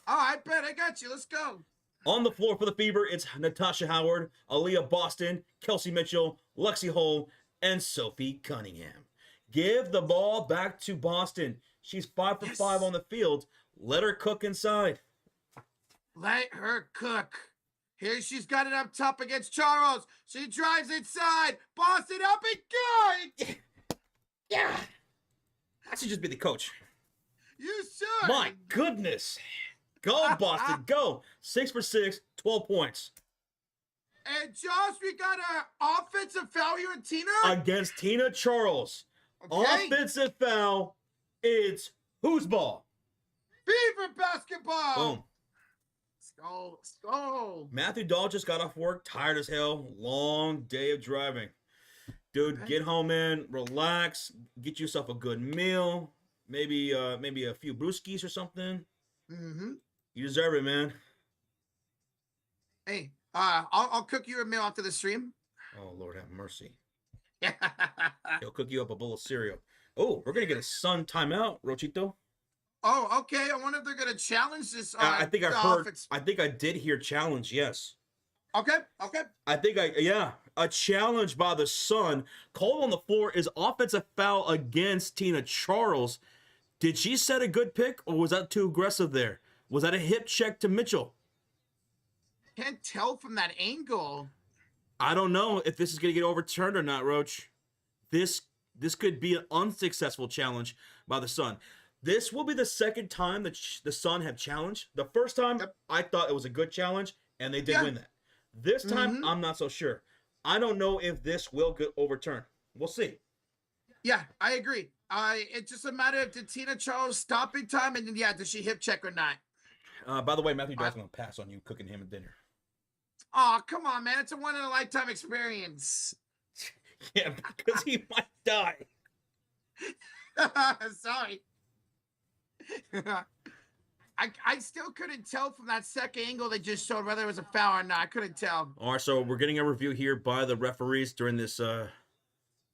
Oh, I bet. I got you. Let's go. On the floor for the Fever, it's Natasha Howard, Aaliyah Boston, Kelsey Mitchell, Lexi Hull, and Sophie Cunningham. Give the ball back to Boston. She's 5 for 5 on the field. Let her cook inside. Let her cook. Here she's got it up top against Charles. She drives inside. Boston up and good. Yeah. I should just be the coach. You should. My goodness. Go, Boston, go. 6 for 6, 12 points. And Josh, we got an offensive foul here in Tina. Against Tina Charles. Okay. Offensive foul. It's whose ball? Fever basketball. Boom. Let's go. Let's go. Matthew Dahl just got off work, tired as hell. Long day of driving. Dude, get home in, relax, get yourself a good meal. Maybe a few brewskis or something. Mm-hmm. You deserve it, man. Hey, I'll cook you a meal after the stream. Oh, Lord have mercy. He'll cook you up a bowl of cereal. Oh, we're going to get a Sun timeout, Rochito. Oh, okay. I wonder if they're going to challenge this. I think I heard. I think I did hear challenge, yes. Okay. I think a challenge by the Sun. Called on the floor is offensive foul against Tina Charles. Did she set a good pick, or was that too aggressive there? Was that a hip check to Mitchell? Can't tell from that angle. I don't know if this is going to get overturned or not, Roach. This could be an unsuccessful challenge by the Sun. This will be the second time that the Sun have challenged. The first time, I thought it was a good challenge, and they did win that. This time, I'm not so sure. I don't know if this will get overturned. We'll see. Yeah, I agree. It's just a matter of did Tina Charles stopping time, and then, does she hip check or not? By the way, Matthew Dahl's going to pass on you cooking him a dinner. Oh, come on, man. It's a one-in-a-lifetime experience. Yeah, because he might die. Sorry. I still couldn't tell from that second angle they just showed whether it was a foul or not. I couldn't tell. All right, so we're getting a review here by the referees during this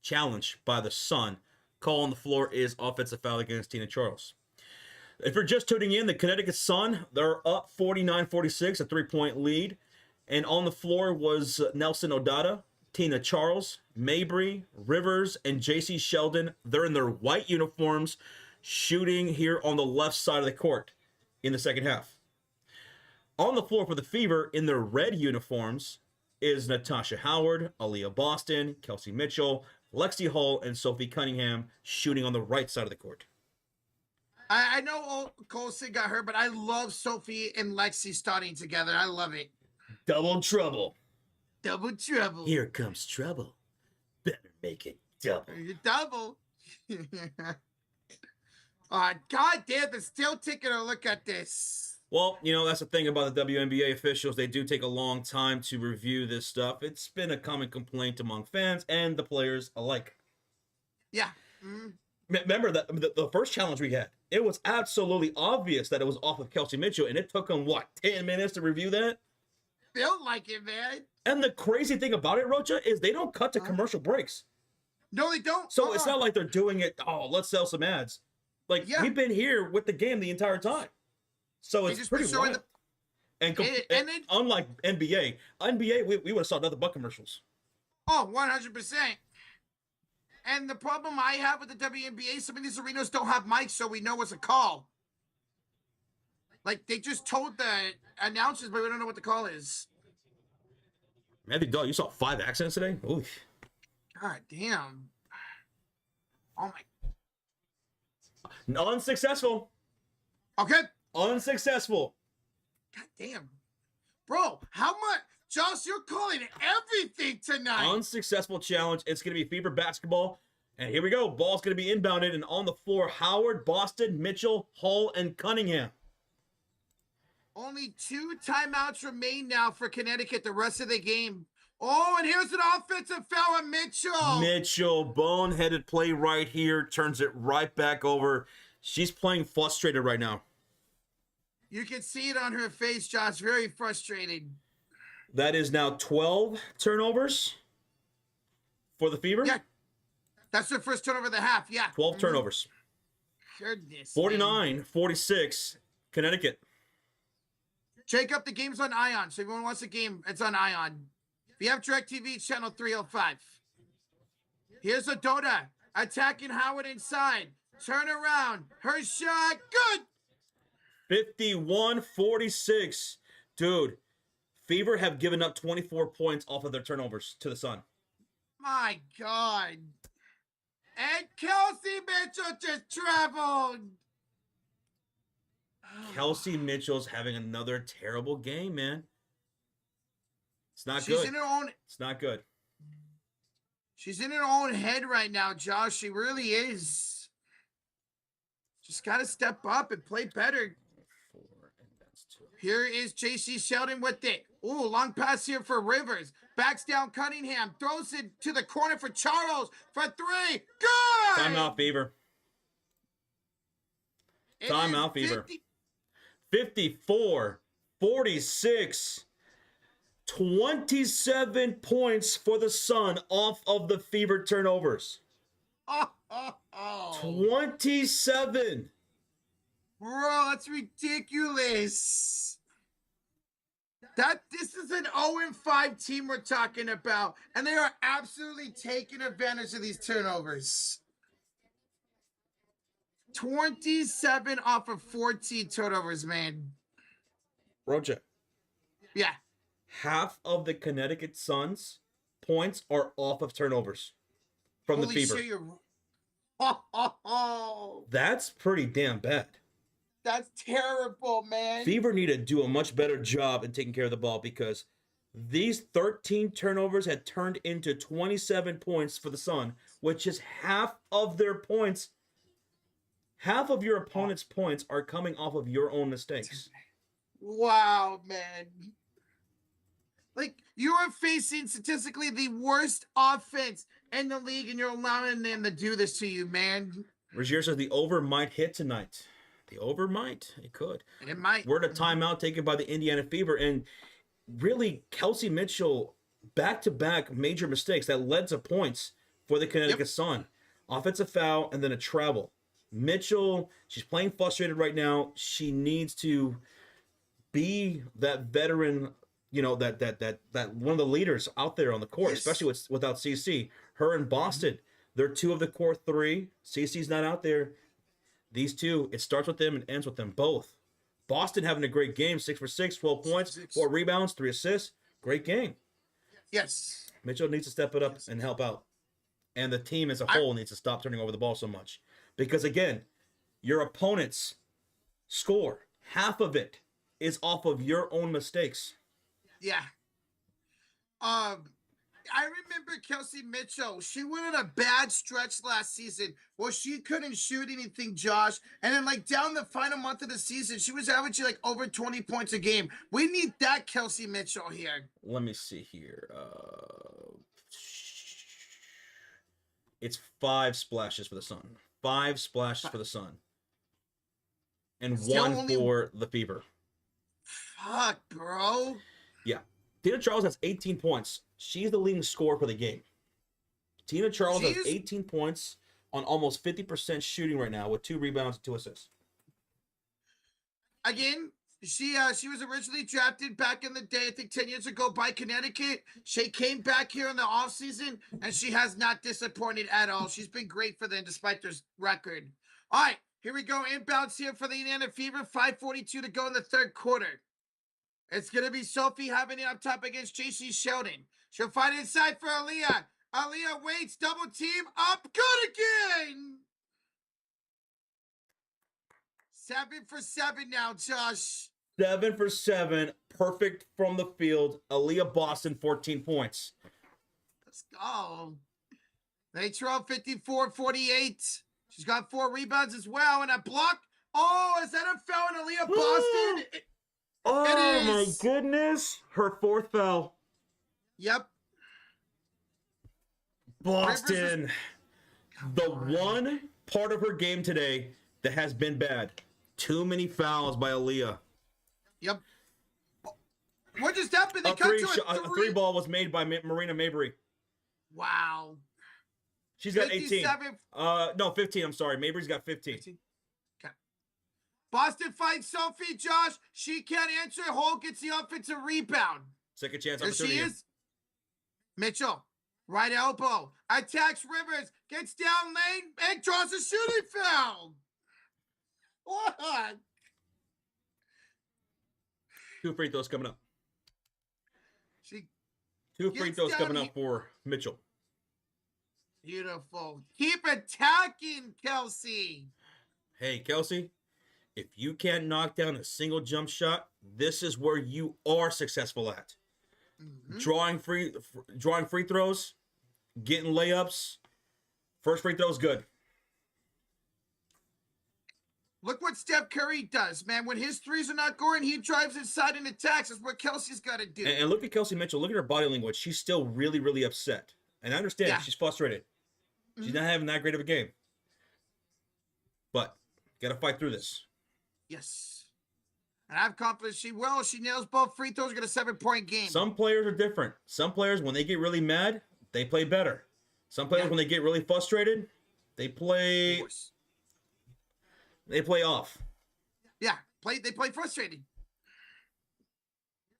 challenge by the Sun. Call on the floor is offensive foul against Tina Charles. If you're just tuning in, the Connecticut Sun, they're up 49-46, a 3-point lead. And on the floor was Nelson Odada, Tina Charles, Mabry, Rivers, and J.C. Sheldon. They're in their white uniforms shooting here on the left side of the court in the second half. On the floor for the Fever in their red uniforms is Natasha Howard, Aaliyah Boston, Kelsey Mitchell, Lexi Hull, and Sophie Cunningham shooting on the right side of the court. I know Colson got hurt, but I love Sophie and Lexi starting together. I love it. Double trouble. Double trouble. Here comes trouble. Better make it double. Double. God damn, they're still taking a look at this. Well, that's the thing about the WNBA officials. They do take a long time to review this stuff. It's been a common complaint among fans and the players alike. Yeah. Remember that the first challenge we had, it was absolutely obvious that it was off of Kelsey Mitchell, and it took them, 10 minutes to review that? Felt like it, man. And the crazy thing about it, Rocha, is they don't cut to commercial breaks. No, they don't. So it's not like they're doing it, let's sell some ads. We've been here with the game the entire time. So it's pretty wild. Unlike NBA, we would have saw nothing but commercials. Oh, 100%. And the problem I have with the WNBA, some of these arenas don't have mics, so we know what's a call. They just told the announcers, but we don't know what the call is. Matthew Dahl, you saw 5 accidents today? Oof. God damn. Oh, my. Unsuccessful. Okay. Unsuccessful. God damn. Bro, how much? Josh, you're calling everything tonight. Unsuccessful challenge. It's going to be Fever basketball. And here we go. Ball's going to be inbounded. And on the floor, Howard, Boston, Mitchell, Hull, and Cunningham. Only 2 timeouts remain now for Connecticut the rest of the game. Oh, and here's an offensive foul on Mitchell. Mitchell, boneheaded play right here. Turns it right back over. She's playing frustrated right now. You can see it on her face, Josh. Very frustrated. That is now 12 turnovers for the Fever. Yeah. That's their first turnover of the half. Yeah. 12 turnovers. Goodness. 49-46, Connecticut. Jacob, the game's on Ion. So if everyone wants a game, it's on Ion. If you have DirecTV, it's channel 305. Here's Odota attacking Howard inside. Turn around. Her shot. Good. 51-46. Dude, Fever have given up 24 points off of their turnovers to the Sun. My God. And Kelsey Mitchell just traveled. Kelsey Mitchell's having another terrible game, man. It's not She's good. in her own. It's not good. She's in her own head right now, Josh. She really is. Just got to step up and play better. 4, and that's 2. Here is J.C. Sheldon with it. Ooh, long pass here for Rivers. Backs down Cunningham. Throws it to the corner for Charles for 3. Good! Timeout, Fever. Timeout, Fever. 54, 46, 27 points for the Sun off of the Fever turnovers. 27. Bro, that's ridiculous. This is an 0-5 team we're talking about, and they are absolutely taking advantage of these turnovers. 27 off of 14 turnovers, man. Roger. Yeah. Half of the Connecticut Suns points are off of turnovers from Holy the Fever. shit, you're... That's pretty damn bad. That's terrible, man. Fever need to do a much better job in taking care of the ball because these 13 turnovers had turned into 27 points for the Sun, which is half of their points. Half of your opponent's points are coming off of your own mistakes. Wow, man. Like, you are facing statistically the worst offense in the league, and you're allowing them to do this to you, man. Rozier says the over might hit tonight. The over might. It could. It might. We're at a timeout taken by the Indiana Fever, and really, Kelsey Mitchell, back-to-back major mistakes that led to points for the Connecticut Sun. Offensive foul and then a travel. Mitchell, she's playing frustrated right now. She needs to be that veteran, you know, that one of the leaders out there on the court, especially without CC. Her and Boston, they're 2 of the core 3. CC's not out there. These 2, it starts with them and ends with them both. Boston having a great game, 6 for 6, 12 points, 4 rebounds, 3 assists. Great game. Yes. Mitchell needs to step it up and help out. And the team as a whole needs to stop turning over the ball so much. Because, again, your opponent's score, half of it is off of your own mistakes. Yeah. I remember Kelsey Mitchell. She went on a bad stretch last season where she couldn't shoot anything, Josh. And then, like, down the final month of the season, she was averaging, like, over 20 points a game. We need that Kelsey Mitchell here. Let me see here. It's 5 splashes for the Sun. 5 splashes for the Sun. And Still 1 only... for the Fever. Fuck, bro. Yeah. Tina Charles has 18 points. She's the leading scorer for the game. Tina Charles has 18 points on almost 50% shooting right now with 2 rebounds and 2 assists. Again, she was originally drafted back in the day, I think 10 years ago, by Connecticut. She came back here in the offseason, and she has not disappointed at all. She's been great for them despite their record. All right, here we go. Inbounds here for the Indiana Fever. 5:42 to go in the third quarter. It's going to be Sophie having it up top against J.C. Sheldon. She'll find it inside for Aaliyah. Aaliyah waits, double team, up, good again! 7 for 7 now, Josh. 7 for 7, perfect from the field. Aaliyah Boston, 14 points. Let's go. They trail 54-48. She's got 4 rebounds as well, and a block. Oh, is that a foul on Aaliyah Boston? Oh, my goodness. Her 4th foul. Yep. Boston. The one part of her game today that has been bad. Too many fouls by Aaliyah. Yep. What just happened? They cut to a 3 ball was made by Marina Mabry. Wow. She's got 18. No, 15. I'm sorry. Mabry's got 15. Okay. Boston finds Sophie, Josh. She can't answer. Hole gets the offensive rebound. Second chance There opportunity. she is. Mitchell, right elbow. Attacks Rivers. Gets down lane and draws a shooting foul. What? 2 free throws coming up. She 2 free throws coming up for Mitchell. Beautiful. Keep attacking, Kelsey. Hey, Kelsey, If you can't knock down a single jump shot, this is where you are successful at. Drawing free throws, getting layups. First free throw is good. Look what Steph Curry does, man. When his threes are not going, he drives inside and attacks. That's what Kelsey's got to do. And look at Kelsey Mitchell. Look at her body language. She's still really, really upset. And I understand she's frustrated. She's not having that great of a game. But got to fight through this. Yes. And I have confidence she will. She nails both free throws, get a 7-point game. Some players are different. Some players, when they get really mad, they play better. Some players, when they get really frustrated, they play off. Yeah, they play frustrated.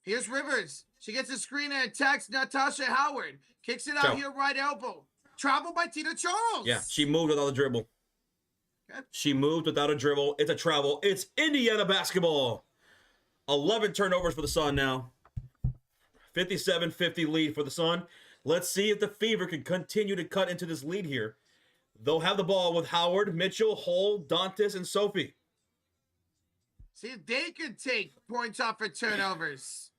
Here's Rivers. She gets a screen and attacks Natasha Howard. Kicks it out here, right elbow. Travel by Tina Charles. Yeah, she moved without a dribble. Okay. She moved without a dribble. It's a travel. It's Indiana basketball. 11 turnovers for the Sun now. 57-50 lead for the Sun. Let's see if the Fever can continue to cut into this lead here. They'll have the ball with Howard, Mitchell, Hull, Dantas, and Sophie. See if they can take points off for turnovers.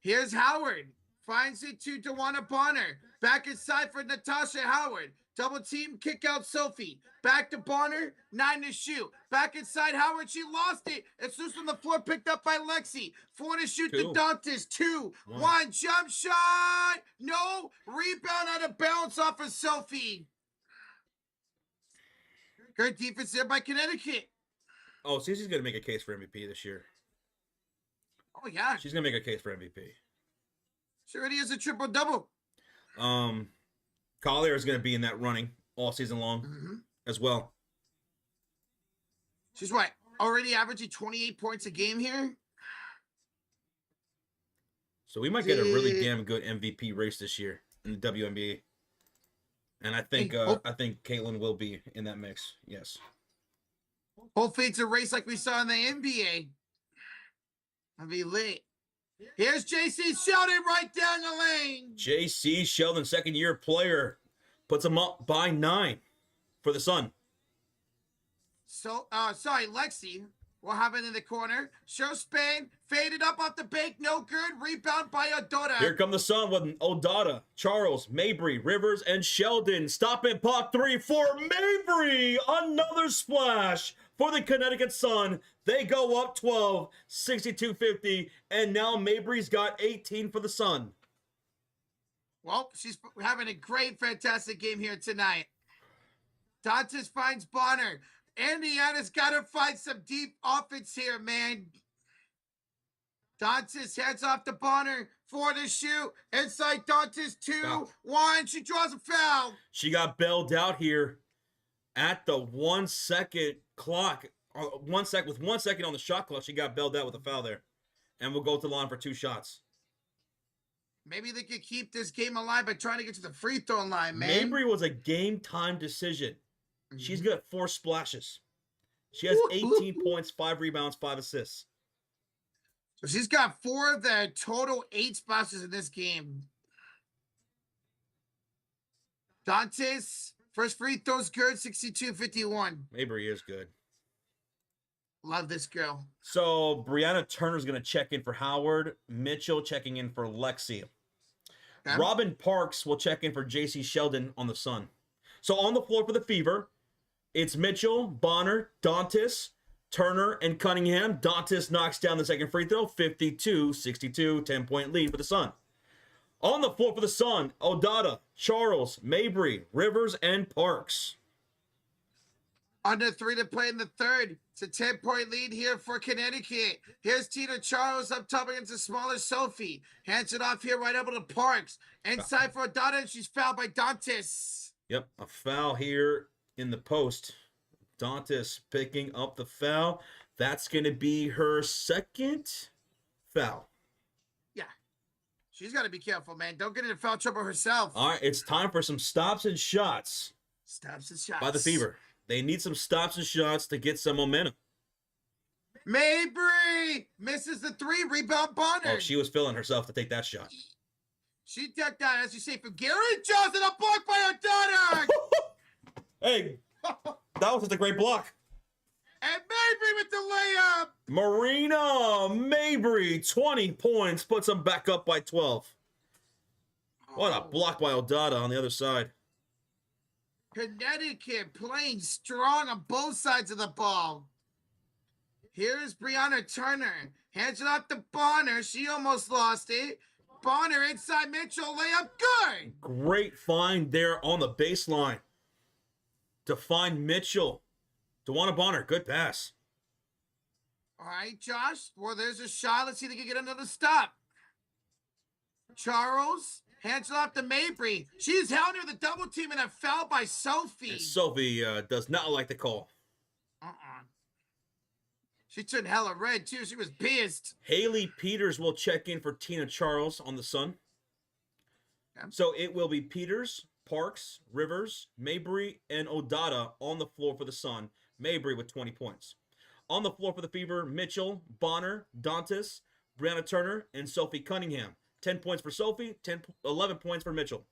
Here's Howard. Finds it to DeWanna Bonner. Back inside for Natasha Howard. Double team, kick out Sophie. Back to Bonner, 9 to shoot. Back inside Howard, she lost it. It's loose on the floor, picked up by Lexi. 4 to shoot to Dantas. 2-1 jump shot. No, rebound out of bounds off of Sophie. Good defense there by Connecticut. Oh, Cece's going to make a case for MVP this year. Oh, yeah. She's going to make a case for MVP. She already has a triple-double. Collier is going to be in that running all season long as well. She's what? Already averaging 28 points a game here? So we might get a really damn good MVP race this year in the WNBA. And I think Caitlin will be in that mix. Yes. Hopefully it's a race like we saw in the NBA. I'll be lit. Here's JC Sheldon right down the lane. JC Sheldon, second-year player, puts them up by 9 for the Sun. So, sorry, Lexi. We'll have it in the corner. Show Spain. Faded up off the bank. No good. Rebound by Odota. Here come the Sun with Odata, Charles, Mabry, Rivers, and Sheldon. Stop and pop 3 for Mabry. Another splash for the Connecticut Sun. They go up 12, 62-50, and now Mabry's got 18 for the Sun. Well, she's having a great, fantastic game here tonight. Dantas finds Bonner. Indiana's got to find some deep offense here, man. Dantas heads off to Bonner. 4 to shoot. Inside Dantas, 2-1. She draws a foul. She got bailed out here at the 1 second clock. With 1 second on the shot clock, she got bailed out with a foul there. And we'll go to the line for 2 shots. Maybe they could keep this game alive by trying to get to the free throw line, man. Mabry was a game time decision. She's got 4 splashes. She has 18 points, 5 rebounds, 5 assists. So she's got 4 of the total 8 splashes in this game. Dantas, first free throw's good, 62-51. Mabry is good. Love this girl. So Brianna Turner's going to check in for Howard. Mitchell checking in for Lexi. Okay. Robin Parks will check in for JC Sheldon on the Sun. So on the floor for the Fever, it's Mitchell, Bonner, Dantas, Turner, and Cunningham. Dantas knocks down the second free throw, 52-62, 10-point lead for the Sun. On the floor for the Sun, Odata, Charles, Mabry, Rivers, and Parks. Under 3 to play in the third. It's a 10-point lead here for Connecticut. Here's Tina Charles up top against the smaller Sophie. Hands it off here right up to Parks. Inside for Odata, and she's fouled by Dantas. Yep, a foul here in the post. Dantas picking up the foul. That's going to be her second foul. Yeah. She's got to be careful, man. Don't get into foul trouble herself. All right, it's time for some stops and shots. Stops and shots. By the Fever. They need some stops and shots to get some momentum. Mabry misses the 3. Rebound Bonner. Oh, she was feeling herself to take that shot. She ducked down, as you say, from Gary Johnson, a block by her daughter. Hey, that was just a great block. And Mabry with the layup. Marina Mabry, 20 points, puts them back up by 12. What a block by Odada on the other side. Connecticut playing strong on both sides of the ball. Here's Brianna Turner. Hands it off to Bonner. She almost lost it. Bonner inside Mitchell. Layup good. Great find there on the baseline to find Mitchell. DeWanna Bonner, good pass. All right, Josh. Well, there's a shot. Let's see if they can get another stop. Charles. Hands it off to Mabry. She's held near the double team and a foul by Sophie. And Sophie does not like the call. She turned hella red, too. She was pissed. Haley Peters will check in for Tina Charles on the Sun. Okay. So it will be Peters, Parks, Rivers, Mabry, and Odada on the floor for the Sun. Mabry with 20 points. On the floor for the Fever, Mitchell, Bonner, Dantas, Brianna Turner, and Sophie Cunningham. 10 points for Sophie, 11 points for Mitchell.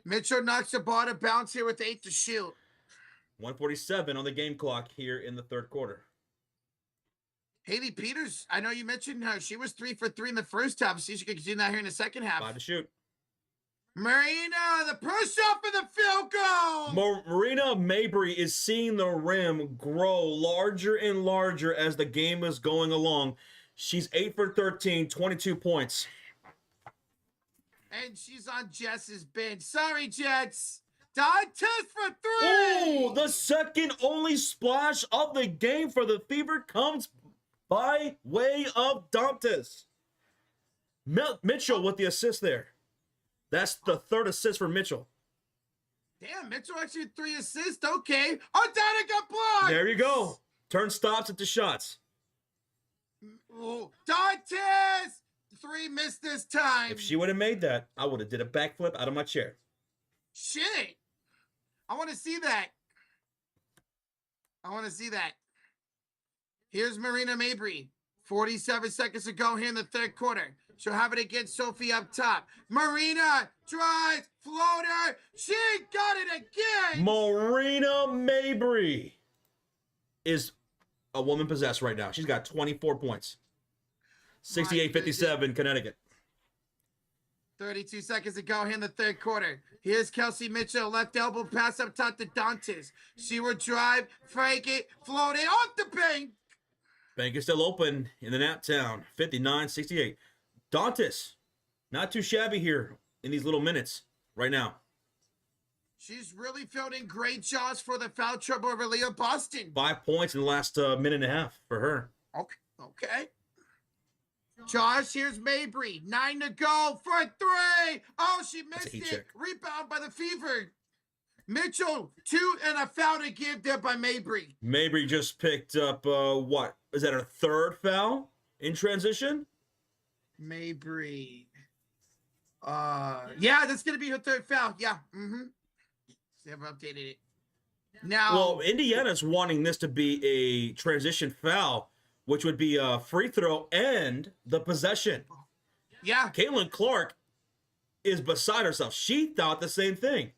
Mitchell knocks the ball to bounce here with 8 to shoot. 1:47 on the game clock here in the third quarter. Haley Peters, I know you mentioned her. She was 3 for 3 in the first half. See if she can continue that here in the second half. 5 to shoot. Marina, the push-up and the field goal. Marina Mabry is seeing the rim grow larger and larger as the game is going along. She's 8 for 13, 22 points. And she's on Jess's bench. Sorry, Jets. Dantas for 3. Oh, the second only splash of the game for the Fever comes by way of Dantas. Mitchell with the assist there. That's the third assist for Mitchell. Damn, Mitchell actually had 3 assists. Okay. Odada got blocked. There you go. Turn stops into shots. Oh, Dantas! 3 missed this time. If she would have made that, I would have did a backflip out of my chair. Shit. I want to see that. Here's Marina Mabry. 47 seconds to go here in the third quarter. She'll have it against Sophie up top. Marina drives, floater. She got it again. Marina Mabry is a woman possessed right now. She's got 24 points. 68-57 Connecticut. 32 seconds to go here in the third quarter. Here's Kelsey Mitchell, left elbow pass up top to Dantas. She will drive, frank it, float it off the bank. Bank is still open in the nap town. 59-68. Dantas, not too shabby here in these little minutes right now. She's really fielding great shots for the foul trouble over Leah Boston. 5 points in the last minute and a half for her. Okay. Josh, here's Mabry. 9 to go for 3. Oh, she missed it. check. Rebound by the Fever. Mitchell, 2 and a foul to give there by Mabry. Mabry just picked up, what? Is that her third foul in transition? Mabry. Yeah, that's going to be her third foul. Yeah. They have updated it. Now. Well, Indiana's wanting this to be a transition foul, which would be a free throw and the possession. Yeah. Caitlin Clark is beside herself. She thought the same thing.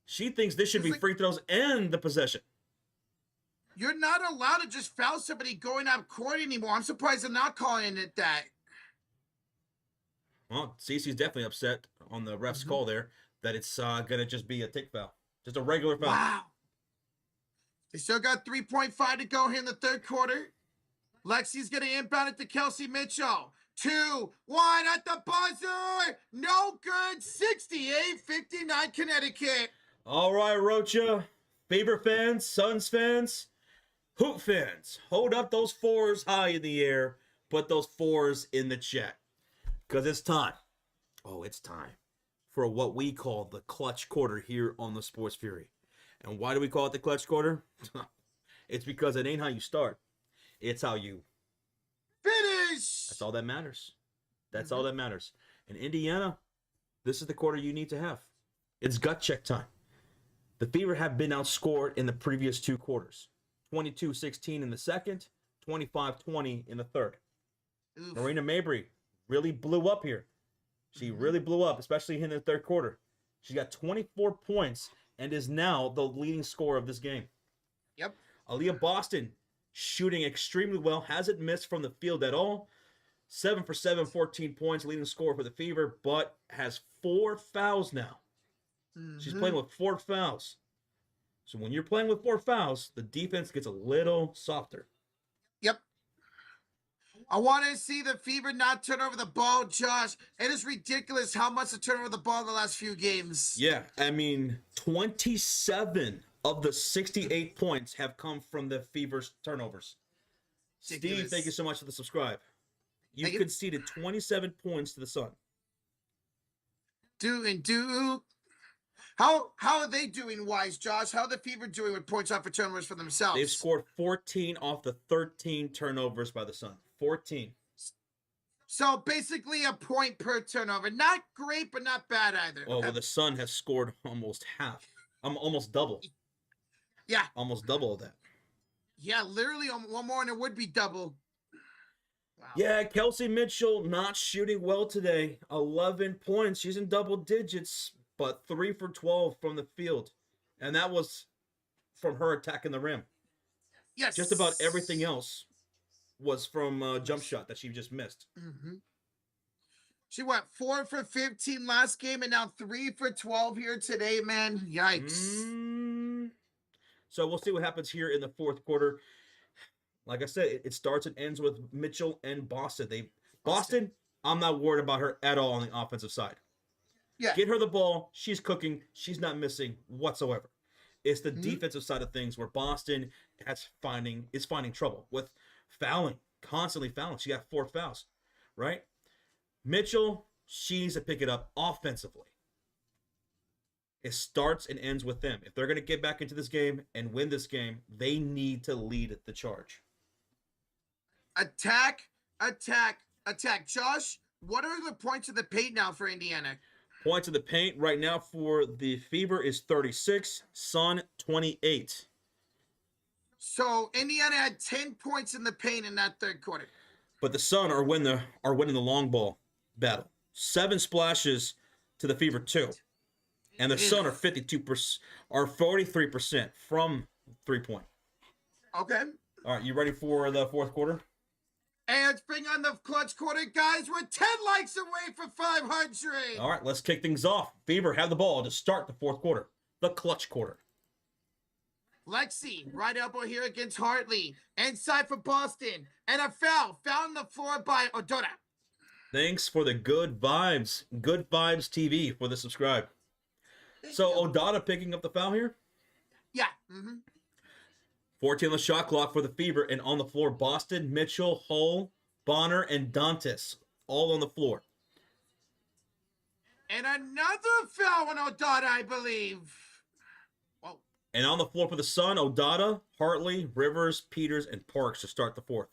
She thinks this should be free throws and the possession. You're not allowed to just foul somebody going up court anymore. I'm surprised they're not calling it that. Well, Cece's definitely upset on the ref's call there that it's going to just be a tick foul. Just a regular foul. Wow. They still got 3.5 to go here in the third quarter. Lexi's going to inbound it to Kelsey Mitchell. 2-1 at the buzzer. No good. 68-59 Connecticut. All right, Rocha. Favorite fans, Suns fans, Hoop fans, hold up those 4s high in the air. Put those 4s in the chat. Because it's time. Oh, it's time for what we call the clutch quarter here on the Sports Fury. And why do we call it the clutch quarter? It's because it ain't how you start. It's how you finish. That's all that matters. That's all that matters. In Indiana, this is the quarter you need to have. It's gut check time. The Fever have been outscored in the previous 2 quarters. 22-16 in the second, 25-20 in the third. Oof. Marina Mabry really blew up here. She really blew up, especially in the third quarter. She got 24 points and is now the leading scorer of this game. Yep. Aaliyah Boston shooting extremely well. Hasn't missed from the field at all. 7 for 7, 14 points, leading scorer for the Fever, but has 4 fouls now. She's playing with 4 fouls. So when you're playing with 4 fouls, the defense gets a little softer. Yep. I want to see the Fever not turn over the ball, Josh. It is ridiculous how much they turn over the ball in the last few games. Yeah, I mean, 27 of the 68 points have come from the Fever's turnovers. Ridiculous. Steve, thank you so much for the subscribe. You've Thank you. conceded 27 points to the Sun. How are they doing, wise, Josh? How are the Fever doing with points off for turnovers for themselves? They've scored 14 off the 13 turnovers by the Sun. 14. So basically a point per turnover. Not great, but not bad either. Oh, well, the Sun has scored almost half. Almost double. Yeah. Almost double of that. Yeah, literally one more and it would be double. Wow. Yeah, Kelsey Mitchell not shooting well today. 11 points. She's in double digits, but 3 for 12 from the field. And that was from her attacking the rim. Yes. Just about everything else was from a jump shot that she just missed. Mm-hmm. She went 4 for 15 last game and now 3 for 12 here today, man. Yikes. So we'll see what happens here in the fourth quarter. Like I said, it starts and ends with Mitchell and Boston. Boston, I'm not worried about her at all on the offensive side. Yeah. Get her the ball. She's cooking. She's not missing whatsoever. It's the defensive side of things where Boston is finding trouble with fouling, constantly fouling. She got 4 fouls, right? Mitchell, she needs to pick it up offensively. It starts and ends with them. If they're going to get back into this game and win this game, they need to lead the charge. Attack. Josh, what are the points of the paint now for Indiana? Points of the paint right now for the Fever is 36, Sun 28. So Indiana had 10 points in the paint in that third quarter. But the Sun are winning the long ball battle. 7 splashes to the Fever 2. And the Sun are 43% from 3-point. Okay. All right, you ready for the fourth quarter? And let's bring on the clutch quarter, guys. We're 10 likes away from 500. All right, let's kick things off. Fever have the ball to start the fourth quarter. The clutch quarter. Lexi, right elbow here against Hartley. Inside for Boston. And a foul. Found the floor by Odora. Thanks for the good vibes. Good Vibes TV for the subscribe. So Odada picking up the foul here? Yeah. 14 on the shot clock for the Fever, and on the floor, Boston, Mitchell, Hull, Bonner, and Dantas, all on the floor. And another foul on Odada, I believe. Whoa. And on the floor for the Sun, Odada, Hartley, Rivers, Peters, and Parks to start the fourth.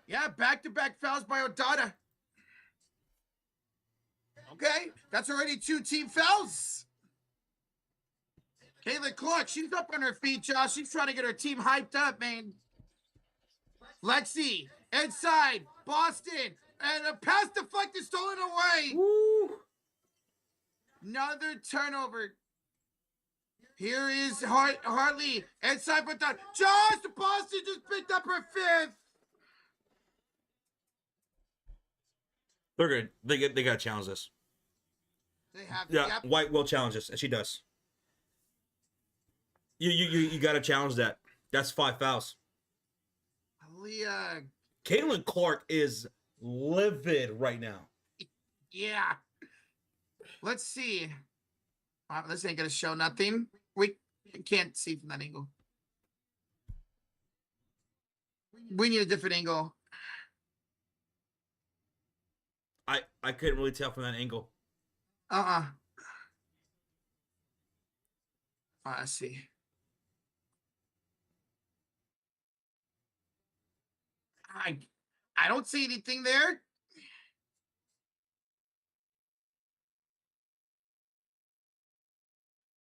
Yeah, back-to-back fouls by Odada. Okay, that's already 2 team fouls. Kayla Clark, she's up on her feet, Josh. She's trying to get her team hyped up, man. Lexi, inside, Boston, and a pass deflected, stolen away. Woo! Another turnover. Here is Hartley, inside, but done. Josh, Boston just picked up her 5th. They're good. They got to challenge this. They have, Yeah, yep. White will challenge this, and she does. You got to challenge that. That's 5 fouls. Aaliyah. Caitlin Clark is livid right now. Yeah. Let's see. This ain't gonna show nothing. We can't see from that angle. We need a different angle. I couldn't really tell from that angle. Let's see. I don't see anything there.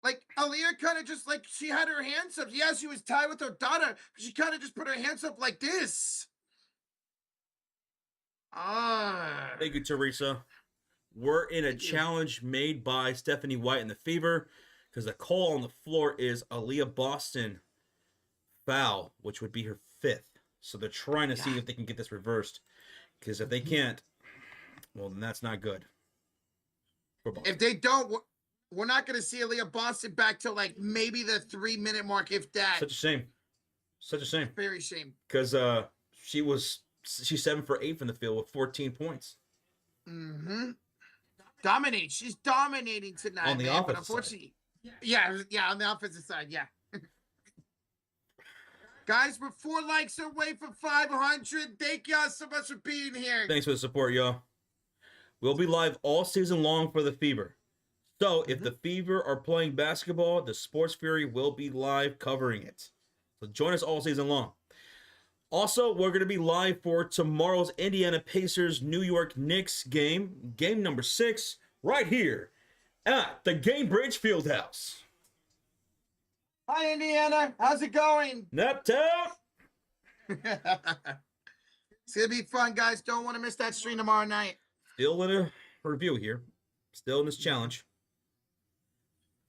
Like, Aaliyah kind of just, like, she had her hands up. Yeah, she was tied with her daughter, but she kind of just put her hands up like this. Thank you, Teresa. We're in a challenge made by Stephanie White and the Fever because the call on the floor is Aaliyah Boston foul, which would be her 5th. So they're trying to see if they can get this reversed. Because if they can't, well, then that's not good. If they don't, we're not going to see Aaliyah Boston back till like maybe the 3-minute mark, if that. Such a shame. Such a shame. Very shame. Because she's 7 for 8 from the field with 14 points. Mm-hmm. Dominate. She's dominating tonight, on the man. But offensive unfortunately, on the offensive side, yeah. Guys, we're 4 likes away from 500. Thank y'all so much for being here. Thanks for the support, y'all. We'll be live all season long for the Fever. So if the Fever are playing basketball, the Sports Fury will be live covering it. So join us all season long. Also, we're going to be live for tomorrow's Indiana Pacers New York Knicks game number 6, right here at the Gamebridge Fieldhouse. Hi, Indiana. How's it going? Nap tap. It's going to be fun, guys. Don't want to miss that stream tomorrow night. Still in a review here. Still in this challenge.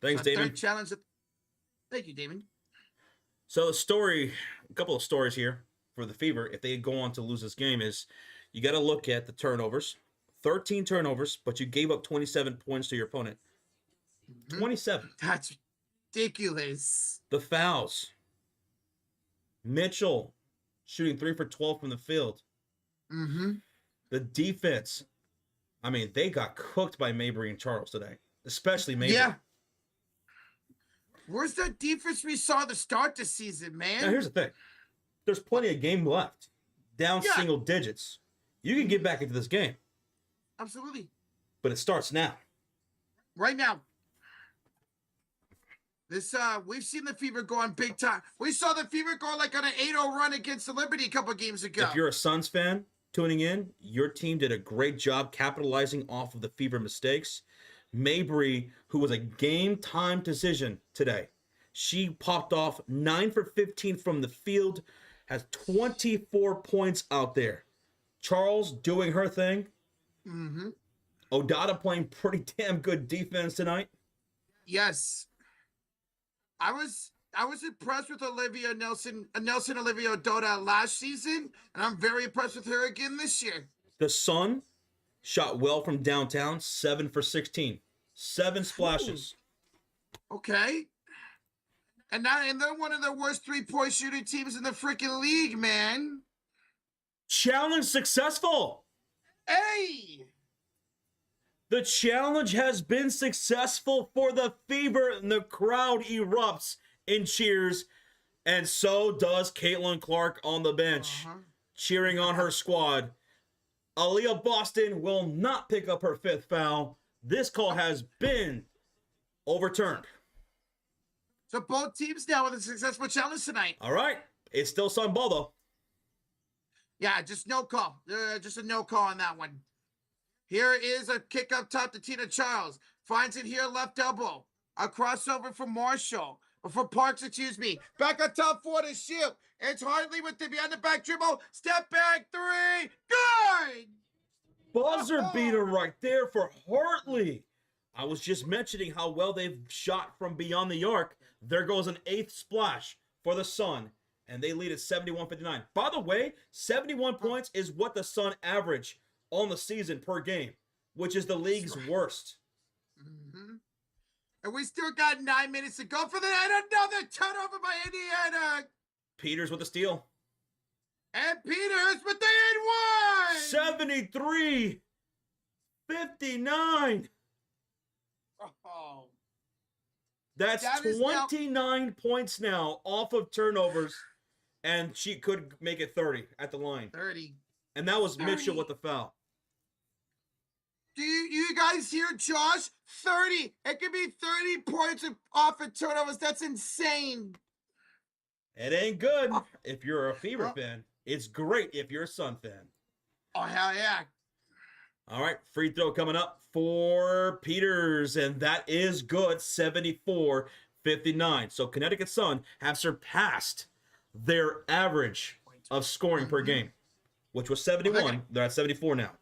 Thanks, Damon. Third challenge. Thank you, Damon. So a couple of stories here for the Fever, if they go on to lose this game, is you got to look at the turnovers. 13 turnovers, but you gave up 27 points to your opponent. 27. That's ridiculous. The fouls. Mitchell shooting 3 for 12 from the field. Mm-hmm. The defense. I mean, they got cooked by Mabry and Charles today, especially Mabry. Yeah. Where's the defense we saw to start the season, man? Now, here's the thing. There's plenty of game left. Down single digits. You can get back into this game. Absolutely. But it starts now. Right now. This we've seen the Fever go on big time. We saw the Fever go like on an 8-0 run against the Liberty a couple games ago. If you're a Suns fan tuning in, your team did a great job capitalizing off of the Fever mistakes. Mabry, who was a game-time decision today, she popped off 9 for 15 from the field, has 24 points out there. Charles doing her thing. Mm-hmm. Odada playing pretty damn good defense tonight. Yes. I was impressed with Olivia Nelson Olivia Odota last season, and I'm very impressed with her again this year. The Sun shot well from downtown, 7 for 16. 7 splashes. Okay. And they're one of the worst 3-point shooting teams in the freaking league, man. Challenge successful. Hey! The challenge has been successful for the Fever, and the crowd erupts in cheers, and so does Caitlin Clark on the bench, cheering on her squad. Aaliyah Boston will not pick up her 5th foul. This call has been overturned. So both teams now with a successful challenge tonight. All right. It's still Sun ball, though. Yeah, just no call. Just a no call on that one. Here is a kick up top to Tina Charles. Finds it here, left elbow. A crossover for Marshall. Or for Parks, excuse me. Back on top 4 to shoot. It's Hartley with the behind the back dribble. Step back 3. Good! Buzzer beater right there for Hartley. I was just mentioning how well they've shot from beyond the arc. There goes an 8th splash for the Sun, and they lead at 71-59. By the way, 71 points is what the Sun average on the season per game, which is the league's worst. Mm-hmm. And we still got 9 minutes to go for the and another turnover by Indiana. Peters with the steal. And Peters with the N1. 73-59. Oh. That's That is 29 points now off of turnovers, and she could make it 30 at the line. 30. And that was 30. Mitchell with the foul. Do you guys hear Josh? 30. It could be 30 points off of turnovers. That's insane. It ain't good if you're a Fever fan. It's great if you're a Sun fan. Oh, hell yeah. All right, free throw coming up for Peters, and that is good, 74-59. So Connecticut Sun have surpassed their average of scoring per game, which was 71. They're at 74 now.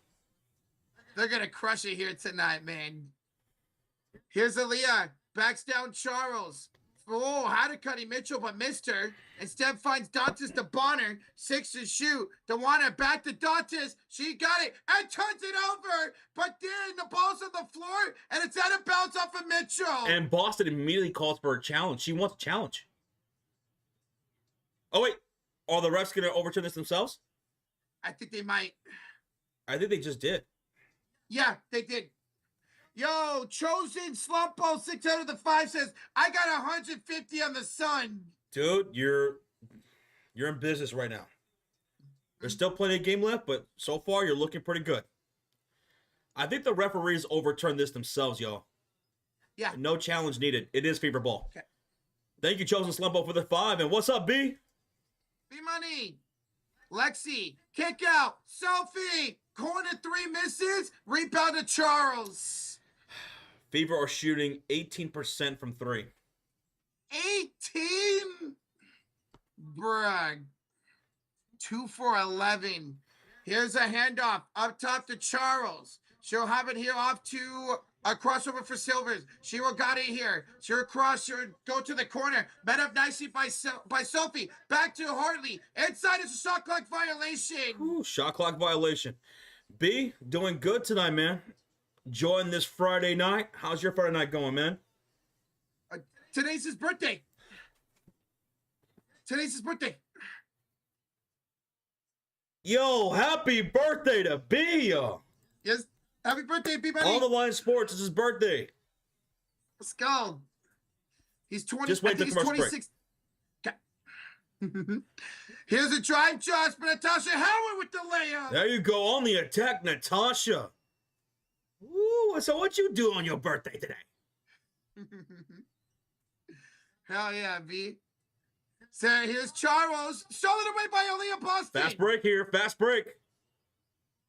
They're going to crush it here tonight, man. Here's Aaliyah. Backs down Charles. had a Cuddy Mitchell, but missed her. Instead finds Dantas to Bonner. 6 to shoot. DeWanna back to Dantas. She got it and turns it over. But then the ball's on the floor and it's out of bounds off of Mitchell. And Boston immediately calls for a challenge. She wants a challenge. Oh, wait. Are the refs going to overturn this themselves? I think they might. I think they just did. Yeah, they did. Yo, Chosen Slumpo 6 out of the 5 says, I got 150 on the Sun. Dude, you're in business right now. There's still plenty of game left, but so far you're looking pretty good. I think the referees overturned this themselves, y'all. Yeah. No challenge needed. It is Fever Ball. Okay. Thank you, Chosen Slumpo, for the 5. And what's up, B? B-Money. Lexi. Kick out. Sophie. Corner 3 misses. Rebound to Charles. Fever are shooting 18% from 3. 18? Bruh. 2 for 11. Here's a handoff up top to Charles. She'll have it here off to a crossover for Silvers. She will got it here. She'll cross. She'll go to the corner. Met up nicely by Sophie. Back to Hartley. Inside is a shot clock violation. Ooh, shot clock violation. B, doing good tonight, man. Enjoying this Friday night. How's your Friday night going, man? Today's his birthday. Today's his birthday. Yo, happy birthday to B, yo. Yes. Happy birthday, B-Buddy. On the Line Sports, it's his birthday. Let's go. He's 20. Just wait till he's commercial 26. Okay. Here's a drive, Josh, but Natasha Howard with the layup. There you go, on the attack, Natasha. Ooh, so what you do on your birthday today? Hell yeah, B. So here's Charles. Stolen away by Aaliyah Boston. Fast break here, fast break.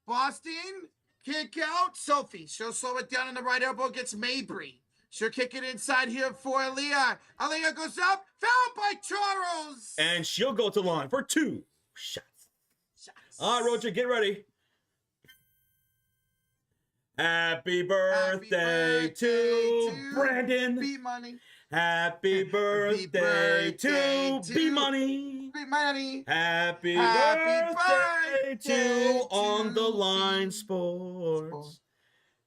Boston, kick out. Sophie. She'll slow it down on the right elbow. Gets Mabry. She'll kick it inside here for Aaliyah. Aaliyah goes up. Fouled by Charles. And she'll go to line for 2 shots. All right, Roger, get ready. Happy birthday to Brandon. B-Money. Happy birthday to B-Money. B-Money. Happy Happy birthday to birthday On the to Line Sports.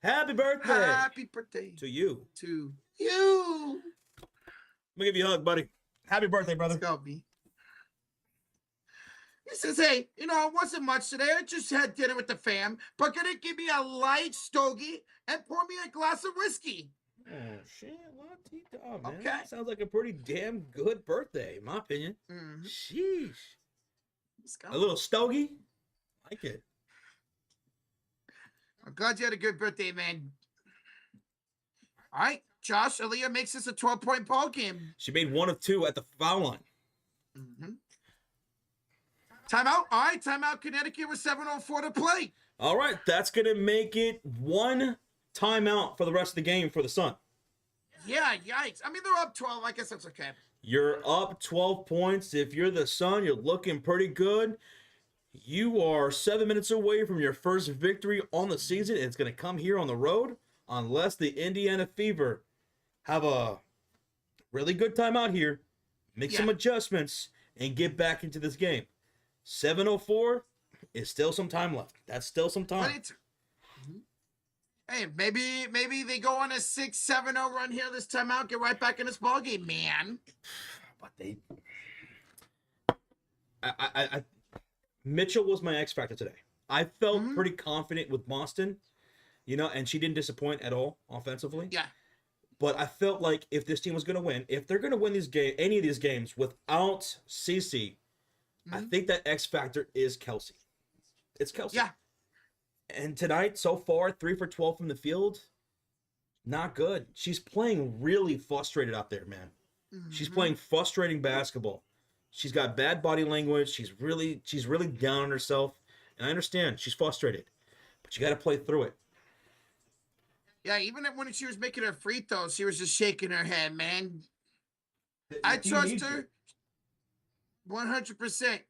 Happy birthday Happy birthday to you. to you. Let me give you a hug, buddy. Happy birthday, brother. Let's go, B. He says, hey, it wasn't much today. I just had dinner with the fam, but gonna give me a light stogie and pour me a glass of whiskey. Oh, shit. Oh, man. Okay. That sounds like a pretty damn good birthday, in my opinion. Mhm. Sheesh. Let's go. A little stogie. Like it. I'm glad you had a good birthday, man. All right, Josh, Aaliyah makes this a 12-point ball game. She made 1 of 2 at the foul line. Mm-hmm. Timeout. All right, timeout. Connecticut with 7:04 to play. All right, that's going to make it 1 timeout for the rest of the game for the Sun. Yeah, yikes. I mean, they're up 12. I guess that's okay. You're up 12 points. If you're the Sun, you're looking pretty good. You are 7 minutes away from your first victory on the season. It's going to come here on the road unless the Indiana Fever have a really good time out here, make some adjustments, and get back into this game. 7:04 is still some time left. That's still some time. Hey, maybe they go on a 6-7-0 run here this time out, get right back in this ball game, man. But Mitchell was my X factor today. I felt pretty confident with Boston, and she didn't disappoint at all offensively. Yeah. But I felt like if this team was going to win, if they're going to win any of these games without CeCe, I think that X factor is Kelsey. It's Kelsey. Yeah. And tonight, so far, 3 for 12 from the field, not good. She's playing really frustrated out there, man. She's playing frustrating basketball. She's got bad body language. She's really down on herself. And I understand she's frustrated, but you got to play through it. Yeah, even when she was making her free throws, she was just shaking her head, man. I trust her 100%.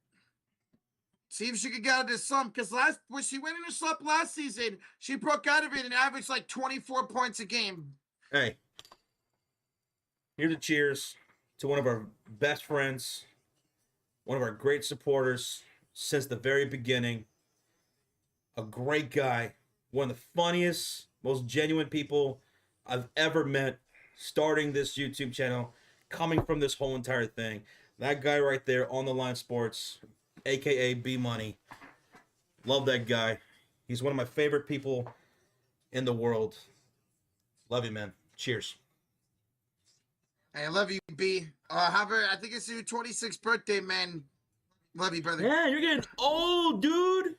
See if she could get out of this slump. Because when she went in a slump last season, she broke out of it and averaged like 24 points a game. Hey, here's a cheers to one of our best friends, one of our great supporters since the very beginning. A great guy, one of the funniest, most genuine people I've ever met, starting this YouTube channel, coming from this whole entire thing. That guy right there on the line sports, aka B Money. Love that guy. He's one of my favorite people in the world. Love you, man. Cheers. Hey, I love you, B. I think it's your 26th birthday, man. Love you, brother. Yeah, you're getting old, dude.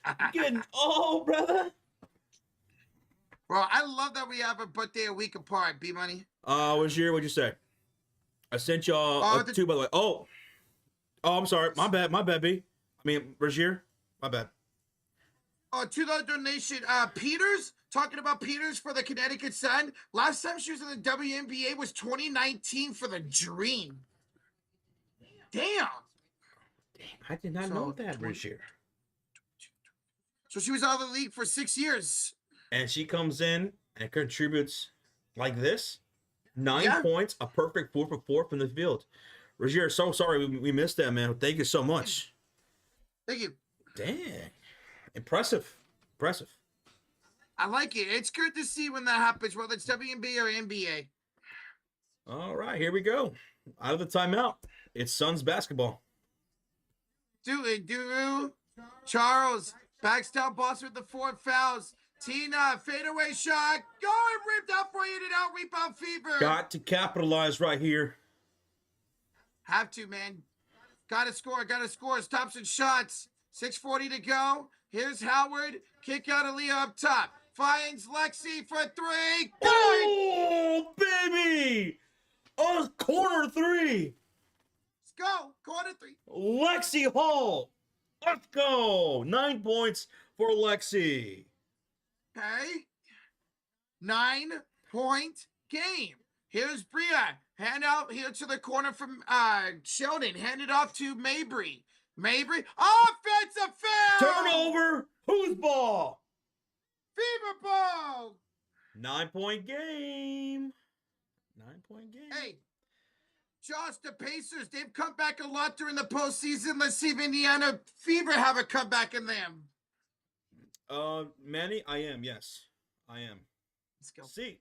You're getting old, brother. Bro, I love that we have a birthday a week apart, B Money. What'd you say? I sent y'all two, by the way. Oh, I'm sorry. My bad, B. I mean, Rajier. My bad. $2 donation. Peters, talking about Peters for the Connecticut Sun. Last time she was in the WNBA was 2019 for the Dream. Damn. I did not know that, Rajier. So she was out of the league for 6 years. And she comes in and contributes like this. 9 points, a perfect 4 for 4 from the field. Rajier, so sorry we missed that, man. Thank you so much. Thank you. Dang. Impressive. I like it. It's good to see when that happens, whether it's WNBA or NBA. All right, here we go. Out of the timeout, it's Suns basketball. Do it, do. Charles backs down Boston with the 4 fouls. Tina, fadeaway shot. Going ripped out for you, out, rebound Fever. Got to capitalize right here. Have to, man. Gotta score. Stops and shots. 6:40 to go. Here's Howard. Kick out Aaliyah up top. Finds Lexi for 3. Good! Oh, baby! Oh, corner 3. Let's go. Corner 3. Lexi Hall. Let's go. 9 points for Lexi. Okay. 9-point game. Here's Bria. Hand out here to the corner from Sheldon. Hand it off to Mabry. Offensive foul! Turnover. Whose ball? Fever ball! 9-point game. 9-point game. Hey, Josh, the Pacers, they've come back a lot during the postseason. Let's see if Indiana Fever have a comeback in them. Manny, I am. Yes, I am. Let's go. See.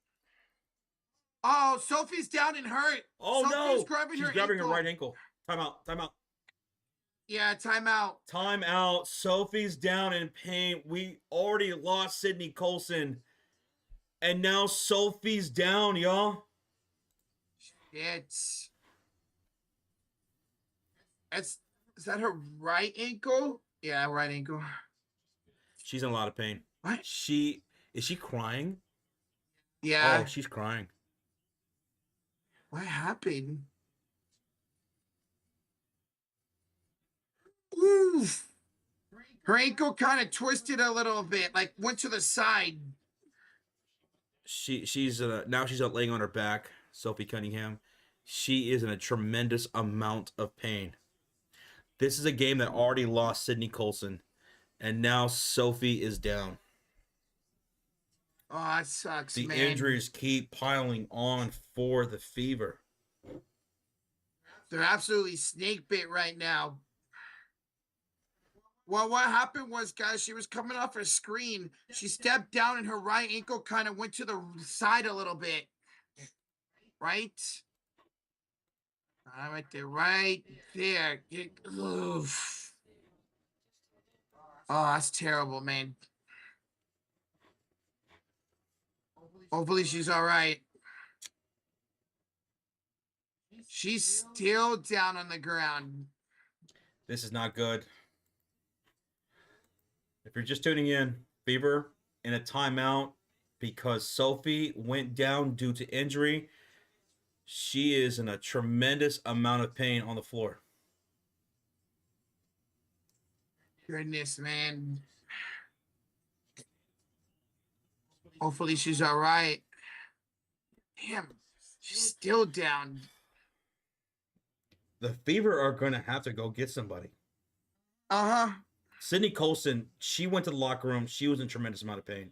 Oh, Sophie's down and hurt. Oh, Sophie's no. She's grabbing her right ankle. Timeout. Yeah, timeout. Timeout. Sophie's down in pain. We already lost Sydney Colson. And now Sophie's down, y'all. Is that her right ankle? Yeah, right ankle. She's in a lot of pain. What? Is she crying? Yeah. Oh, she's crying. What happened? Oof. Her ankle kind of twisted a little bit, like went to the side. She's now she's laying on her back. Sophie Cunningham. She is in a tremendous amount of pain. This is a game that already lost Sydney Colson, and now Sophie is down. Oh, that sucks, The man. injuries keep piling on for the Fever. They're absolutely snake bit right now. Well, what happened was, guys, she was coming off her screen. She stepped down and her right ankle kind of went to the side a little bit. Right? Right there, right there. Oof. Oh, that's terrible, man. Hopefully she's all right. She's still down on the ground. This is not good. If you're just tuning in, Fever in a timeout because Sophie went down due to injury. She is in a tremendous amount of pain on the floor. Goodness, man. Hopefully she's all right. Damn, she's still down. The Fever are going to have to go get somebody. Uh-huh. Sydney Colson, she went to the locker room. She was in a tremendous amount of pain.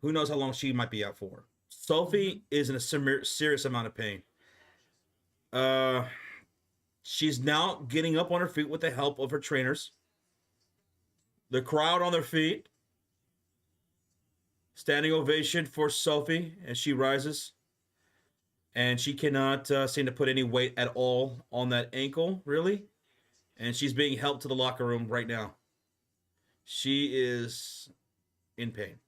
Who knows how long she might be out for. Sophie is in a serious amount of pain. Uh, she's now getting up on her feet with the help of her trainers. The crowd on their feet. Standing ovation for Sophie as she rises. And she cannot seem to put any weight at all on that ankle, really. And she's being helped to the locker room right now. She is in pain.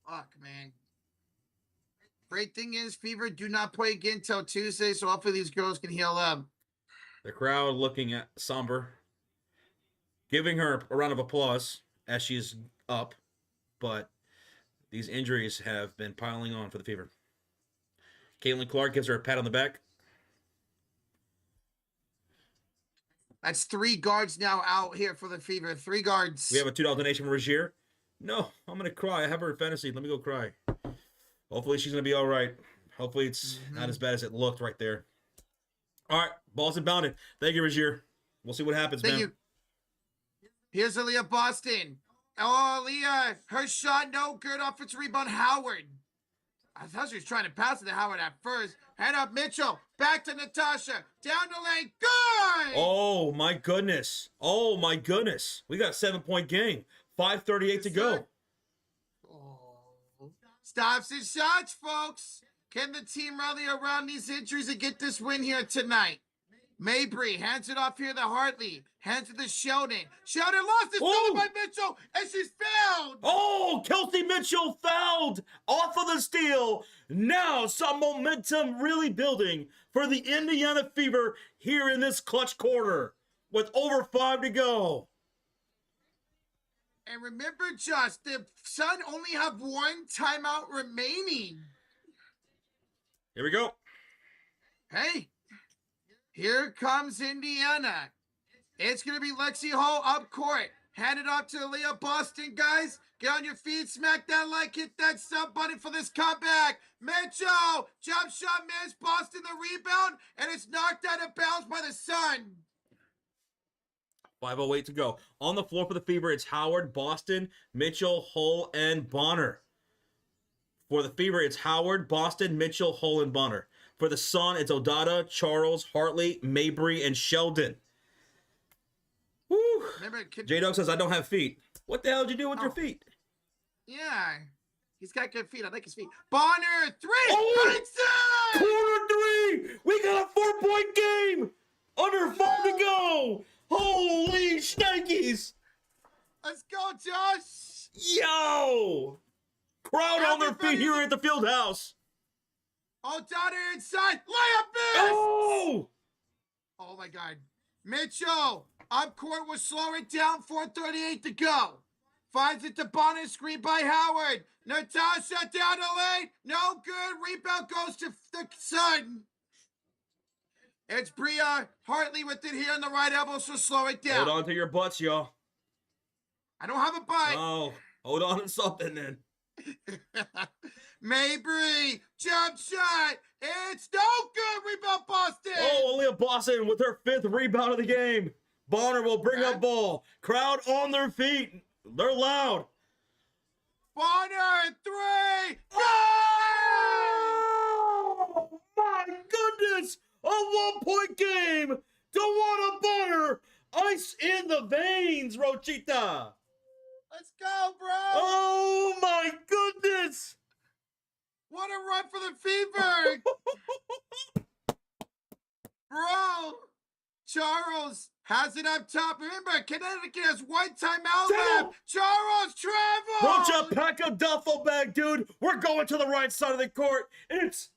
Fuck, man. Great thing is, Fever do not play again till Tuesday, so hopefully these girls can heal up. The crowd looking at somber, giving her a round of applause as she's up, but these injuries have been piling on for the Fever. Caitlin Clark gives her a pat on the back. That's 3 guards now out here for the Fever. 3 guards. We have a $2 donation from Regier. No, I'm going to cry. I have her in fantasy. Let me go cry. Hopefully she's going to be all right. Hopefully it's not as bad as it looked right there. All right, balls inbounded. Thank you, Regier. We'll see what happens, Thank man. you. Here's Aaliyah Boston. Oh, Aaliyah, her shot no good. Offensive rebound, Howard. I thought she was trying to pass it to Howard at first. Head up, Mitchell. Back to Natasha. Down the lane. Good! Oh, my goodness. Oh, my goodness. We got a 7-point game. 5:38 to go. Oh. Stops and shots, folks. Can the team rally around these injuries and get this win here tonight? Mabry hands it off here to Hartley. Hands it to Sheldon. Sheldon lost it. Stolen by Mitchell, and she's fouled. Oh, Kelsey Mitchell fouled off of the steal. Now some momentum really building for the Indiana Fever here in this clutch quarter with over 5 to go. And remember, Josh, the Sun only have 1 timeout remaining. Here we go. Hey, here comes Indiana. It's going to be Lexi Hall up court. Hand it off to Aaliyah Boston, guys. Get on your feet, smack that like, hit that sub button for this comeback. Mitchell, jump shot, missed. Boston the rebound, and it's knocked out of bounds by the Sun. 5:08 to go. On the floor for the Fever, it's Howard, Boston, Mitchell, Hull, and Bonner. For the Fever, it's Howard, Boston, Mitchell, Hull, and Bonner. For the Sun, it's Odada, Charles, Hartley, Mabry, and Sheldon. Woo! J-Dog says, I don't have feet. What the hell did you do with your feet? Yeah. He's got good feet. I like his feet. Bonner, 3! Oh! Corner 3! We got a 4-point game! Under 5 to go! Holy shnikes! Let's go, Josh! Yo! Crowd on their feet here at the field house. Odada inside. Layup miss! Oh! Oh, my God. Mitchell, up court will slow it down. 4:38 to go. Finds it to Bonner, screen by Howard. Natasha down the lane. No good. Rebound goes to the Sun. It's Bria Hartley with it here on the right elbow, so slow it down. Hold on to your butts, y'all. I don't have a bite. Oh, hold on to something then. Mabry, jump shot. It's no good. Rebound Boston. Oh, Aaliyah Boston with her 5th rebound of the game. Bonner will bring up ball. Crowd on their feet. They're loud. Bonner, 3. Oh, my goodness. A 1-point game to Wada Bonner. Ice in the veins, Rochita. Let's go, bro. Oh, my goodness. What a run for the Fever. Bro, Charles has it up top. Remember, Connecticut has 1 timeout left. Charles travels. Rocha, pack a duffel bag, dude. We're going to the right side of the court. It's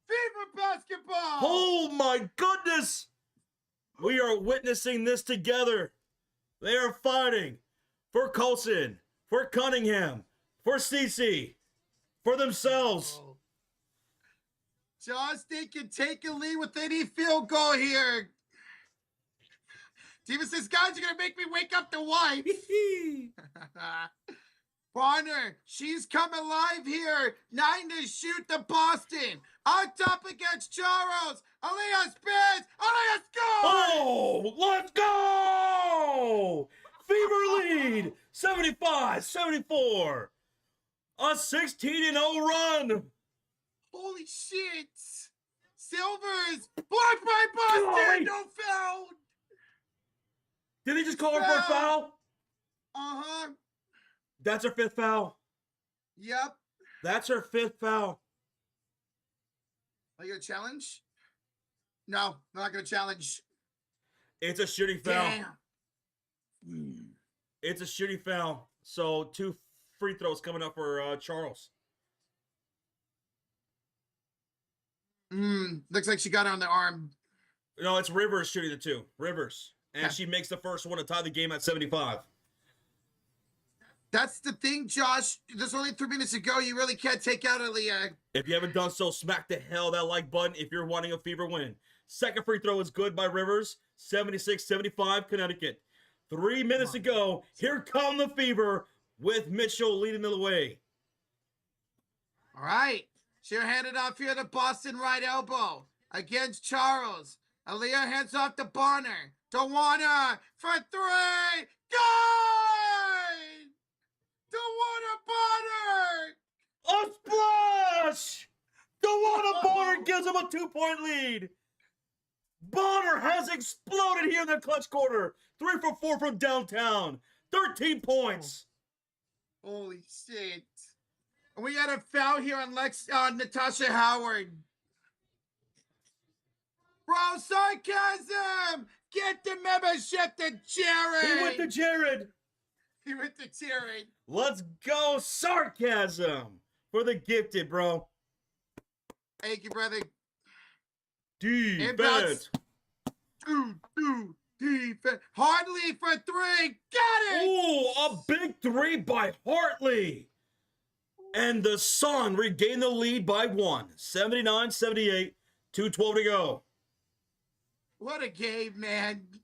Fever basketball. Oh my goodness! We are witnessing this together. They are fighting for Coulson, for Cunningham, for Cece, for themselves. Oh. Josh, they can take a lead with any field goal here. Steven says, guys, you're going to make me wake up the wife. Bonner, she's come alive here. 9 to shoot to Boston. On top against Charles. Aaliyah spins. Aaliyah scores. Oh, let's go! Fever lead, 75-74. A 16-0 run. Holy shit. Silvers. Blocked by Boston. No foul. Did they just call her for a foul? Uh-huh. That's her 5th foul. Yep. That's her 5th foul. Are you going to challenge? No, I'm not going to challenge. It's a shooting foul. Damn. It's a shooting foul. So 2 free throws coming up for Charles. Looks like she got it on the arm. No, it's Rivers shooting the 2. Rivers. And she makes the first one to tie the game at 75. That's the thing, Josh. There's only 3 minutes to go. You really can't take out Aaliyah. If you haven't done so, smack the hell that like button if you're wanting a Fever win. Second free throw is good by Rivers. 76-75 Connecticut. 3 minutes to go. Here come the Fever with Mitchell leading the way. All right. She'll hand it off here to Boston right elbow against Charles. Aaliyah hands off to Bonner. Dewana for 3. Good! Dewana Bonner! A splash! Dewana Bonner gives him a 2-point lead. Bonner has exploded here in the clutch quarter. 3 for 4 from downtown. 13 points. Holy shit. And we had a foul here on Natasha Howard. Bro, sarcasm! Get the membership to Jared! He went to Jared. He went to Jared. Let's go sarcasm for the gifted, bro. Thank you, brother. Defense. Defense. Hartley for 3. Got it! Ooh, a big 3 by Hartley. And the Sun regained the lead by 1. 79-78. 2:12 to go. What a game, man.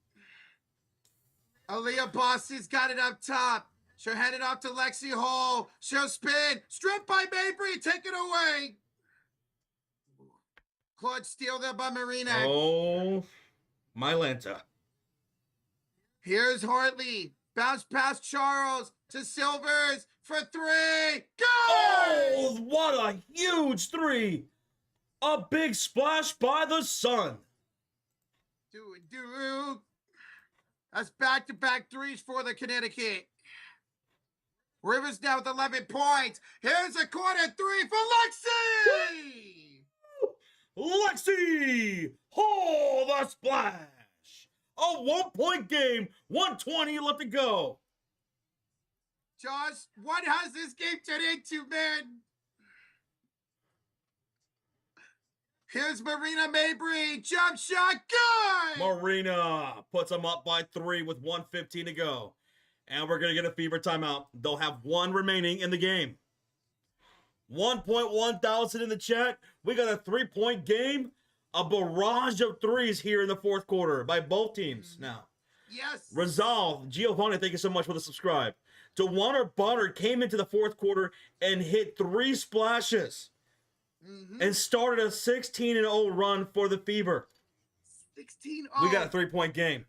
Aaliyah Boston's got it up top. She'll hand it off to Lexi Hall. She'll spin. Stripped by Mabry. Take it away. Clutch steal there by Marina. Oh, Mylanta. Here's Hartley. Bounce past Charles to Silvers for 3. Go! Oh, what a huge 3. A big splash by the Sun. Do. That's back-to-back 3s for the Connecticut. Rivers now with 11 points. Here's a corner 3 for Lexi! Lexi! Oh, the splash! A 1-point game. 1:20 left to go. Josh, what has this game turned into, man? Here's Marina Mabry. Jump shot. Good! Marina puts them up by 3 with 1:15 to go. And we're going to get a Fever timeout. They'll have 1 remaining in the game. 1.1 thousand in the chat. We got a 3-point game. A barrage of 3s here in the 4th quarter by both teams now. Yes. Resolve. Giovanni, thank you so much for the subscribe. DeWanna Bonner came into the 4th quarter and hit 3 splashes. And started a 16-0 run for the Fever. 16-0. We got a 3-point game.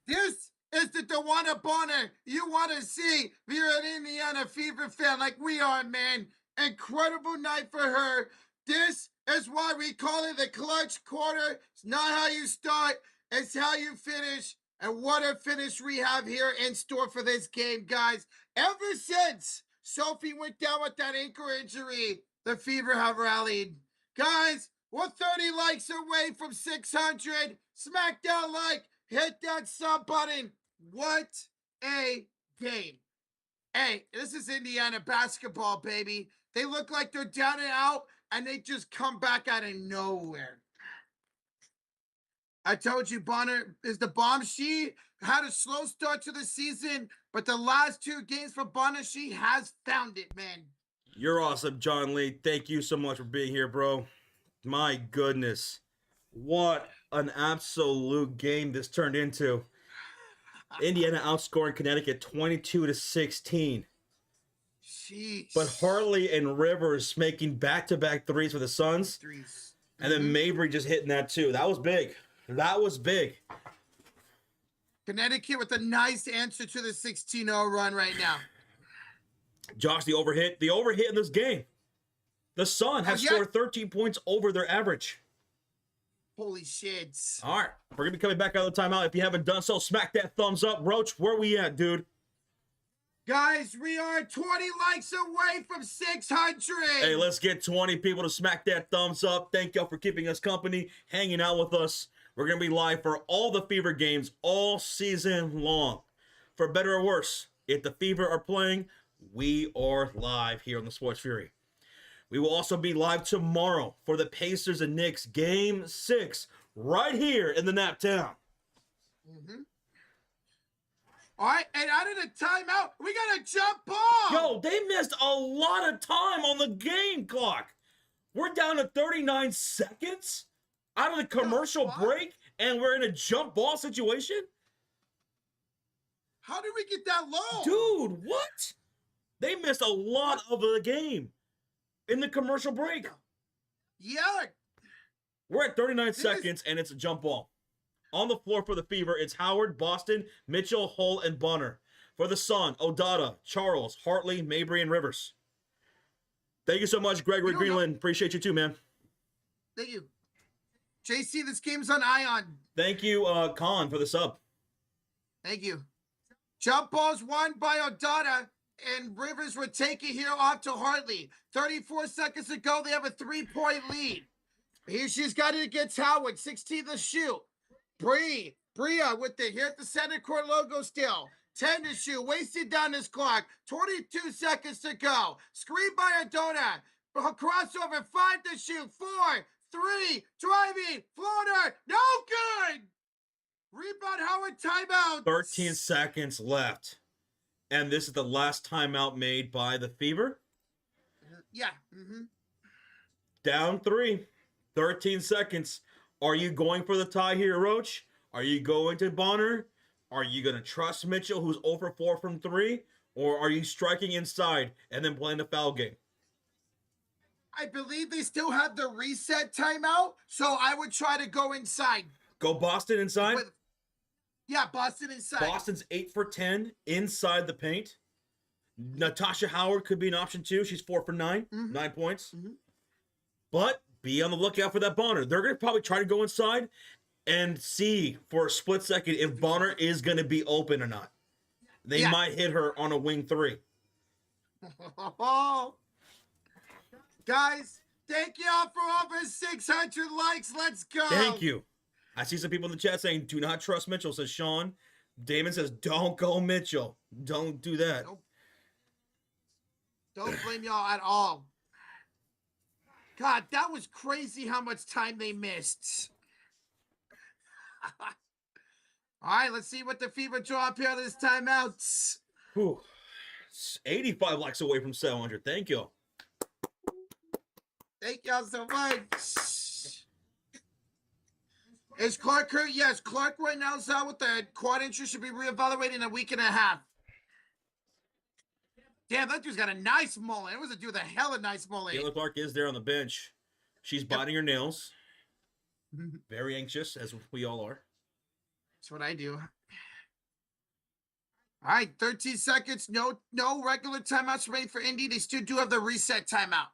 This is the DeWanna Bonner you want to see if you're an Indiana Fever fan like we are, man. Incredible night for her. This is why we call it the clutch quarter. It's not how you start, it's how you finish. And what a finish we have here in store for this game, guys. Ever since Sophie went down with that ankle injury, the Fever have rallied. Guys, we're 30 likes away from 600. Smack that like, hit that sub button. What a game. Hey, this is Indiana basketball, baby. They look like they're down and out, and they just come back out of nowhere. I told you, Bonner is the bomb. She had a slow start to the season, but the last 2 games for Bonner, she has found it, man. You're awesome, John Lee. Thank you so much for being here, bro. My goodness. What an absolute game this turned into. Indiana outscoring Connecticut 22-16. Jeez. But Hartley and Rivers making back-to-back 3s for the Suns. And then Mabry just hitting that too. That was big. That was big. Connecticut with a nice answer to the 16-0 run right now. Josh, the overhit in this game. The Sun has scored 13 points over their average. Holy shit. All right, we're going to be coming back out of the timeout. If you haven't done so, smack that thumbs up. Roach, where we at, dude? Guys, we are 20 likes away from 600. Hey, let's get 20 people to smack that thumbs up. Thank y'all for keeping us company, hanging out with us. We're going to be live for all the Fever games all season long. For better or worse, if the Fever are playing, we are live here on the Sports Fury. We will also be live tomorrow for the Pacers and Knicks Game 6 right here in the Nap Town. All right, and out of the timeout, we got a jump ball. Yo, they missed a lot of time on the game clock. We're down to 39 seconds out of the commercial break, and we're in a jump ball situation? How did we get that low? Dude, what? They missed a lot of the game in the commercial break. Yeah. We're at 39 seconds, and it's a jump ball. On the floor for the Fever, it's Howard, Boston, Mitchell, Hull, and Bunner. For the Sun, Odata, Charles, Hartley, Mabry, and Rivers. Thank you so much, Gregory Greenland. Appreciate you too, man. Thank you. JC, this game's on Ion. Thank you, Khan, for the sub. Thank you. Jump balls won by Odata, and Rivers would take it here off to Hartley. 34 seconds to go. They have a 3-point lead. Here she's got it against Howard. 16 to shoot. Bria with the here at the center court logo still. 10 to shoot. Wasted down this clock. 22 seconds to go. Screen by Odata. Crossover. 5 to shoot. 4, 3, driving. Floater. No good. Rebound Howard, timeout. 13 seconds left. And this is the last timeout made by the Fever. Yeah. Down 3. 13 seconds. Are you going for the tie here, Roach? Are you going to Bonner? Are you going to trust Mitchell, who's 0 for 4 from 3? Or are you striking inside and then playing the foul game? I believe they still have the reset timeout, so I would try to go inside. Go Boston inside? Yeah, Boston inside. Boston's 8 for 10 inside the paint. Natasha Howard could be an option too. She's 4 for 9, 9 points. But be on the lookout for that Bonner. They're going to probably try to go inside and see for a split second if Bonner is going to be open or not. They might hit her on a wing 3. Guys, thank y'all for over 600 likes. Let's go. Thank you. I see some people in the chat saying, do not trust Mitchell, says Sean. Damon says, don't go Mitchell. Don't do that. Nope. Don't blame y'all at all. God, that was crazy how much time they missed. All right, let's see what the Fever draw up here this timeout. Whew. 85 likes away from 700. Thank you. Thank y'all so much. Is Clark hurt? Yes, Clark right now is out with the quad injury. Should be reevaluated in a week and a half. Damn, that dude's got a nice mullet. It was a dude with a hella nice mullet. Taylor Clark is there on the bench. She's biting her nails. Very anxious, as we all are. That's what I do. All right, 13 seconds. No regular timeouts remaining for Indy. They still do have the reset timeout,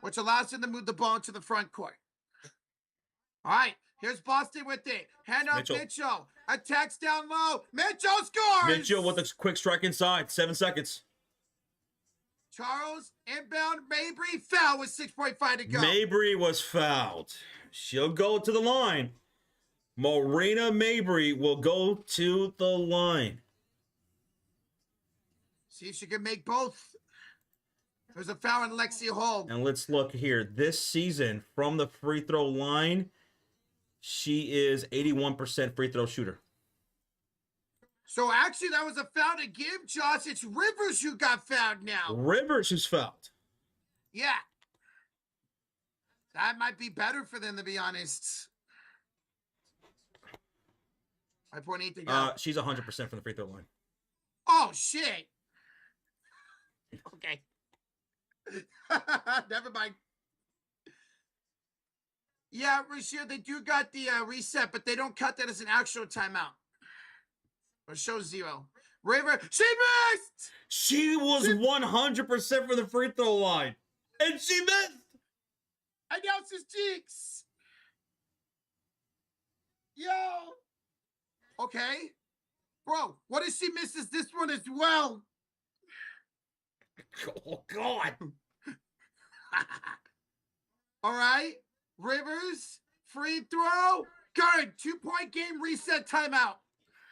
which allows them to move the ball into the front court. All right, here's Boston with it. Hand off Mitchell. Attacks down low. Mitchell scores! Mitchell with a quick strike inside. 7 seconds. Charles, inbound, Mabry, foul with 6.5 to go. Mabry was fouled. She'll go to the line. Marina Mabry will go to the line. See if she can make both. There's a foul in Lexi Hall. And let's look here. This season, from the free throw line, she is 81% free throw shooter. So actually, that was a foul to give, Josh. It's Rivers who got fouled now. Rivers is fouled. Yeah. That might be better for them, to be honest. 5.8 to go. She's 100% from the free throw line. Oh, shit. Okay. Never mind. Yeah, Rashir, they do got the reset, but they don't cut that as an actual timeout. Or show 0. River, she missed! She was 100% for the free throw line. And she missed. Announces cheeks. Yo. Okay. Bro, what if she misses this one as well? Oh, God. All right. Rivers, free throw. Current 2-point game reset timeout.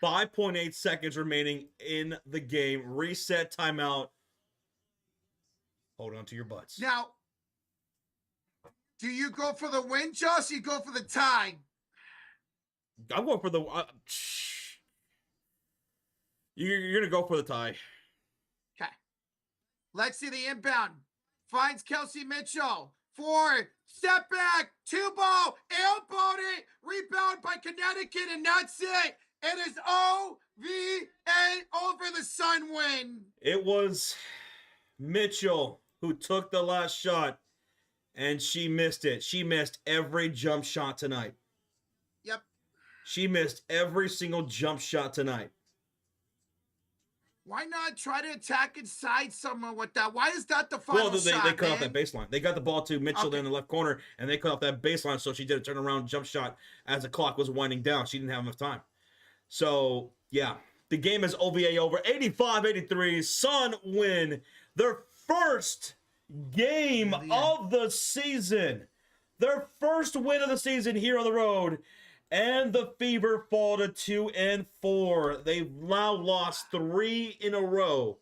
5.8 seconds remaining in the game. Reset timeout. Hold on to your butts. Now, do you go for the win, Josh? Or you go for the tie? I'm going for the... you're going to go for the tie. Okay. Let's see the inbound. Finds Kelsey Mitchell. 4, step back, 2-ball, elbowed it, rebound by Connecticut, and that's it. It is OVA over the Sun win. It was Mitchell who took the last shot, and she missed it. She missed every jump shot tonight. Yep. She missed every single jump shot tonight. Why not try to attack inside someone with that? Why is that the final shot, they cut off man? that baseline. They got the ball to Mitchell there in the left corner, and they cut off that baseline, so she did a turnaround jump shot as the clock was winding down. She didn't have enough time. So, yeah, the game is OVA over. 85-83, Sun win their first game of the season. Their first win of the season here on the road. And the Fever fall to 2-4. They've now lost 3 in a row.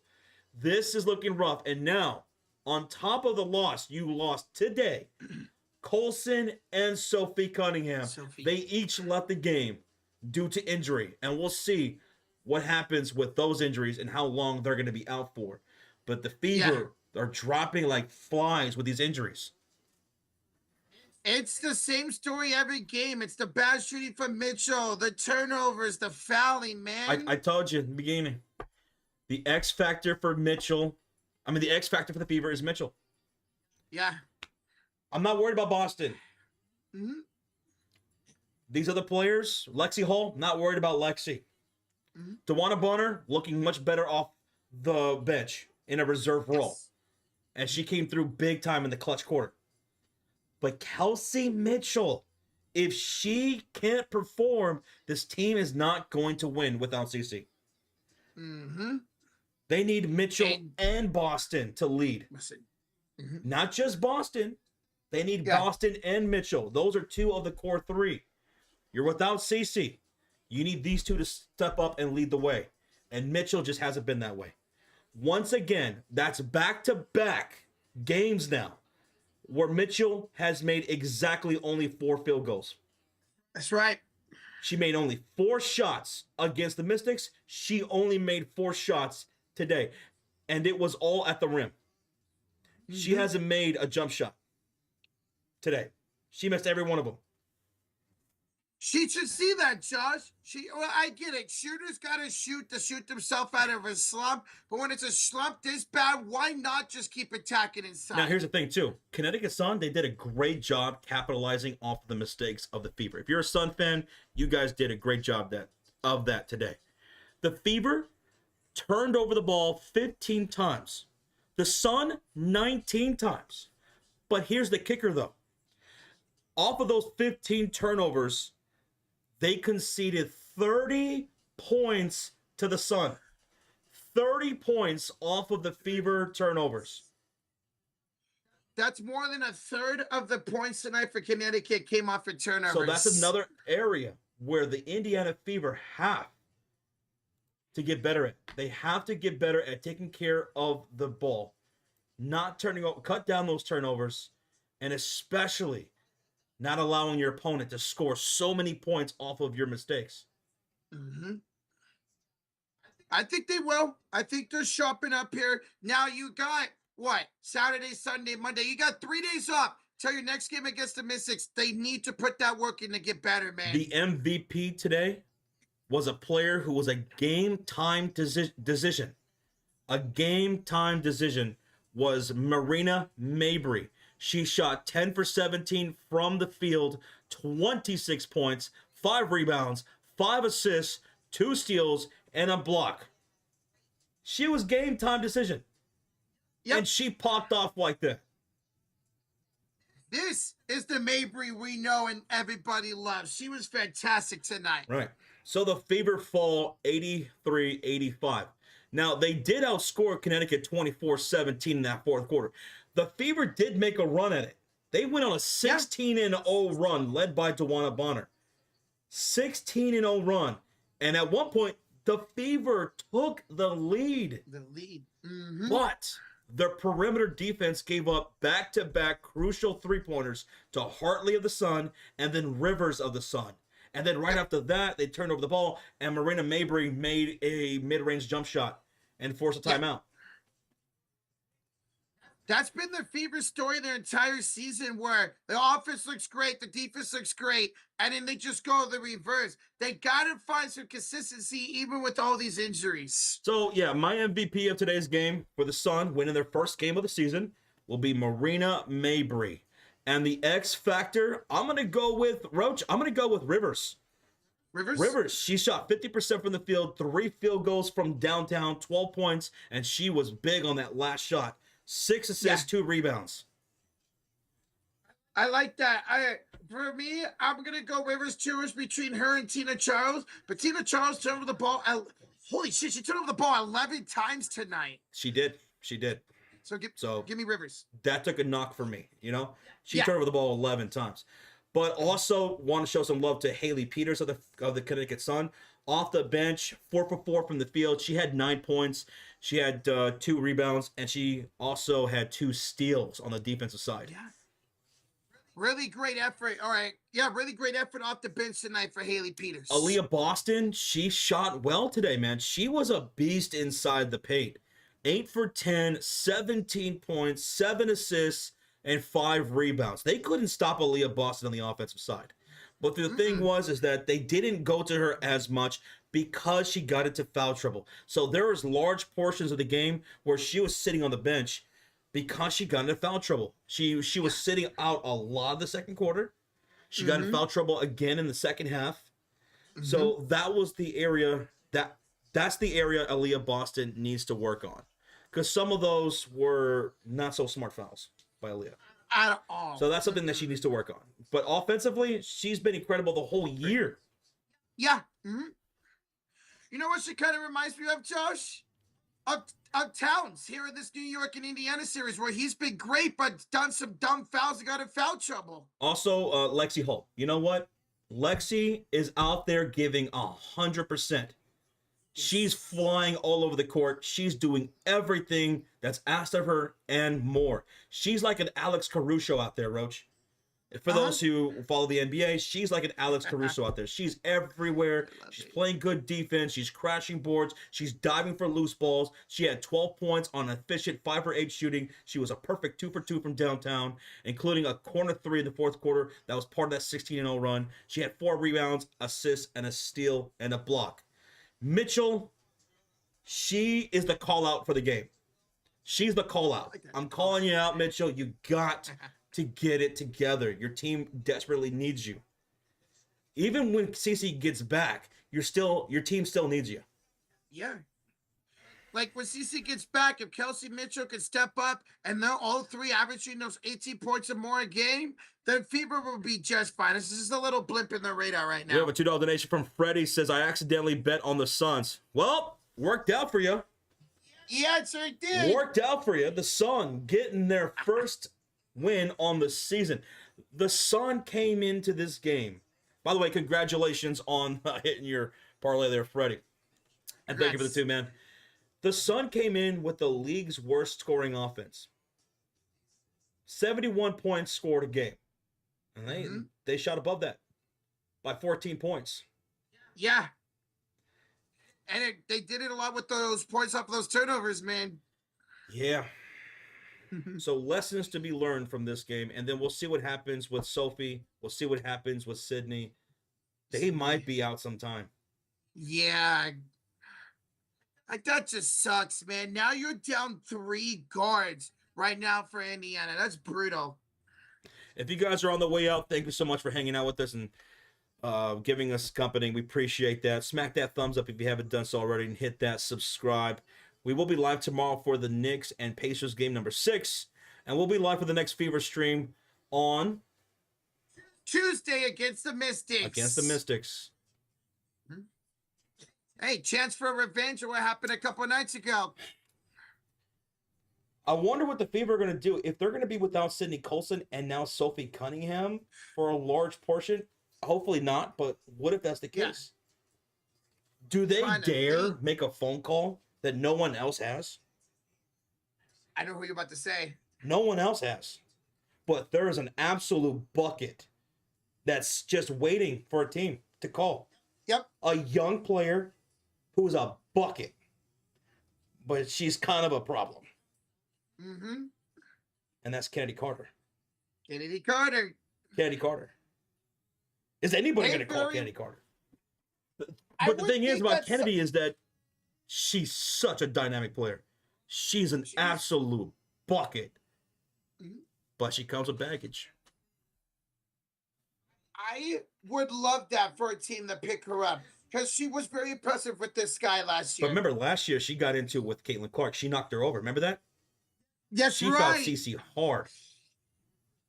This is looking rough. And now, on top of the loss, you lost today. Colson and Sophie Cunningham. They each left the game due to injury. And we'll see what happens with those injuries and how long they're going to be out for. But the Fever are dropping like flies with these injuries. It's the same story every game. It's the bad shooting from Mitchell, the turnovers, the fouling, man. I told you in the beginning. The X factor for Mitchell, the X factor for the Fever is Mitchell. Yeah. I'm not worried about Boston. Mm-hmm. These other players, Lexi Hall, not worried about Lexi. Mm-hmm. Tawana Bonner looking much better off the bench in a reserve role. Yes. And she came through big time in the clutch quarter. But Kelsey Mitchell, if she can't perform, this team is not going to win without CC. Mm-hmm. They need Mitchell and Boston to lead. Mm-hmm. Not just Boston. They need Boston and Mitchell. Those are 2 of the core 3. You're without CC. You need these 2 to step up and lead the way. And Mitchell just hasn't been that way. Once again, that's back-to-back games now where Mitchell has made exactly only 4 field goals. That's right. She made only 4 shots against the Mystics. She only made 4 shots today. And it was all at the rim. Mm-hmm. She hasn't made a jump shot today. She missed every one of them. She should see that, Josh. I get it. Shooters got to shoot themselves out of a slump. But when it's a slump this bad, why not just keep attacking inside? Now, here's the thing, too. Connecticut Sun, they did a great job capitalizing off the mistakes of the Fever. If you're a Sun fan, you guys did a great job of that today. The Fever turned over the ball 15 times. The Sun, 19 times. But here's the kicker, though. Off of those 15 turnovers, they conceded 30 points to the Sun. 30 points off of the Fever turnovers. That's more than a third of the points tonight for Connecticut came off for turnovers. So that's another area where the Indiana Fever have to get better at. They have to get better at taking care of the ball. Not turning over, cut down those turnovers, and especially not allowing your opponent to score so many points off of your mistakes. Mm-hmm. I think they will. I think they're sharpening up here. Now you got, what, Saturday, Sunday, Monday. You got 3 days off till your next game against the Mystics. They need to put that work in to get better, man. The MVP today was a player who was a game-time decision. A game-time decision was Marina Mabry. She shot 10 for 17 from the field, 26 points, 5 rebounds, 5 assists, 2 steals, and a block. She was game time decision. Yep. And she popped off like that. This is the Mabry we know and everybody loves. She was fantastic tonight. Right. So the Fever fall 83-85. Now, they did outscore Connecticut 24-17 in that fourth quarter. The Fever did make a run at it. They went on a 16-0 run led by Dewana Bonner. 16-0 run. And at one point, the Fever took the lead. But their perimeter defense gave up back-to-back crucial three-pointers to Hartley of the Sun and then Rivers of the Sun. And then right after that, they turned over the ball, and Marina Mabry made a mid-range jump shot and forced a timeout. That's been the Fever story their entire season, where the offense looks great, the defense looks great, and then they just go the reverse. They got to find some consistency even with all these injuries. So, yeah, my MVP of today's game for the Sun, winning their first game of the season, will be Marina Mabry. And the X factor, I'm going to go with Roach. I'm going to go with Rivers. Rivers, she shot 50% from the field, 3 field goals from downtown, 12 points, and she was big on that last shot. 6 assists, 2 rebounds. I like that. For me, I'm going to go Rivers Chewers between her and Tina Charles. But Tina Charles turned over the ball. Holy shit, she turned over the ball 11 times tonight. She did. So give me Rivers. That took a knock for me, you know? She turned over the ball 11 times. But also want to show some love to Haley Peters of the Connecticut Sun. Off the bench, 4 for 4 from the field. She had 9 points. She had 2 rebounds, and she also had 2 steals on the defensive side. Yeah. Really great effort. All right. Yeah, really great effort off the bench tonight for Haley Peters. Aaliyah Boston, she shot well today, man. She was a beast inside the paint. 8 for 10, 17 points, 7 assists, and 5 rebounds. They couldn't stop Aaliyah Boston on the offensive side. But the thing is that they didn't go to her as much because she got into foul trouble. So there was large portions of the game where she was sitting on the bench because she got into foul trouble. She was sitting out a lot of the second quarter. She got in foul trouble again in the second half. So that was the area that's the area Aaliyah Boston needs to work on. Because some of those were not so smart fouls by Aaliyah. At all. So that's something that she needs to work on. But offensively, she's been incredible the whole year. Yeah. You know what she kind of reminds me of, Josh? Of Towns here in this New York and Indiana series, where he's been great but done some dumb fouls and got in foul trouble. Also, Lexi Holt. You know what? Lexi is out there giving 100%. She's flying all over the court. She's doing everything that's asked of her and more. She's like an Alex Caruso out there, Roach. For those who follow the NBA, she's like an Alex Caruso out there. She's everywhere. She's playing good defense. She's crashing boards. She's diving for loose balls. She had 12 points on efficient 5 for 8 shooting. She was a perfect 2 for 2 from downtown, including a corner 3 in the fourth quarter. That was part of that 16-0 run. She had 4 rebounds, assists, and a steal and a block. Mitchell, she is the call out for the game. She's the call out. I'm calling you out, Mitchell. You got to get it together. Your team desperately needs you. Even when Cece gets back, your team still needs you. Yeah. Like when Cece gets back, if Kelsey Mitchell can step up and they're all 3 averaging those 18 points or more a game, then Fever will be just fine. This is a little blimp in the radar right now. We have a $2 donation from Freddie. Says, I accidentally bet on the Suns. Well, worked out for you. Yeah, it sure did. Worked out for you. The Sun getting their first win on the season. The Sun came into this game. By the way, congratulations on hitting your parlay there, Freddie. And thank you for the 2, man. The Sun came in with the league's worst scoring offense. 71 points scored a game. And they shot above that by 14 points. Yeah. And they did it a lot with those points off those turnovers, man. Yeah. So lessons to be learned from this game. And then we'll see what happens with Sophie. We'll see what happens with Sydney. They might be out sometime. Yeah. Like, that just sucks, man. Now you're down 3 guards right now for Indiana. That's brutal. If you guys are on the way out, thank you so much for hanging out with us and giving us company. We appreciate that. Smack that thumbs up if you haven't done so already, and hit that subscribe. We will be live tomorrow for the Knicks and Pacers game number 6, and we'll be live for the next Fever stream on Tuesday against the Mystics. against the Mystics. Hey, chance for revenge of what happened a couple nights ago. I wonder what the Fever are going to do if they're going to be without Sydney Colson and now Sophie Cunningham for a large portion. Hopefully not, but what if that's the case? Yeah. Do they dare make a phone call that no one else has? I know who you're about to say. No one else has. But there is an absolute bucket that's just waiting for a team to call. Yep. A young player who is a bucket, but she's kind of a problem. Mm-hmm. And that's Kennedy Carter. Kennedy Carter. Kennedy Carter. Is anybody going to call Kennedy Carter? But the thing is about Kennedy is that she's such a dynamic player. She's an absolute bucket. Mm-hmm. But she comes with baggage. I would love that for a team to pick her up because she was very impressive with this guy last year. But remember, last year she got into it with Caitlin Clark. She knocked her over. Remember that? Yes, she fought Cece hard.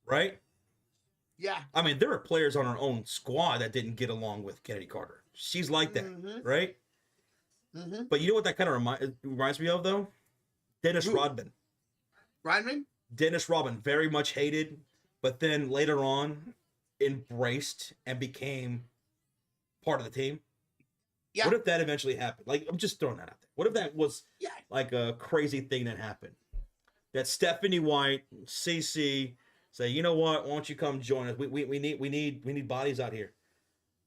Right? Yeah. I mean, there are players on her own squad that didn't get along with Kennedy Carter. She's like that, right? Mm-hmm. But you know what that kind of reminds me of, though? Dennis Rodman. Rodman? Dennis Rodman, very much hated, but then later on embraced and became part of the team. Yeah. What if that eventually happened? Like, I'm just throwing that out there. What if that was like a crazy thing that happened? That Stephanie White, CC say, you know what? Why don't you come join us? We need bodies out here.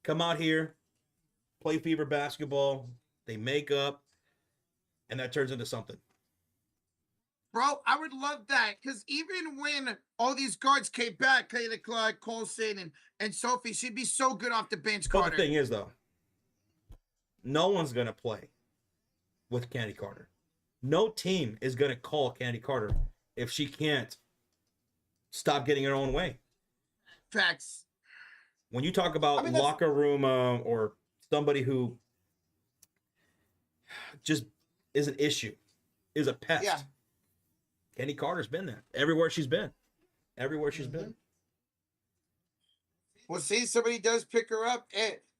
Come out here, play Fever basketball. They make up, and that turns into something. Bro, I would love that because even when all these guards came back, Caitlin Clark, Colson, and Sophie, she'd be so good off the bench. But the thing is, though, no one's gonna play with Kennedy Carter. No team is going to call Kennedy Carter if she can't stop getting her own way. Facts. When you talk about locker room or somebody who just is an issue, is a pest, Kennedy Carter's been there. Everywhere she's been. Everywhere she's been. Well, see, somebody does pick her up.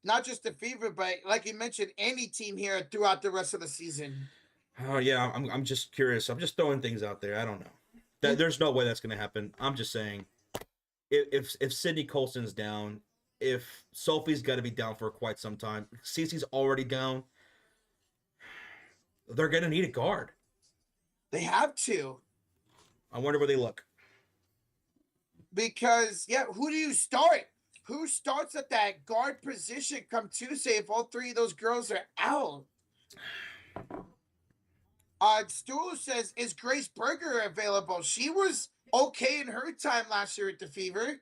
Not just the Fever, but like you mentioned, any team here throughout the rest of the season. Oh yeah, I'm just curious. I'm just throwing things out there. I don't know. There's no way that's going to happen. I'm just saying, if Sydney Colson's down, if Sophie's got to be down for quite some time, Cece's already down, they're going to need a guard. They have to. I wonder where they look. Because who do you start? Who starts at that guard position come Tuesday if all three of those girls are out? Stu says, is Grace Berger available? She was okay in her time last year at the Fever.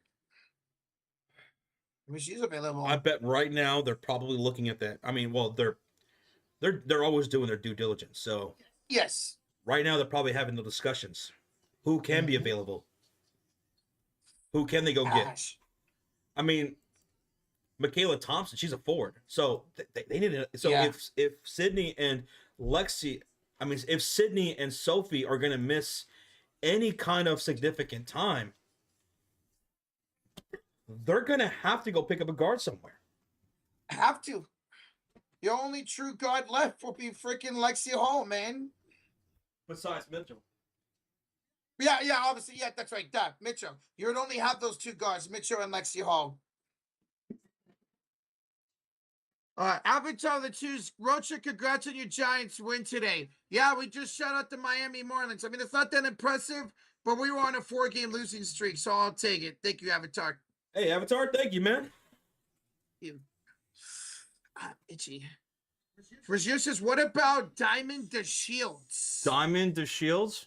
I mean, she's available. I bet right now they're probably looking at that. I mean, well, they're always doing their due diligence. So yes, right now they're probably having the discussions. Who can be available? Who can they go get? I mean, Michaela Thompson, she's a forward. So they need to. So if Sydney and Lexi. I mean, if Sydney and Sophie are going to miss any kind of significant time, they're going to have to go pick up a guard somewhere. Have to. The only true guard left will be freaking Lexi Hall, man. Besides Mitchell. Yeah, obviously. Yeah, that's right. Duh, Mitchell. You would only have those two guards, Mitchell and Lexi Hall. Avatar the Choose, Rocha, congrats on your Giants win today. Yeah, we just shut out the Miami Marlins. I mean, it's not that impressive, but we were on a 4-game losing streak, so I'll take it. Thank you, Avatar. Hey, Avatar, thank you, man. Itchy. Brazil says, what about Diamond DeShields? Diamond DeShields?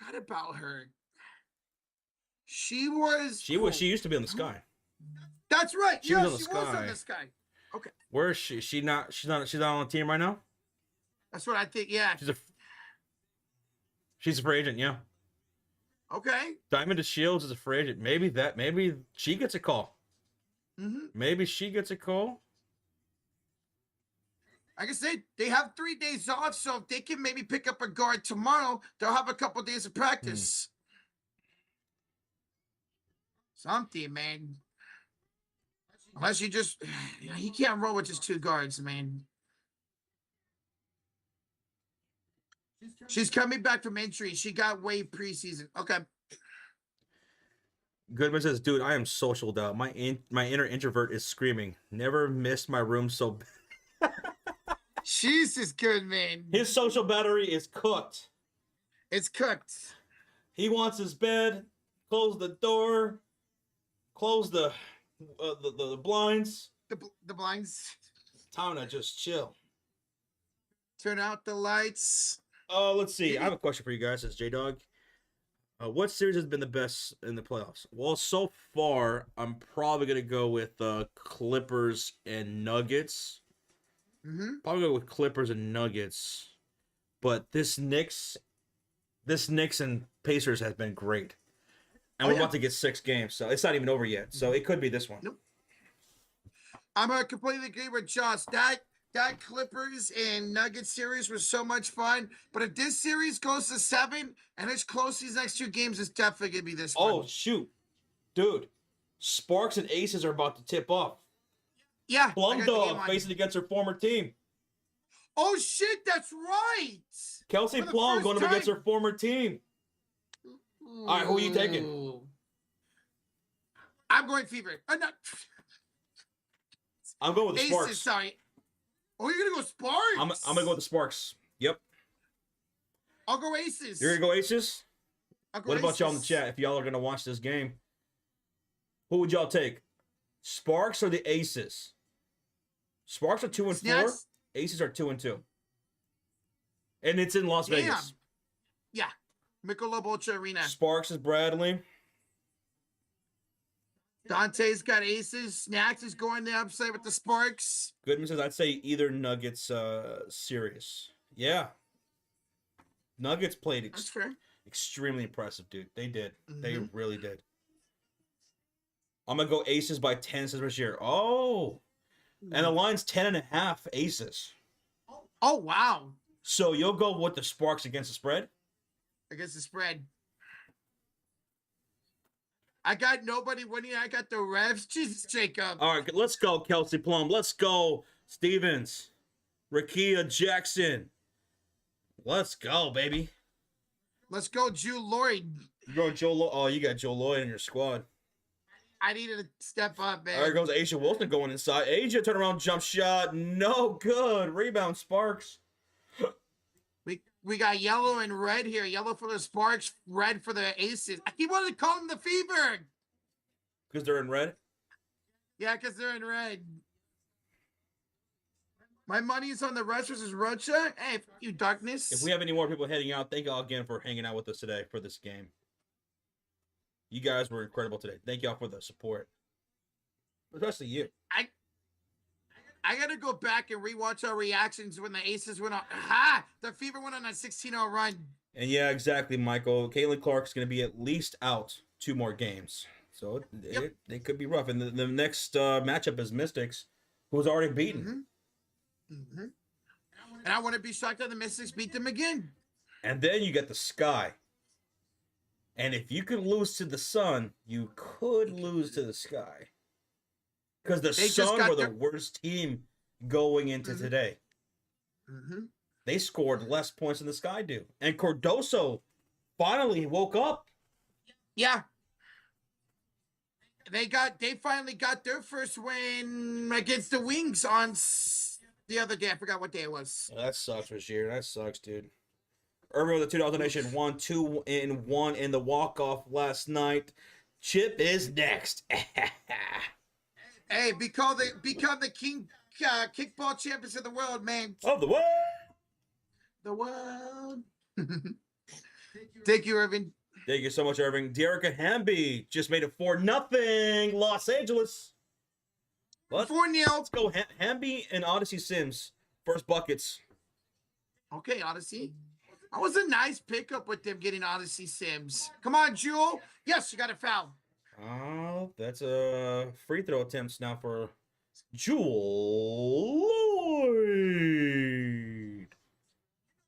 What about her? She used to be on the Sky. That's right. She was on the Sky. Okay. Where is she? She's not on the team right now? That's what I think, yeah. She's a free agent, yeah. Okay. Diamond DeShields is a free agent. Maybe she gets a call. Mm-hmm. Maybe she gets a call. Like I said, they have 3 days off, so if they can maybe pick up a guard tomorrow, they'll have a couple days of practice. Something, man. Unless you just, he can't roll with just 2 guards, man. She's coming back from injury. She got waived preseason. Okay. Goodman says, dude, I am socialed out. My inner introvert is screaming. Never missed my room so bad. Jesus, Goodman. His social battery is cooked. It's cooked. He wants his bed. Close the door. Close the blinds. The blinds. Time to just chill. Turn out the lights. Let's see. I have a question for you guys. It's J-Dog. What series has been the best in the playoffs? Well, so far, I'm probably going to go with Clippers and Nuggets. Probably go with Clippers and Nuggets. But this Knicks and Pacers has been great. And we're about to get 6 games, so it's not even over yet. So it could be this one. Nope. I'm going to completely agree with Josh. That Clippers and Nuggets series was so much fun. But if this series goes to 7 and it's close these next 2 games, it's definitely going to be this one. Oh, shoot. Dude, Sparks and Aces are about to tip off. Yeah. Plum Dog facing against her former team. Oh, shit, that's right. Kelsey Plum going up against her former team. All right, who are you taking? I'm going Fever. I'm going with the Aces, Sparks. sorry. Oh, you're going to go Sparks? I'm going to go with the Sparks. Yep. I'll go Aces. You're going to go Aces? I'll go What about Aces. y'all in the chat if y'all are going to watch this game? Who would y'all take? Sparks or the Aces? Sparks are 2-4. Snacks? Aces are 2-2. And it's in Las Vegas. Yeah. Michelob Ultra Arena. Sparks is Bradley. Dante's got Aces. Snacks is going the upside with the Sparks. Goodman says, I'd say either Nuggets series. Yeah. Nuggets played That's fair. extremely impressive, dude. They did. They really did. I'm going to go Aces by 10, says Rashir. Oh. And the line's 10.5 Aces. Oh, wow. So you'll go with the Sparks against the spread? Against the spread. I got nobody winning. I got the Revs. Jesus, Jacob. All right, let's go, Kelsey Plum. Let's go, Stevens. Rakia Jackson. Let's go, baby. Let's go, Jew Lloyd. You're going Joe Lloyd. Oh, you got Joe Lloyd in your squad. I needed to step up, man. There goes Asia Wilson going inside. Asia turnaround jump shot. No good. Rebound, Sparks. We got yellow and red here. Yellow for the Sparks, red for the Aces. I keep wanting to call them the Fever. Because they're in red? Yeah, because they're in red. My money is on the Rush versus Rocha. Hey, you darkness. If we have any more people heading out, thank y'all again for hanging out with us today for this game. You guys were incredible today. Thank y'all for the support. Especially you. I got to go back and rewatch our reactions when the Aces went on. Aha! The Fever went on a 16-0 run. And yeah, exactly, Michael. Caitlin Clark's going to be at least out 2 more games. So it could be rough. And the next matchup is Mystics, who's already beaten. And I want to be shocked that the Mystics beat them again. And then you get the Sky. And if you could lose to the Sun, you could lose to the Sky. Because the Sun were the worst team going into today. They scored less points than the Sky do. And Cardoso finally woke up. Yeah. They finally got their first win against the Wings on the other day. I forgot what day it was. That sucks, Rashir. That sucks, dude. Irving with the $2 donation won 2-1 in the walk-off last night. Chip is next. Hey, become the king kickball champions of the world, man. Of the world. The world. Thank you, Irving. Thank you so much, Irving. Dearica Hamby just made it 4-0 Los Angeles. Let's 4-0. go Hamby and Odyssey Sims. First buckets. Okay, Odyssey. That was a nice pickup with them getting Odyssey Sims. Come on, Jewel. Yes, you got a foul. Oh, that's a free throw attempts now for Jewel Lloyd.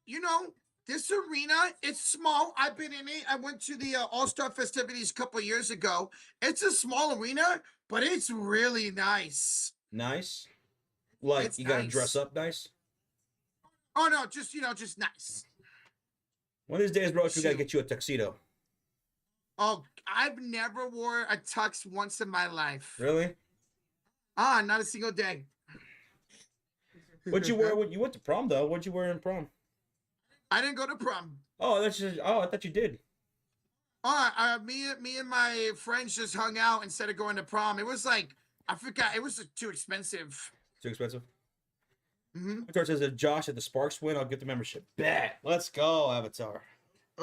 You know, this arena, it's small. I've been in it. I went to the All-Star festivities a couple years ago. It's a small arena, but it's really nice. Nice. Like, It's you got to dress nice. up nice? Oh no, just just nice. One of these days, Roach, we got to Shoot. get you a tuxedo. Oh, I've never wore a tux once in my life. Really? Not a single day. What'd you wear? You went to prom, though. What'd you wear in prom? I didn't go to prom. Oh, I thought you did. Me and my friends just hung out instead of going to prom. It was like, I forgot, it was too expensive. Too expensive? Mm-hmm. Avatar says, if Josh at the Sparks win, I'll get the membership. Bet. Let's go, Avatar.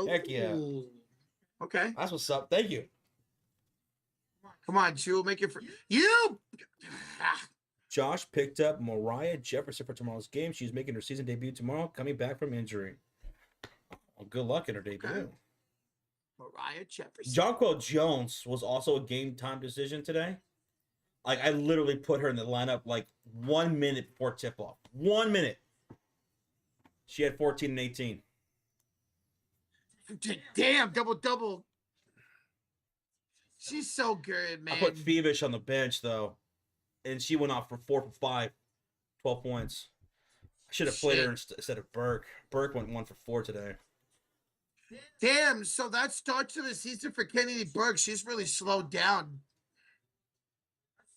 Heck yeah. Okay. That's what's up. Thank you. Come on, Jewel, make it for you. Josh picked up Mariah Jefferson for tomorrow's game. She's making her season debut tomorrow, coming back from injury. Well, good luck in her debut. Okay. Mariah Jefferson. Jonquil Jones was also a game time decision today. Like, I literally put her in the lineup like 1 minute before tip off. 1 minute. She had 14 and 18. Damn, double. She's so good, man. I put Fevish on the bench, though, and she went off for 4 for 5, 12 points. I should have played her instead of Burke. Burke went 1 for 4 today. Damn, so that start to the season for Kennedy Burke, she's really slowed down.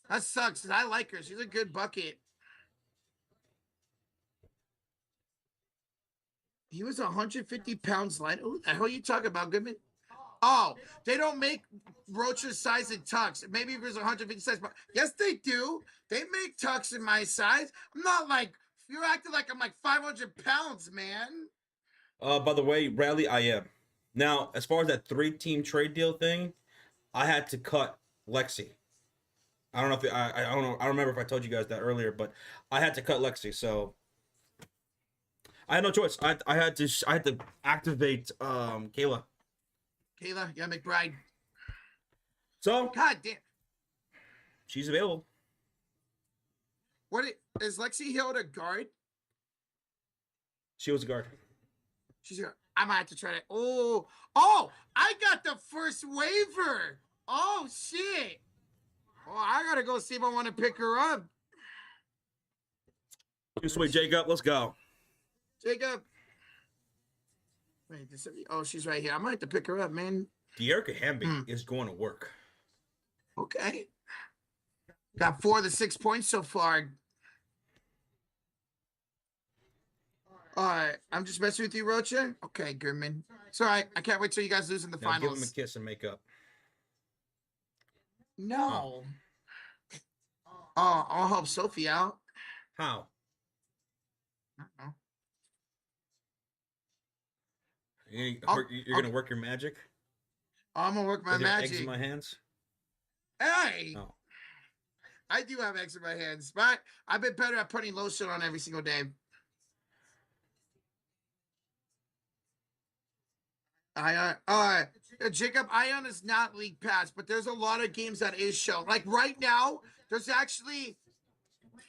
That sucks, because I like her. She's a good bucket. He was 150 pounds light. Who the hell are you talking about, Goodman? Oh, they don't make Roach's size in tux. Maybe it was 150 size, but yes, they do. They make tux in my size. I'm not like, you're acting like I'm like 500 pounds, man. By the way, Bradley, I am. Now, as far as that 3-team trade deal thing, I had to cut Lexi. I don't know if I don't know. I don't remember if I told you guys that earlier, but I had to cut Lexi, so I had no choice. I had to activate Kayla. Kayla, yeah, McBride. So God damn. she's available. Is Lexi Hill a guard? She was a guard. I might have to try to. Oh, I got the first waiver. Oh shit. Oh, I gotta go see if I want to pick her up. Too sweet, Jacob. Let's go. Jacob. Wait, she's right here. I might have to pick her up, man. De'Erica Hamby is going to work. Okay. Got 4 of the 6 points so far. All right, I'm just messing with you, Rocha. Okay, Goodman. It's all right. I can't wait till you guys lose in the Now finals. give him a kiss and make up. No. Oh, I'll help Sophie out. How? Uh-oh. You're going to work your magic? I'm going to work my With your magic. eggs in my hands? Hey! Oh. I do have eggs in my hands, but I've been better at putting lotion on every single day. Jacob, Ion is not League Pass, but there's a lot of games that is shown. Like right now, there's actually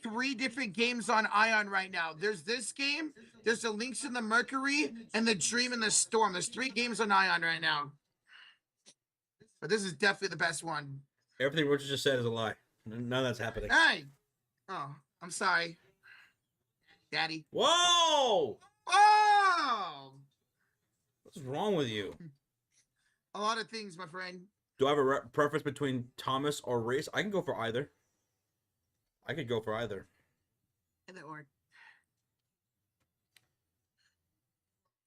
3 different games on Ion right now. There's this game, there's the Lynx in the Mercury, and the Dream in the Storm. There's 3 games on Ion right now. But this is definitely the best one. Everything Richard just said is a lie. None of that's happening. Hey! Oh, I'm sorry. Daddy. Whoa! Oh! What's wrong with you? A lot of things, my friend. Do I have a preference between Thomas or Race? I can go for either. I could go for either. Either or.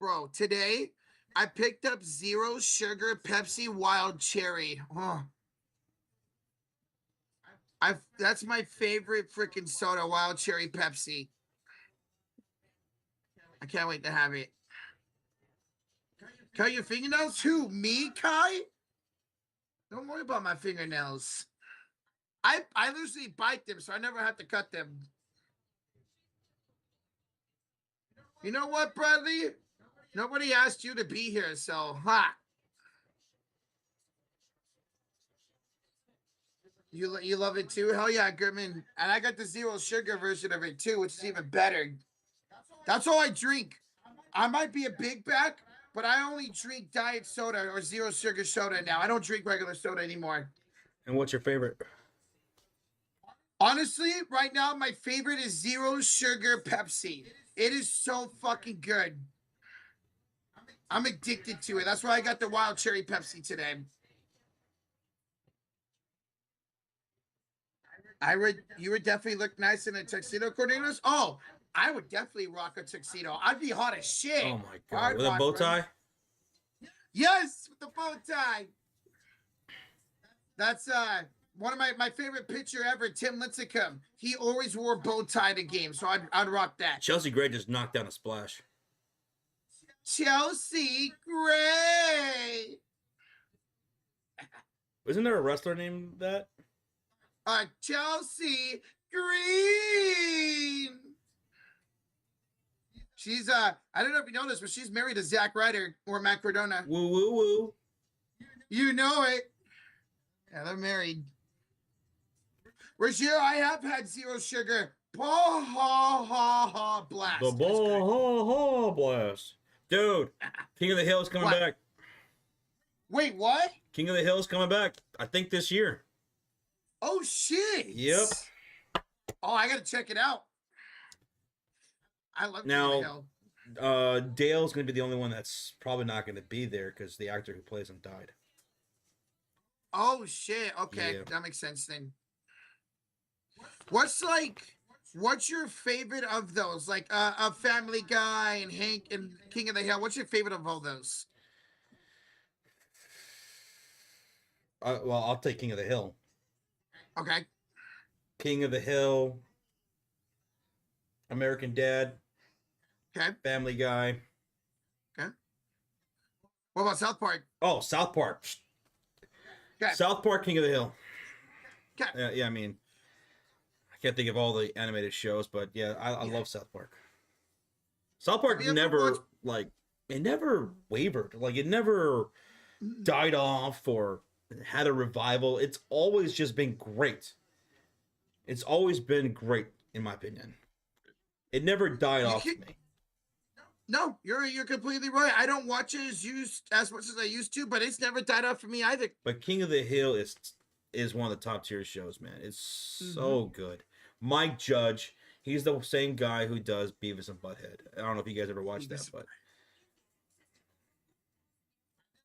Bro, today I picked up Zero Sugar Pepsi Wild Cherry. Oh. That's my favorite freaking soda, Wild Cherry Pepsi. I can't wait to have it. Cut your fingernails? Who? Me, Kai? Don't worry about my fingernails. I literally bite them, so I never have to cut them. You know what, Bradley? Nobody asked you to be here, so ha. You love it too? Hell yeah, Goodman. And I got the zero sugar version of it too, which is even better. That's all I drink. I might be a big back, but I only drink diet soda or zero sugar soda now. I don't drink regular soda anymore. And what's your favorite? Honestly, right now, my favorite is zero sugar Pepsi. It is so fucking good. I'm addicted to it. That's why I got the wild cherry Pepsi today. You would definitely look nice in a tuxedo, Cornelius. Oh, I would definitely rock a tuxedo. I'd be hot as shit. Oh my god, I'd with a rock bow one. tie? Yes, with the bow tie. That's one of my favorite pitcher ever, Tim Lincecum. He always wore a bow tie to games, so I'd rock that. Chelsea Gray just knocked down a splash. Chelsea Gray. Isn't there a wrestler named that? Chelsea Green. She's I don't know if you know this, but she's married to Zack Ryder or Matt Cardona. Woo woo woo. You know it. Yeah, they're married. Rozier, I have had zero sugar. Blast. The ball blast. Dude, King of the Hill is coming What? back. Wait, what? King of the Hill is coming back. I think this year. Oh shit. Yep. Oh, I gotta check it out. I love Now, King of the Hill. Dale's going to be the only one that's probably not going to be there because the actor who plays him died. Oh shit. Okay, Yeah. that makes sense then. What's your favorite of those? Like a Family Guy and Hank and King of the Hill. What's your favorite of all those? Well, I'll take King of the Hill. Okay. King of the Hill, American Dad, Okay. Family Guy. Okay. What about South Park? Oh, South Park. Okay. South Park, King of the Hill. Okay. Yeah, I mean, I can't think of all the animated shows, but yeah, I love South Park. South Park Have you ever never, watched- like, it never wavered. Like, it never died off or had a revival. It's always just been great. It's always been great, in my opinion. It never died off can't- me. No, you're completely right. I don't watch it as much as I used to, but it's never died off for me either. But King of the Hill is one of the top tier shows, man. It's so good. Mike Judge, he's the same guy who does Beavis and Butthead. I don't know if you guys ever watched that, but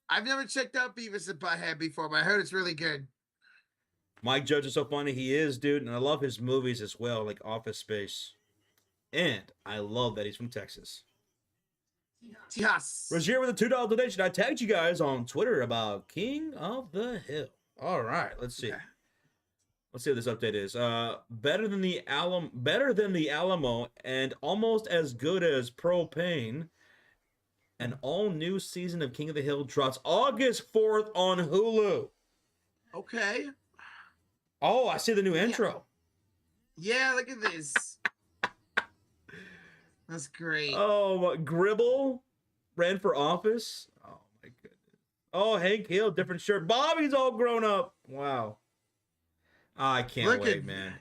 I've never checked out Beavis and Butthead before, but I heard it's really good. Mike Judge is so funny. He is, dude, and I love his movies as well, like Office Space. And I love that he's from Texas. Yes. Rozier with a $2 donation. I tagged you guys on Twitter about King of the Hill. All right, let's see. Okay. Let's see what this update is. Better than the Alamo, and almost as good as Propane. An all-new season of King of the Hill drops August 4th on Hulu. Okay. Oh, I see the new intro. Yeah, look at this. That's great. Oh, Gribble ran for office. Oh my goodness. Oh, Hank Hill, different shirt. Bobby's all grown up. Wow. I can't wait, man.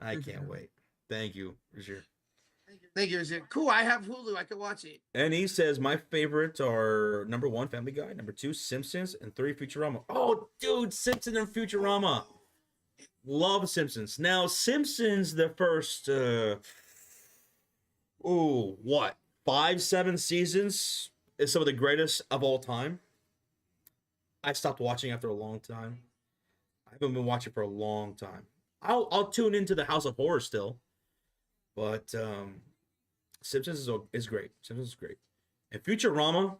I can't wait. Thank you, Rozier. Thank you, Rozier. Cool. I have Hulu. I can watch it. And he says my favorites are number 1, Family Guy, number 2, Simpsons, and 3, Futurama. Oh, dude, Simpsons and Futurama. Love Simpsons. Now, Simpsons, the first, 5, 7 seasons is some of the greatest of all time. I stopped watching after a long time. I haven't been watching for a long time. I'll tune into the House of Horror still, but Simpsons is great. Simpsons is great, and Futurama,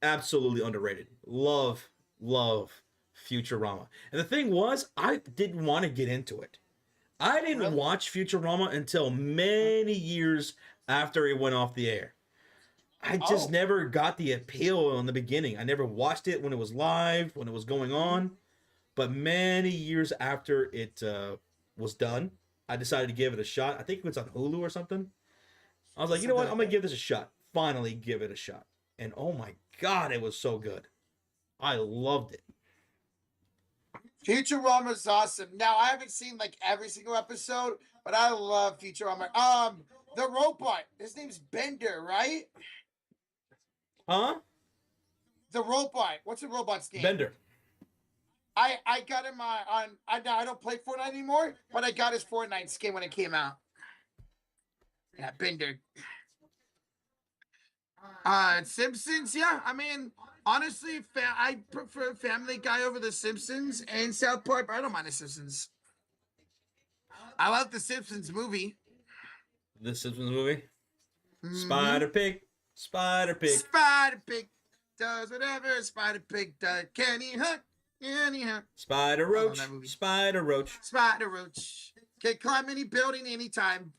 absolutely underrated. Love Futurama. And the thing was, I didn't want to get into it. I didn't watch Futurama until many years after it went off the air. I just never got the appeal in the beginning. I never watched it when it was live, when it was going on. But many years after it was done, I decided to give it a shot. I think it was on Hulu or something. I was like, you know what? I'm going to give this a shot. Finally give it a shot. And oh my God, it was so good. I loved it. Futurama's awesome. Now, I haven't seen like every single episode, but I love Futurama. The robot, his name's Bender, right? Huh? The robot. What's the robot's name? Bender. I got him on. I don't play Fortnite anymore, but I got his Fortnite skin when it came out. Yeah, Bender. Simpsons. Yeah, I mean, honestly, I prefer Family Guy over The Simpsons and South Park, but I don't mind The Simpsons. I love The Simpsons movie. The Simpsons movie. Mhm. Spider Pig. Spider Pig. Spider Pig does whatever a Spider Pig does. Can he hunt? Can he hunt? Spider I love Roach. that movie. Spider Roach. Spider Roach can climb any building anytime.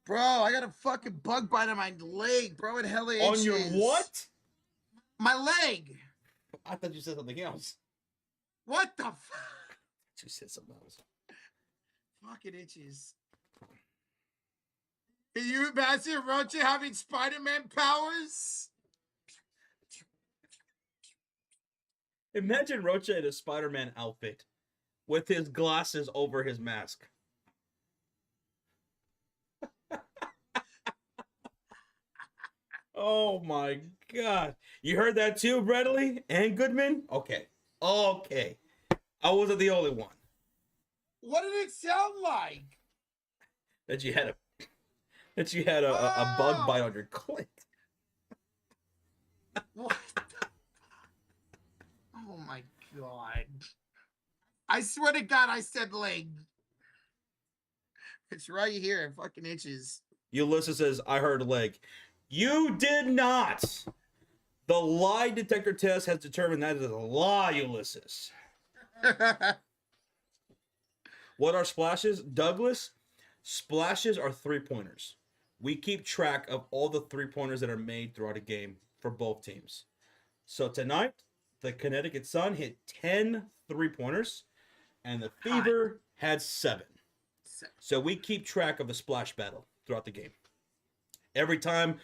Bro, I got a fucking bug bite on my leg, bro. It hella itches. On your what? My leg. I thought you said something else. What the fuck? You said something else. Fucking itches. Can you imagine Roach having Spider-Man powers? Imagine Rocha in a Spider-Man outfit with his glasses over his mask. Oh my God. You heard that too, Bradley and Goodman? Okay. Okay. I wasn't the only one. What did it sound like? That you had a bug bite on your clit. What? Oh my God. I swear to God, I said leg. It's right here. It fucking itches. Ulysses says, I heard leg. You did not. The lie detector test has determined that is a lie, Ulysses. What are splashes? Douglas, splashes are 3-pointers. We keep track of all the 3-pointers that are made throughout a game for both teams. So tonight, the Connecticut Sun hit 10 3-pointers, and the Fever had 7. So we keep track of the splash battle throughout the game. Every time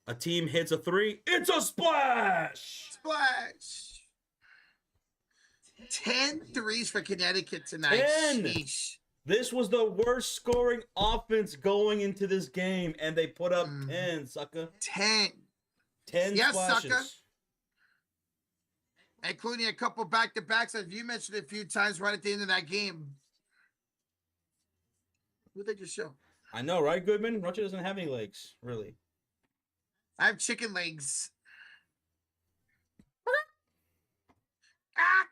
a team hits a 3, it's a splash! Splash. 10 threes for Connecticut tonight. 10. Sheesh. This was the worst scoring offense going into this game, and they put up 10, sucker. 10. 10 Yes, splashes. sucker. Including a couple back-to-backs, as you mentioned a few times right at the end of that game. Who did you show? I know, right, Goodman? Rocha doesn't have any legs, really. I have chicken legs. Ah!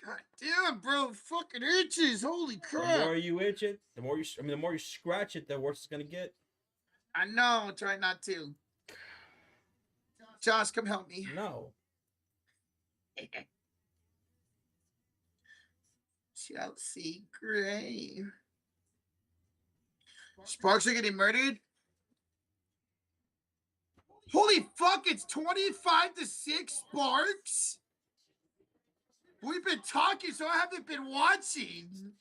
God damn, bro. Fucking itches. Holy crap. The more you itch it, the more you scratch it, the worse it's gonna get. I know. Try not to. Josh, come help me. No. Chelsea Gray. Sparks are getting murdered. Holy fuck, it's 25-6 Sparks. We've been talking, so I haven't been watching.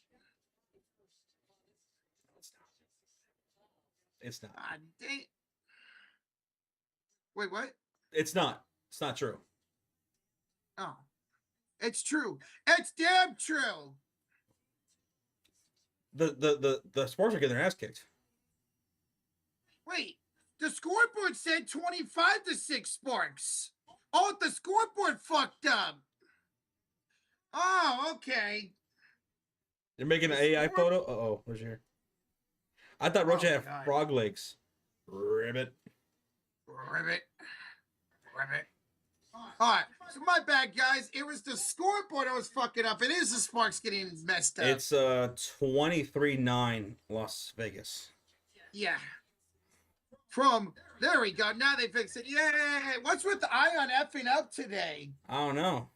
It's not. God dang. Wait, what? It's not. It's not true. Oh. It's true. It's damn true. The Sparks are getting their ass kicked. Wait, the scoreboard said 25-6 Sparks. Oh, the scoreboard fucked up. Oh, okay. You're making an AI photo? Uh-oh, where's your... I thought Rocha had God. frog legs. Ribbit. Ribbit. All right, so my bad, guys. It was the scoreboard I was fucking up. It is the Sparks getting messed up. It's 23-9 Las Vegas. Yeah. There we go. Now they fixed it. Yeah. What's with the eye on effing up today? I don't know.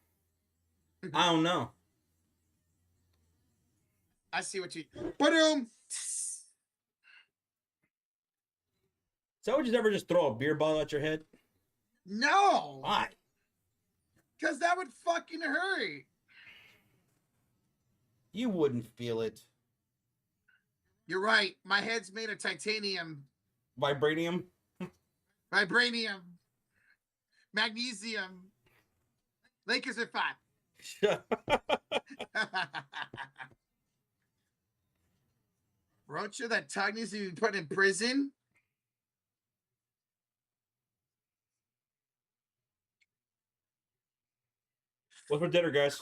I don't know. I see what you... Boom. So would you ever just throw a beer bottle at your head? No. Why? Because that would fucking hurt. You wouldn't feel it. You're right. My head's made of titanium. Vibranium? Vibranium. Magnesium. Lakers are 5. Rocha, that Tug needs to be put in prison. What's for dinner, guys?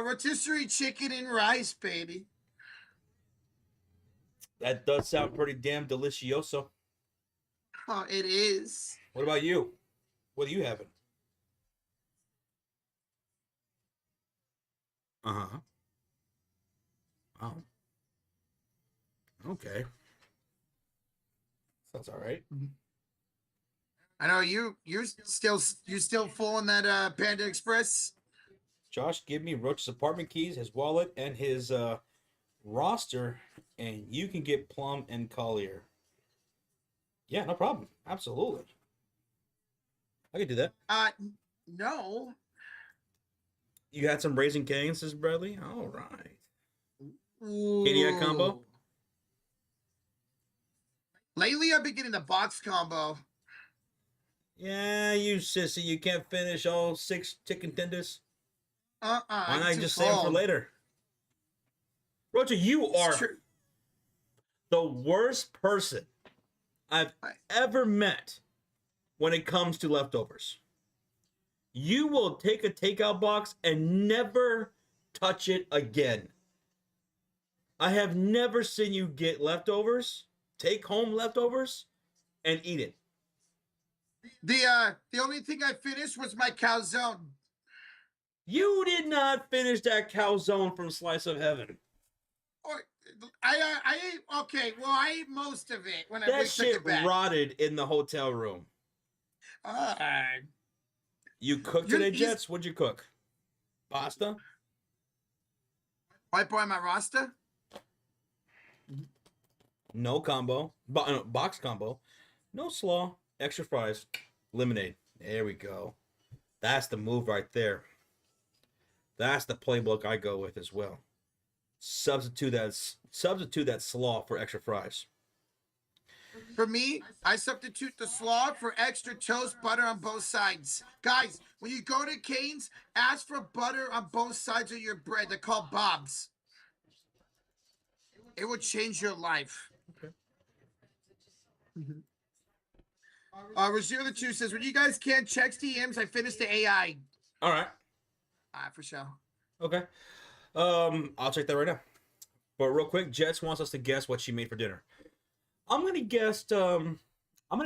Rotisserie chicken and rice, baby. That does sound pretty damn delicioso. Oh, it is. What about you? What are you having? Uh-huh. Oh. Okay. Sounds all right. I know you're still full on that Panda Express. Josh, give me Roach's apartment keys, his wallet, and his roster, and you can get Plum and Collier. Yeah, no problem. Absolutely. I can do that. No. You had some Raising Cane's, says Bradley? All right. Ooh. Caniac combo? Lately, I've been getting the box combo. Yeah, you sissy. You can't finish all 6 chicken tenders. Why not just save them for later? Roger, you are the worst person I've ever met when it comes to leftovers. You will take a takeout box and never touch it again. I have never seen you get leftovers, take home leftovers, and eat it. The only thing I finished was my calzone. You did not finish that calzone from Slice of Heaven. I ate, okay, well, I ate most of it when I That took shit it back. rotted in the hotel room. You cooked it at Jets? What'd you cook? Pasta? White boy, my roster? No combo. Box combo. No slaw. Extra fries. Lemonade. There we go. That's the move right there. That's the playbook I go with as well. Substitute that slaw for extra fries. For me, I substitute the slaw for extra toast butter on both sides. Guys, when you go to Cane's, ask for butter on both sides of your bread. They're called Bob's. It will change your life. Okay. Rashir the 2 says, when you guys can't check DMs, I finished the AI. All right. For sure. Okay. I'll check that right now. But real quick, Jets wants us to guess what she made for dinner. I'm gonna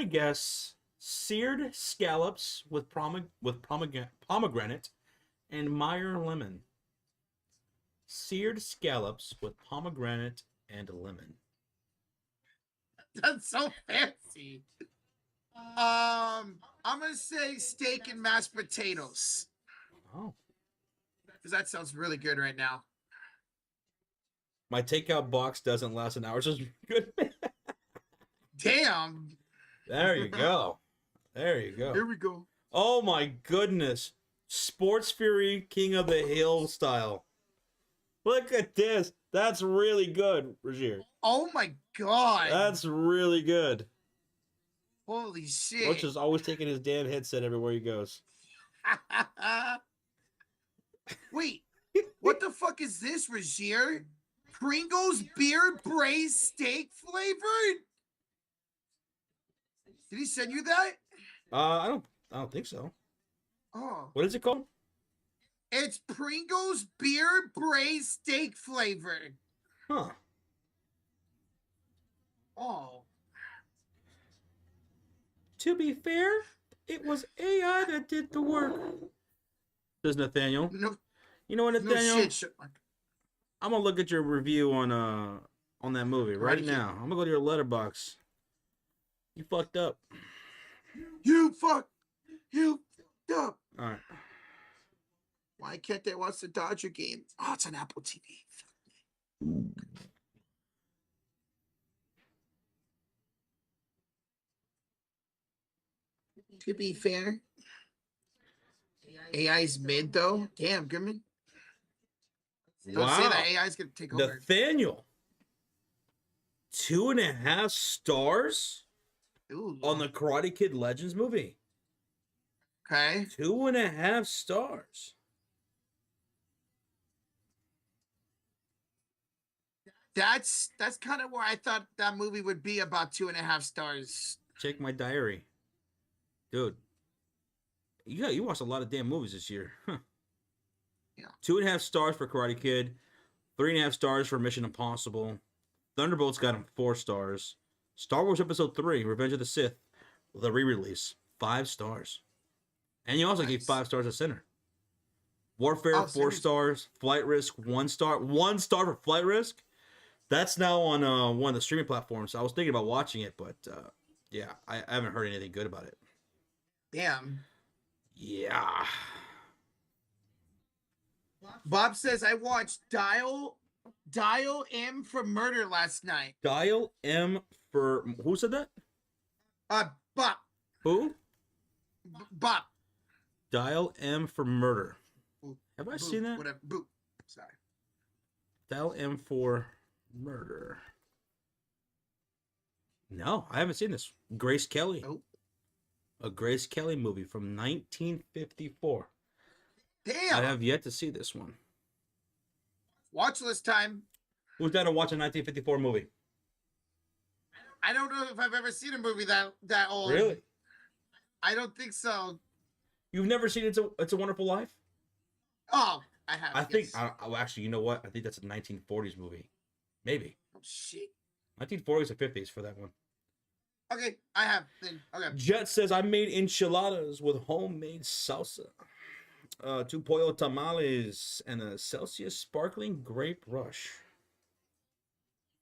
guess seared scallops with pomegranate and Meyer lemon. Seared scallops with pomegranate and lemon. That's so fancy. I'm gonna say steak and mashed potatoes. Oh. Because that sounds really good right now. My takeout box doesn't last an hour, so it's good. Damn. There you go. There you go. Here we go. Oh my goodness. Sports Fury King of the Hill style. Look at this. That's really good, Rozier. Oh my god. That's really good. Holy shit. Roach is always taking his damn headset everywhere he goes. Wait, what the fuck is this, Rozier? Pringles beer braised steak flavored? Did he send you that? I don't think so. Oh. What is it called? It's Pringles beer braised steak flavored. Huh. Oh. To be fair, it was AI that did the work. Says Nathaniel. No. You know what, Nathaniel? No shit. I'm gonna look at your review on that movie right now. I'm gonna go to your letterbox. You fucked up. You fucked up. All right. Why can't they watch the Dodger game? Oh, it's on Apple TV. To be fair, AI's mid though. Damn, Goodman. Don't say that AI's gonna take over. Nathaniel. 2.5 stars on the Karate Kid Legends movie. Okay. 2.5 stars. That's kind of where I thought that movie would be, about 2.5 stars. Check my diary. Dude. Yeah, you watched a lot of damn movies this year. Huh. Yeah. 2.5 stars for Karate Kid. 3.5 stars for Mission Impossible. Thunderbolts got him 4 stars. Star Wars Episode 3, Revenge of the Sith, the re-release, 5 stars. And you also gave 5 stars to Sinner. Warfare, Oh, 4 Sinner's- stars. Flight Risk, 1 star. 1 star for Flight Risk. That's now on one of the streaming platforms. I was thinking about watching it, but yeah, I haven't heard anything good about it. Damn. Yeah. Bob says I watched Dial M for Murder last night. Dial M for who said that? Bop. Who? Bop. Dial M for Murder. Boop, Have I boop, seen that? Whatever. Boop. Sorry. Dial M for Murder. No, I haven't seen this. Grace Kelly. Nope. A Grace Kelly movie from 1954. Damn. I have yet to see this one. Watch list time. Who's down to watch a 1954 movie? I don't know if I've ever seen a movie that old. Really? I don't think so. You've never seen It's a Wonderful Life? Oh, I have. I think, yes. actually, you know what? I think that's a 1940s movie. Maybe. Oh, shit. 1940s or 50s for that one. Okay, I have. Then okay. Jet says, I made enchiladas with homemade salsa. 2 pollo tamales and a Celsius sparkling grape rush.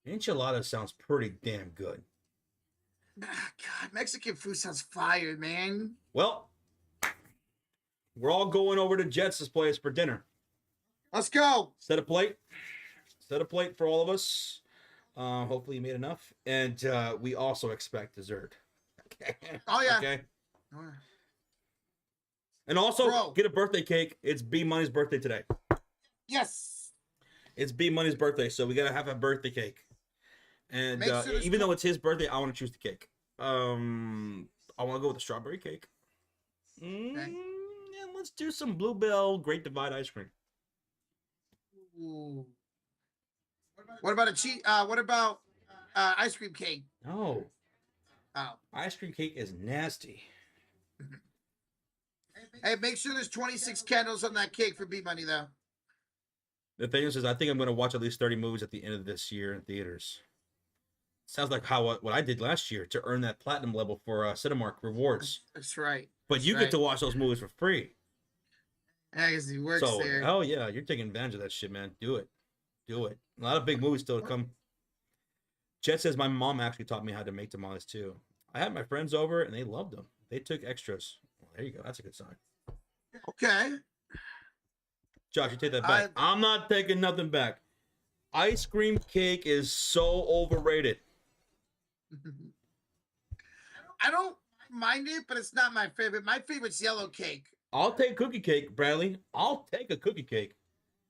Enchilada sounds pretty damn good. God, Mexican food sounds fire, man. Well, we're all going over to Jets' place for dinner. Let's go. Set a plate. Set a plate for all of us. Hopefully you made enough. And we also expect dessert. Okay. Oh, yeah. Okay. And also, Bro. get a birthday cake. It's B Money's birthday today. Yes. It's B Money's birthday, so we gotta have a birthday cake. And Make sure there's even though it's his birthday, I want to choose the cake. I want to go with the strawberry cake. And let's do some Bluebell Great Divide ice cream. Ooh. What about a cheese? What about ice cream cake? No, Oh. ice cream cake is nasty. Hey, make sure there's 26 candles on that cake for B Money, though. The thing is I think I'm going to watch at least 30 movies at the end of this year in theaters. Sounds like what I did last year to earn that platinum level for Cinemark rewards. That's right. But That's you right. get to watch those movies for free. Yeah, because he works So, there. oh yeah, you're taking advantage of that shit, man. Do it. Do it. A lot of big movies still to come. Jet says, my mom actually taught me how to make tamales too. I had my friends over and they loved them. They took extras. Well, there you go. That's a good sign. Okay. Josh, you take that back. I'm not taking nothing back. Ice cream cake is so overrated. I don't mind it, but it's not my favorite. My favorite's yellow cake. I'll take cookie cake, Bradley. I'll take a cookie cake.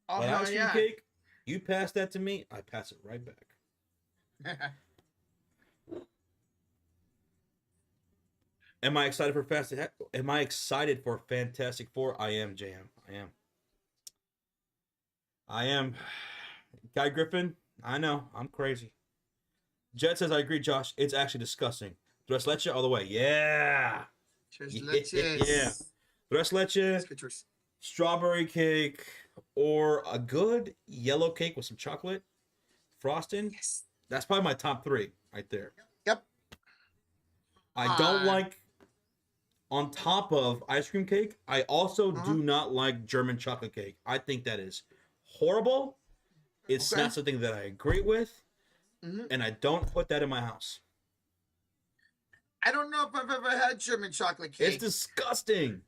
Oh, But hell ice cream yeah. cake, you pass that to me, I pass it right back. Am I excited for Fantastic Four? I am, JM. I am. Guy Griffin, I know. I'm crazy. Jet says, I agree, Josh. It's actually disgusting. Tres leche all the way. Yeah. Tres Yeah. leches. Tres leche, That's good choice. strawberry cake, or a good yellow cake with some chocolate frosting. Yes. That's probably my top 3 right there. Yep. I don't like, on top of ice cream cake, I also do not like German chocolate cake. I think that is horrible. It's Okay. not something that I agree with, Mhm. and I don't put that in my house. I don't know if I've ever had German chocolate cake. It's disgusting.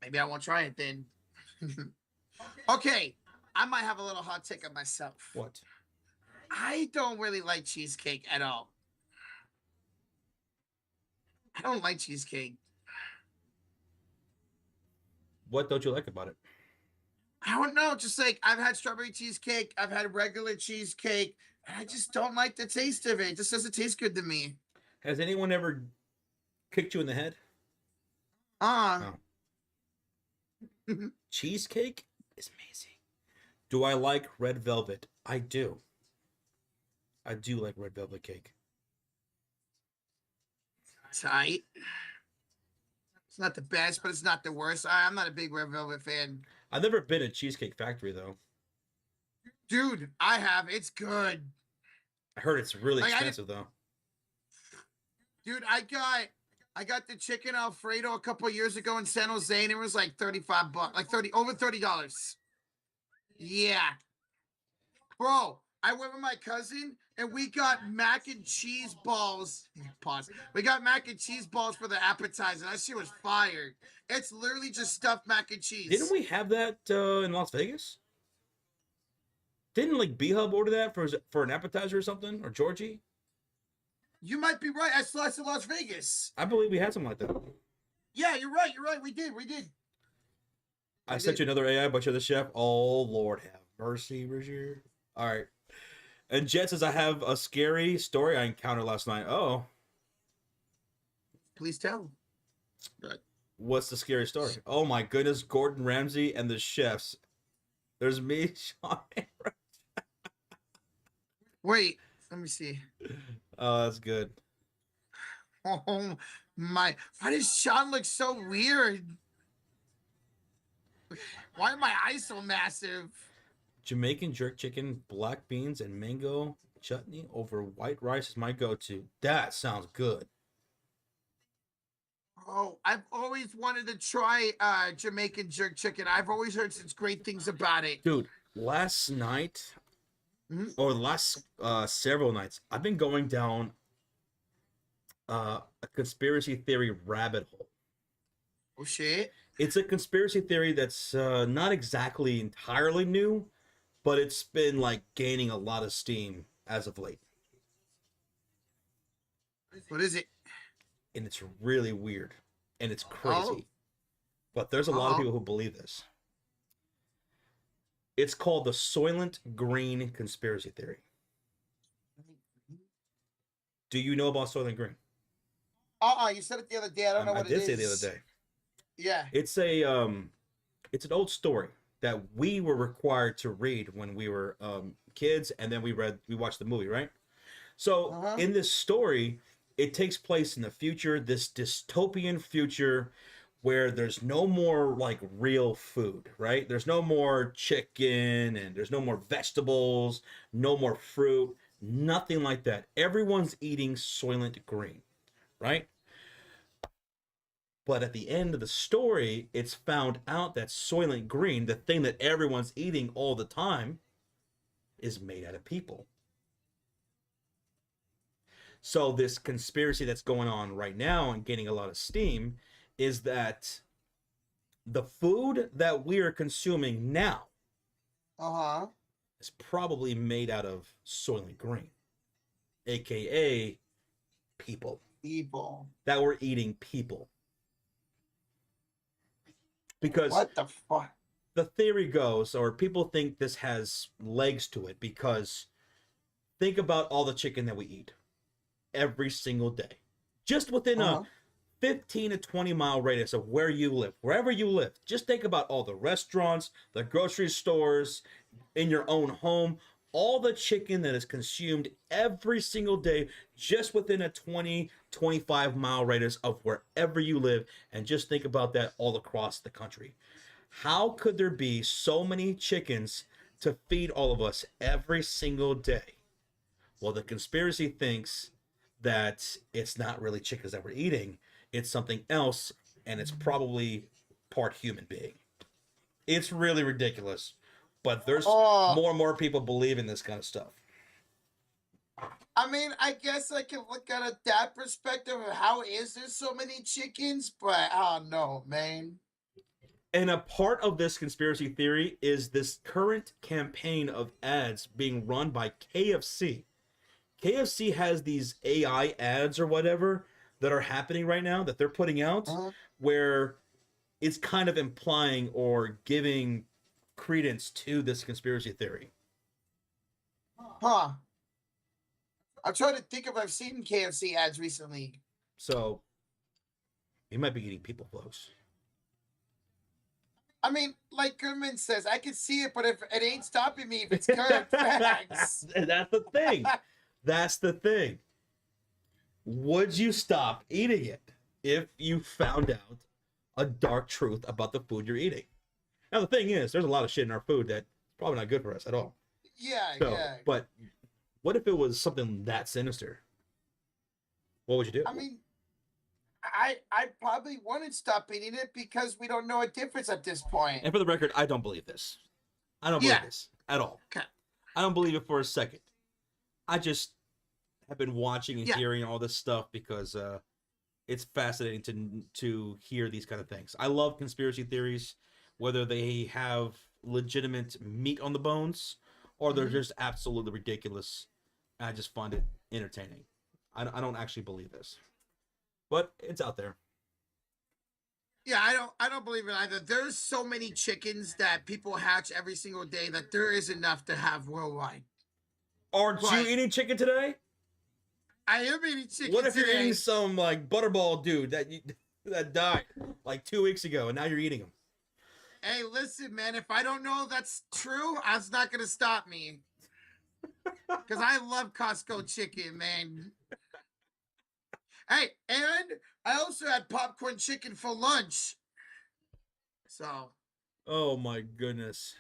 Maybe I won't try it then. Okay. I might have a little hot take on myself. What? I don't really like cheesecake at all. I don't like cheesecake. What don't you like about it? I don't know. Just like I've had strawberry cheesecake, I've had regular cheesecake, and I just don't like the taste of it. It just doesn't taste good to me. Has anyone ever kicked you in the head? Cheesecake is amazing. Do I like red velvet? I do. I do like red velvet cake. Tight. It's not the best, but it's not the worst. I'm not a big Red Velvet fan. I've never been to Cheesecake Factory though. Dude, I have. It's good. I heard it's really Like, expensive though. Dude, I got the chicken Alfredo a couple years ago in San Jose, and it was like $35, like over $30. Yeah, bro. I went with my cousin, and we got mac and cheese balls. Pause. We got mac and cheese balls for the appetizer. That shit was fire. It's literally just stuffed mac and cheese. Didn't we have that in Las Vegas? Didn't like B-Hub order that for an appetizer or something? Or Georgie? You might be right. I saw it in Las Vegas. I believe we had something like that. Yeah, you're right. You're right. We did. I sent you another AI, but you're the chef. Oh, Lord have mercy, Roger. All right. And Jet says, I have a scary story I encountered last night. Oh. Please tell. Good. What's the scary story? Oh, my goodness. Gordon Ramsay and the chefs. There's me, Sean. Wait. Let me see. Oh, that's good. Oh, my. Why does Sean look so weird? Why are my eyes so massive? Jamaican jerk chicken, black beans, and mango chutney over white rice is my go-to. That sounds good. Oh, I've always wanted to try Jamaican jerk chicken. I've always heard such great things about it. Dude, last night, or the last several nights, I've been going down a conspiracy theory rabbit hole. Oh, shit. It's a conspiracy theory that's not exactly entirely new, but it's been like gaining a lot of steam as of late. What is it? And it's really weird. And it's crazy. Oh. But there's a lot of people who believe this. It's called the Soylent Green conspiracy theory. Do you know about Soylent Green? You said it the other day. I don't know what it is. I did say the other day. Yeah. It's an old story that we were required to read when we were kids, and then we watched the movie, right? So in this story, it takes place in the future, this dystopian future where there's no more like real food, right? There's no more chicken and there's no more vegetables, no more fruit, nothing like that. Everyone's eating Soylent Green, right? But at the end of the story, it's found out that Soylent Green, the thing that everyone's eating all the time, is made out of people. So this conspiracy that's going on right now and gaining a lot of steam is that the food that we are consuming now is probably made out of Soylent Green, aka people. That we're eating people. Because what the fuck? The theory goes, or people think this has legs to it, because think about all the chicken that we eat every single day. Just within a 15 to 20 mile radius of where you live, wherever you live. Just think about all the restaurants, the grocery stores, in your own home, all the chicken that is consumed every single day just within a 20, 25 mile radius of wherever you live. And just think about that all across the country. How could there be so many chickens to feed all of us every single day? Well, the conspiracy thinks that it's not really chickens that we're eating. It's something else, and it's probably part human being. It's really ridiculous. But there's more and more people believe in this kind of stuff. I mean, I guess I can look at it that perspective of how is there so many chickens, but I don't know, man. And a part of this conspiracy theory is this current campaign of ads being run by KFC. KFC has these AI ads or whatever that are happening right now that they're putting out where it's kind of implying or giving credence to this conspiracy theory. I'm trying to think if I've seen KFC ads recently. So, you might be eating people, folks. I mean, like Goodman says, I can see it, but if it ain't stopping me, if it's current facts. That's the thing. That's the thing. Would you stop eating it if you found out a dark truth about the food you're eating. Now the thing is, there's a lot of shit in our food that's probably not good for us at all. Yeah, So, yeah. but what if it was something that sinister? What would you do? I mean, I probably wouldn't stop eating it because we don't know a difference at this point. And for the record, I don't believe this. I don't believe this at all. Okay. I don't believe it for a second. I just have been watching and Yeah. hearing all this stuff because it's fascinating to hear these kind of things. I love conspiracy theories, whether they have legitimate meat on the bones or they're just absolutely ridiculous. I just find it entertaining. I don't actually believe this, but it's out there. Yeah, I don't believe it either. There's so many chickens that people hatch every single day that there is enough to have worldwide. Aren't you But- eating chicken today? I am eating chicken What if you're today. eating some like butterball dude that died like 2 weeks ago and now you're eating him? Hey, listen, man, if I don't know that's true, that's not going to stop me. Because I love Costco chicken, man. Hey, and I also had popcorn chicken for lunch. So, Oh my goodness.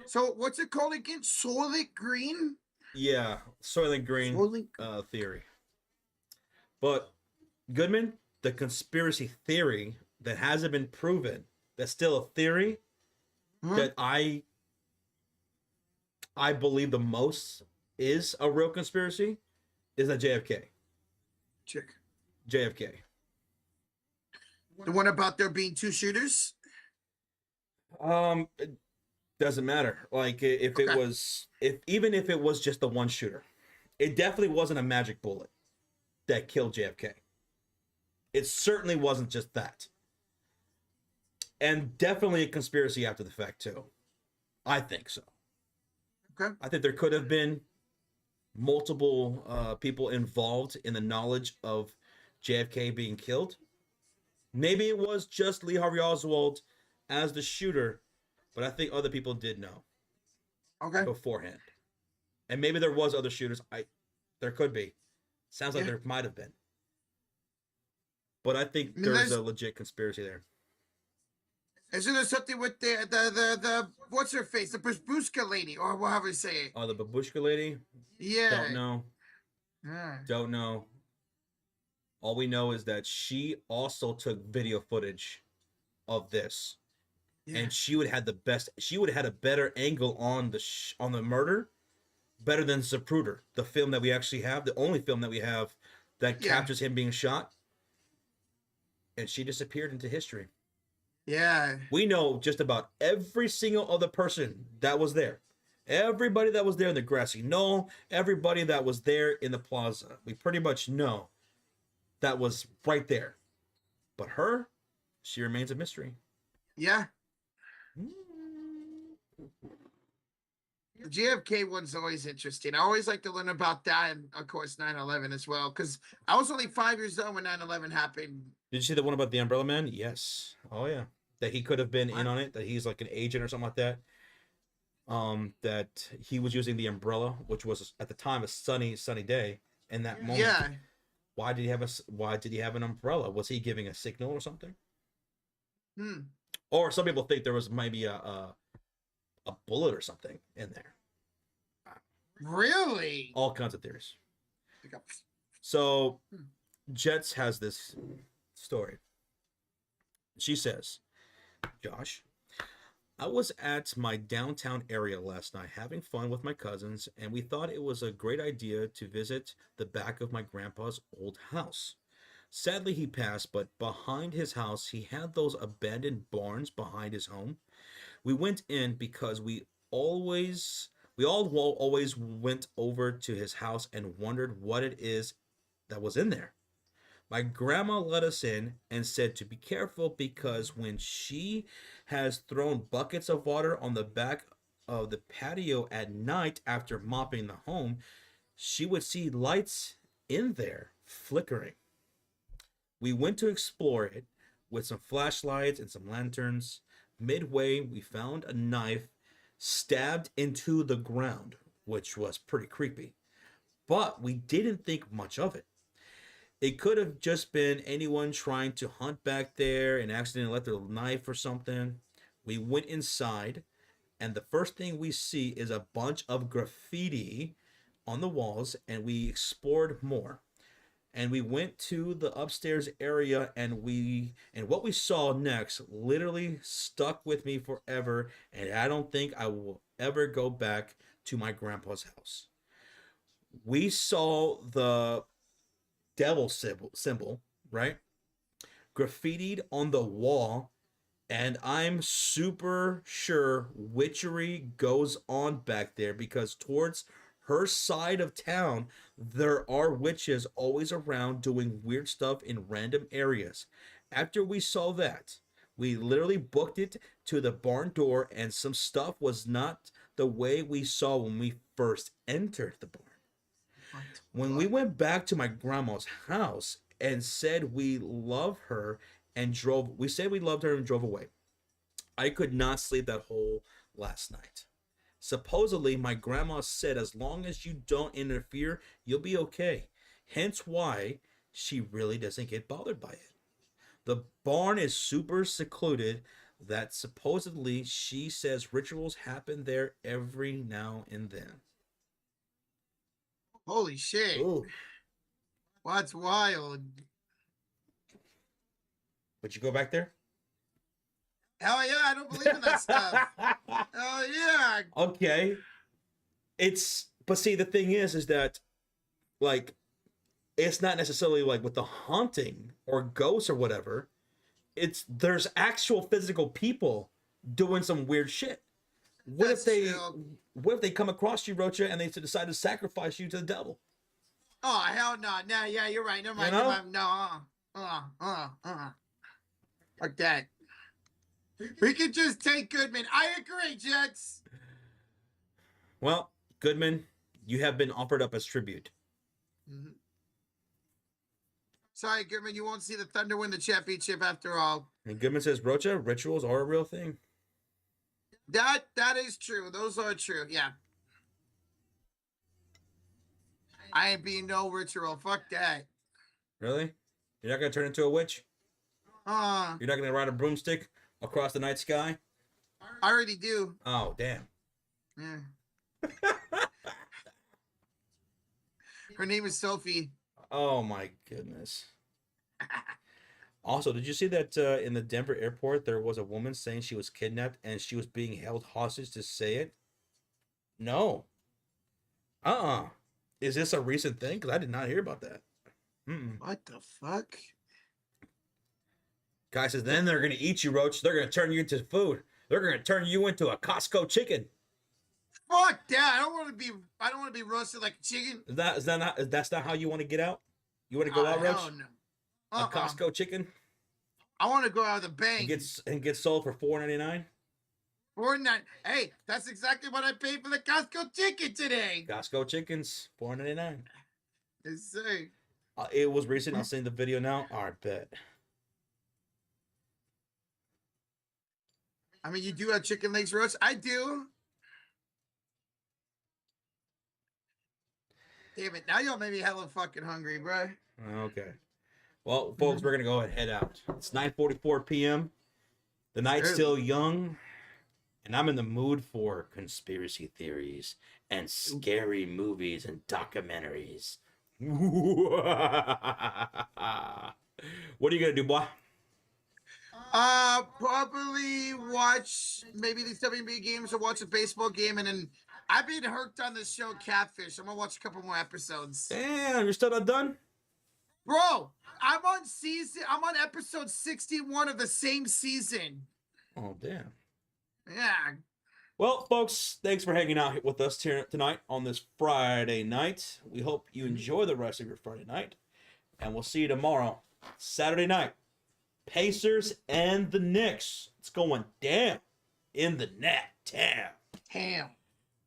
so what's it called again? Soylent Green? Yeah, Soylent Green Soylent theory. But Goodman, the conspiracy theory that hasn't been proven, that's still a theory that I believe the most is a real conspiracy, is that JFK. chick. JFK. The one about there being two shooters? It doesn't matter. Like if it was, even if it was just the one shooter, it definitely wasn't a magic bullet that killed JFK. It certainly wasn't just that. And definitely a conspiracy after the fact too. I think so. Okay. I think there could have been multiple people involved in the knowledge of JFK being killed. Maybe it was just Lee Harvey Oswald as the shooter, but I think other people did know Okay. beforehand. And maybe there was other shooters. There could be. Sounds like there might have been. But I think there's a legit conspiracy there. Isn't there something with the what's her face? The Babushka lady, or whatever you say it. Oh, the babushka lady? Yeah. Don't know. Yeah. Don't know. All we know is that she also took video footage of this, Yeah. and she would have had the best. She would have had a better angle on the murder, better than Zapruder, the film that we actually have, the only film that we have that captures him being shot. And she disappeared into history. Yeah. We know just about every single other person that was there. Everybody that was there in the grassy knoll, everybody that was there in the plaza. We pretty much know that was right there. But her, she remains a mystery. Yeah. The JFK one's always interesting. I always like to learn about that, and of course 9/11 as well, because I was only 5 years old when 9/11 happened. Did you see the one about the Umbrella Man? Yes. Oh yeah. That he could have been in on it. That he's like an agent or something like that. That he was using the umbrella, which was at the time a sunny day. In that moment, Yeah. Why did he have an umbrella? Was he giving a signal or something? Or some people think there was maybe a bullet or something in there. Really? All kinds of theories. So Jets has this story. She says, Josh, I was at my downtown area last night having fun with my cousins, and we thought it was a great idea to visit the back of my grandpa's old house. Sadly, he passed, but behind his house, he had those abandoned barns behind his home. We went in because we all always went over to his house and wondered what it is that was in there. My grandma let us in and said to be careful because when she has thrown buckets of water on the back of the patio at night after mopping the home, she would see lights in there flickering. We went to explore it with some flashlights and some lanterns. Midway, we found a knife stabbed into the ground, which was pretty creepy. But we didn't think much of it. It could have just been anyone trying to hunt back there and accidentally left their knife or something. We went inside, and the first thing we see is a bunch of graffiti on the walls, and we explored more. And we went to the upstairs area, and what we saw next literally stuck with me forever, and I don't think I will ever go back to my grandpa's house. We saw the devil symbol, right? Graffitied on the wall, and I'm super sure witchery goes on back there because towards her side of town, there are witches always around doing weird stuff in random areas. After we saw that, we literally booked it to the barn door, and some stuff was not the way we saw when we first entered the barn. When we went back to my grandma's house and said we love her and drove, we said we loved her and drove away. I could not sleep that whole last night. Supposedly, my grandma said as long as you don't interfere, you'll be okay. Hence why she really doesn't get bothered by it. The barn is super secluded that supposedly she says rituals happen there every now and then. Holy shit. Ooh. What's wild? Would you go back there? Hell yeah, I don't believe in that stuff. Hell yeah. Okay. But see, the thing is that, like, it's not necessarily like with the haunting or ghosts or whatever. There's actual physical people doing some weird shit. What if they come across you, Rocha, and they decide to sacrifice you to the devil? Oh, hell no. No, yeah, you're right. Never mind. You know? Never mind. No, Like that. We could just take Goodman. I agree, Jets. Well, Goodman, you have been offered up as tribute. Mm-hmm. Sorry, Goodman, you won't see the Thunder win the championship after all. And Goodman says, Rocha, rituals are a real thing. That is true. Those are true. Yeah. I ain't being no ritual. Fuck that. Really? You're not gonna turn into a witch? You're not gonna ride a broomstick across the night sky? I already do. Oh, damn. Yeah. Her name is Sophie. Oh my goodness. Also, did you see that in the Denver airport there was a woman saying she was kidnapped and she was being held hostage to say it? No. Is this a recent thing? Because I did not hear about that. What the fuck? Guy says, then they're going to eat you, Roach. They're going to turn you into food. They're going to turn you into a Costco chicken. Fuck that! I don't want to be roasted like a chicken. That's not how you want to get out? You want to go out, Roach? No. A Costco chicken? I want to go out of the bank and get sold for $4.99? $4.99. Hey, that's exactly what I paid for the Costco chicken today. Costco chickens, $4.99. Yes, sir. It was recent. I'll send the video now. All right, bet. I mean, you do have chicken legs roast? I do. Damn it. Now y'all made me hella fucking hungry, bro. Okay. Well, folks, we're going to go ahead and head out. It's 9:44 p.m. The night's still young, and I'm in the mood for conspiracy theories and scary movies and documentaries. What are you going to do, boy? Probably watch maybe these WNBA games or watch a baseball game, and then I've been hooked on this show Catfish. I'm gonna watch a couple more episodes. Damn, you're still not done? Bro, I'm on episode 61 of the same season. Oh, damn. Yeah. Well, folks, thanks for hanging out with us here tonight on this Friday night. We hope you enjoy the rest of your Friday night, and we'll see you tomorrow, Saturday night. Pacers and the Knicks. It's going down in the net. Damn.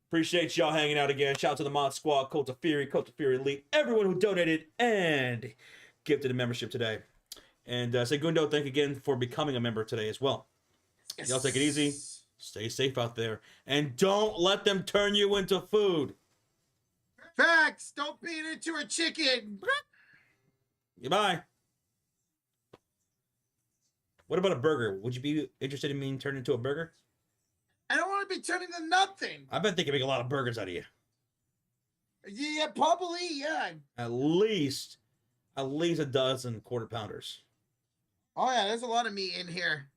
Appreciate y'all hanging out again. Shout out to the Mod Squad, Cult of Fury Elite, everyone who donated and gifted a membership today. And Segundo, thank you again for becoming a member today as well. Yes. Y'all take it easy. Stay safe out there. And don't let them turn you into food. Facts. Don't beat it into a chicken. Goodbye. What about a burger? Would you be interested in being turned into a burger? I don't want to be turning to nothing. I bet they can make a lot of burgers out of you. Yeah, probably, yeah. At least a dozen quarter pounders. Oh, yeah, there's a lot of meat in here.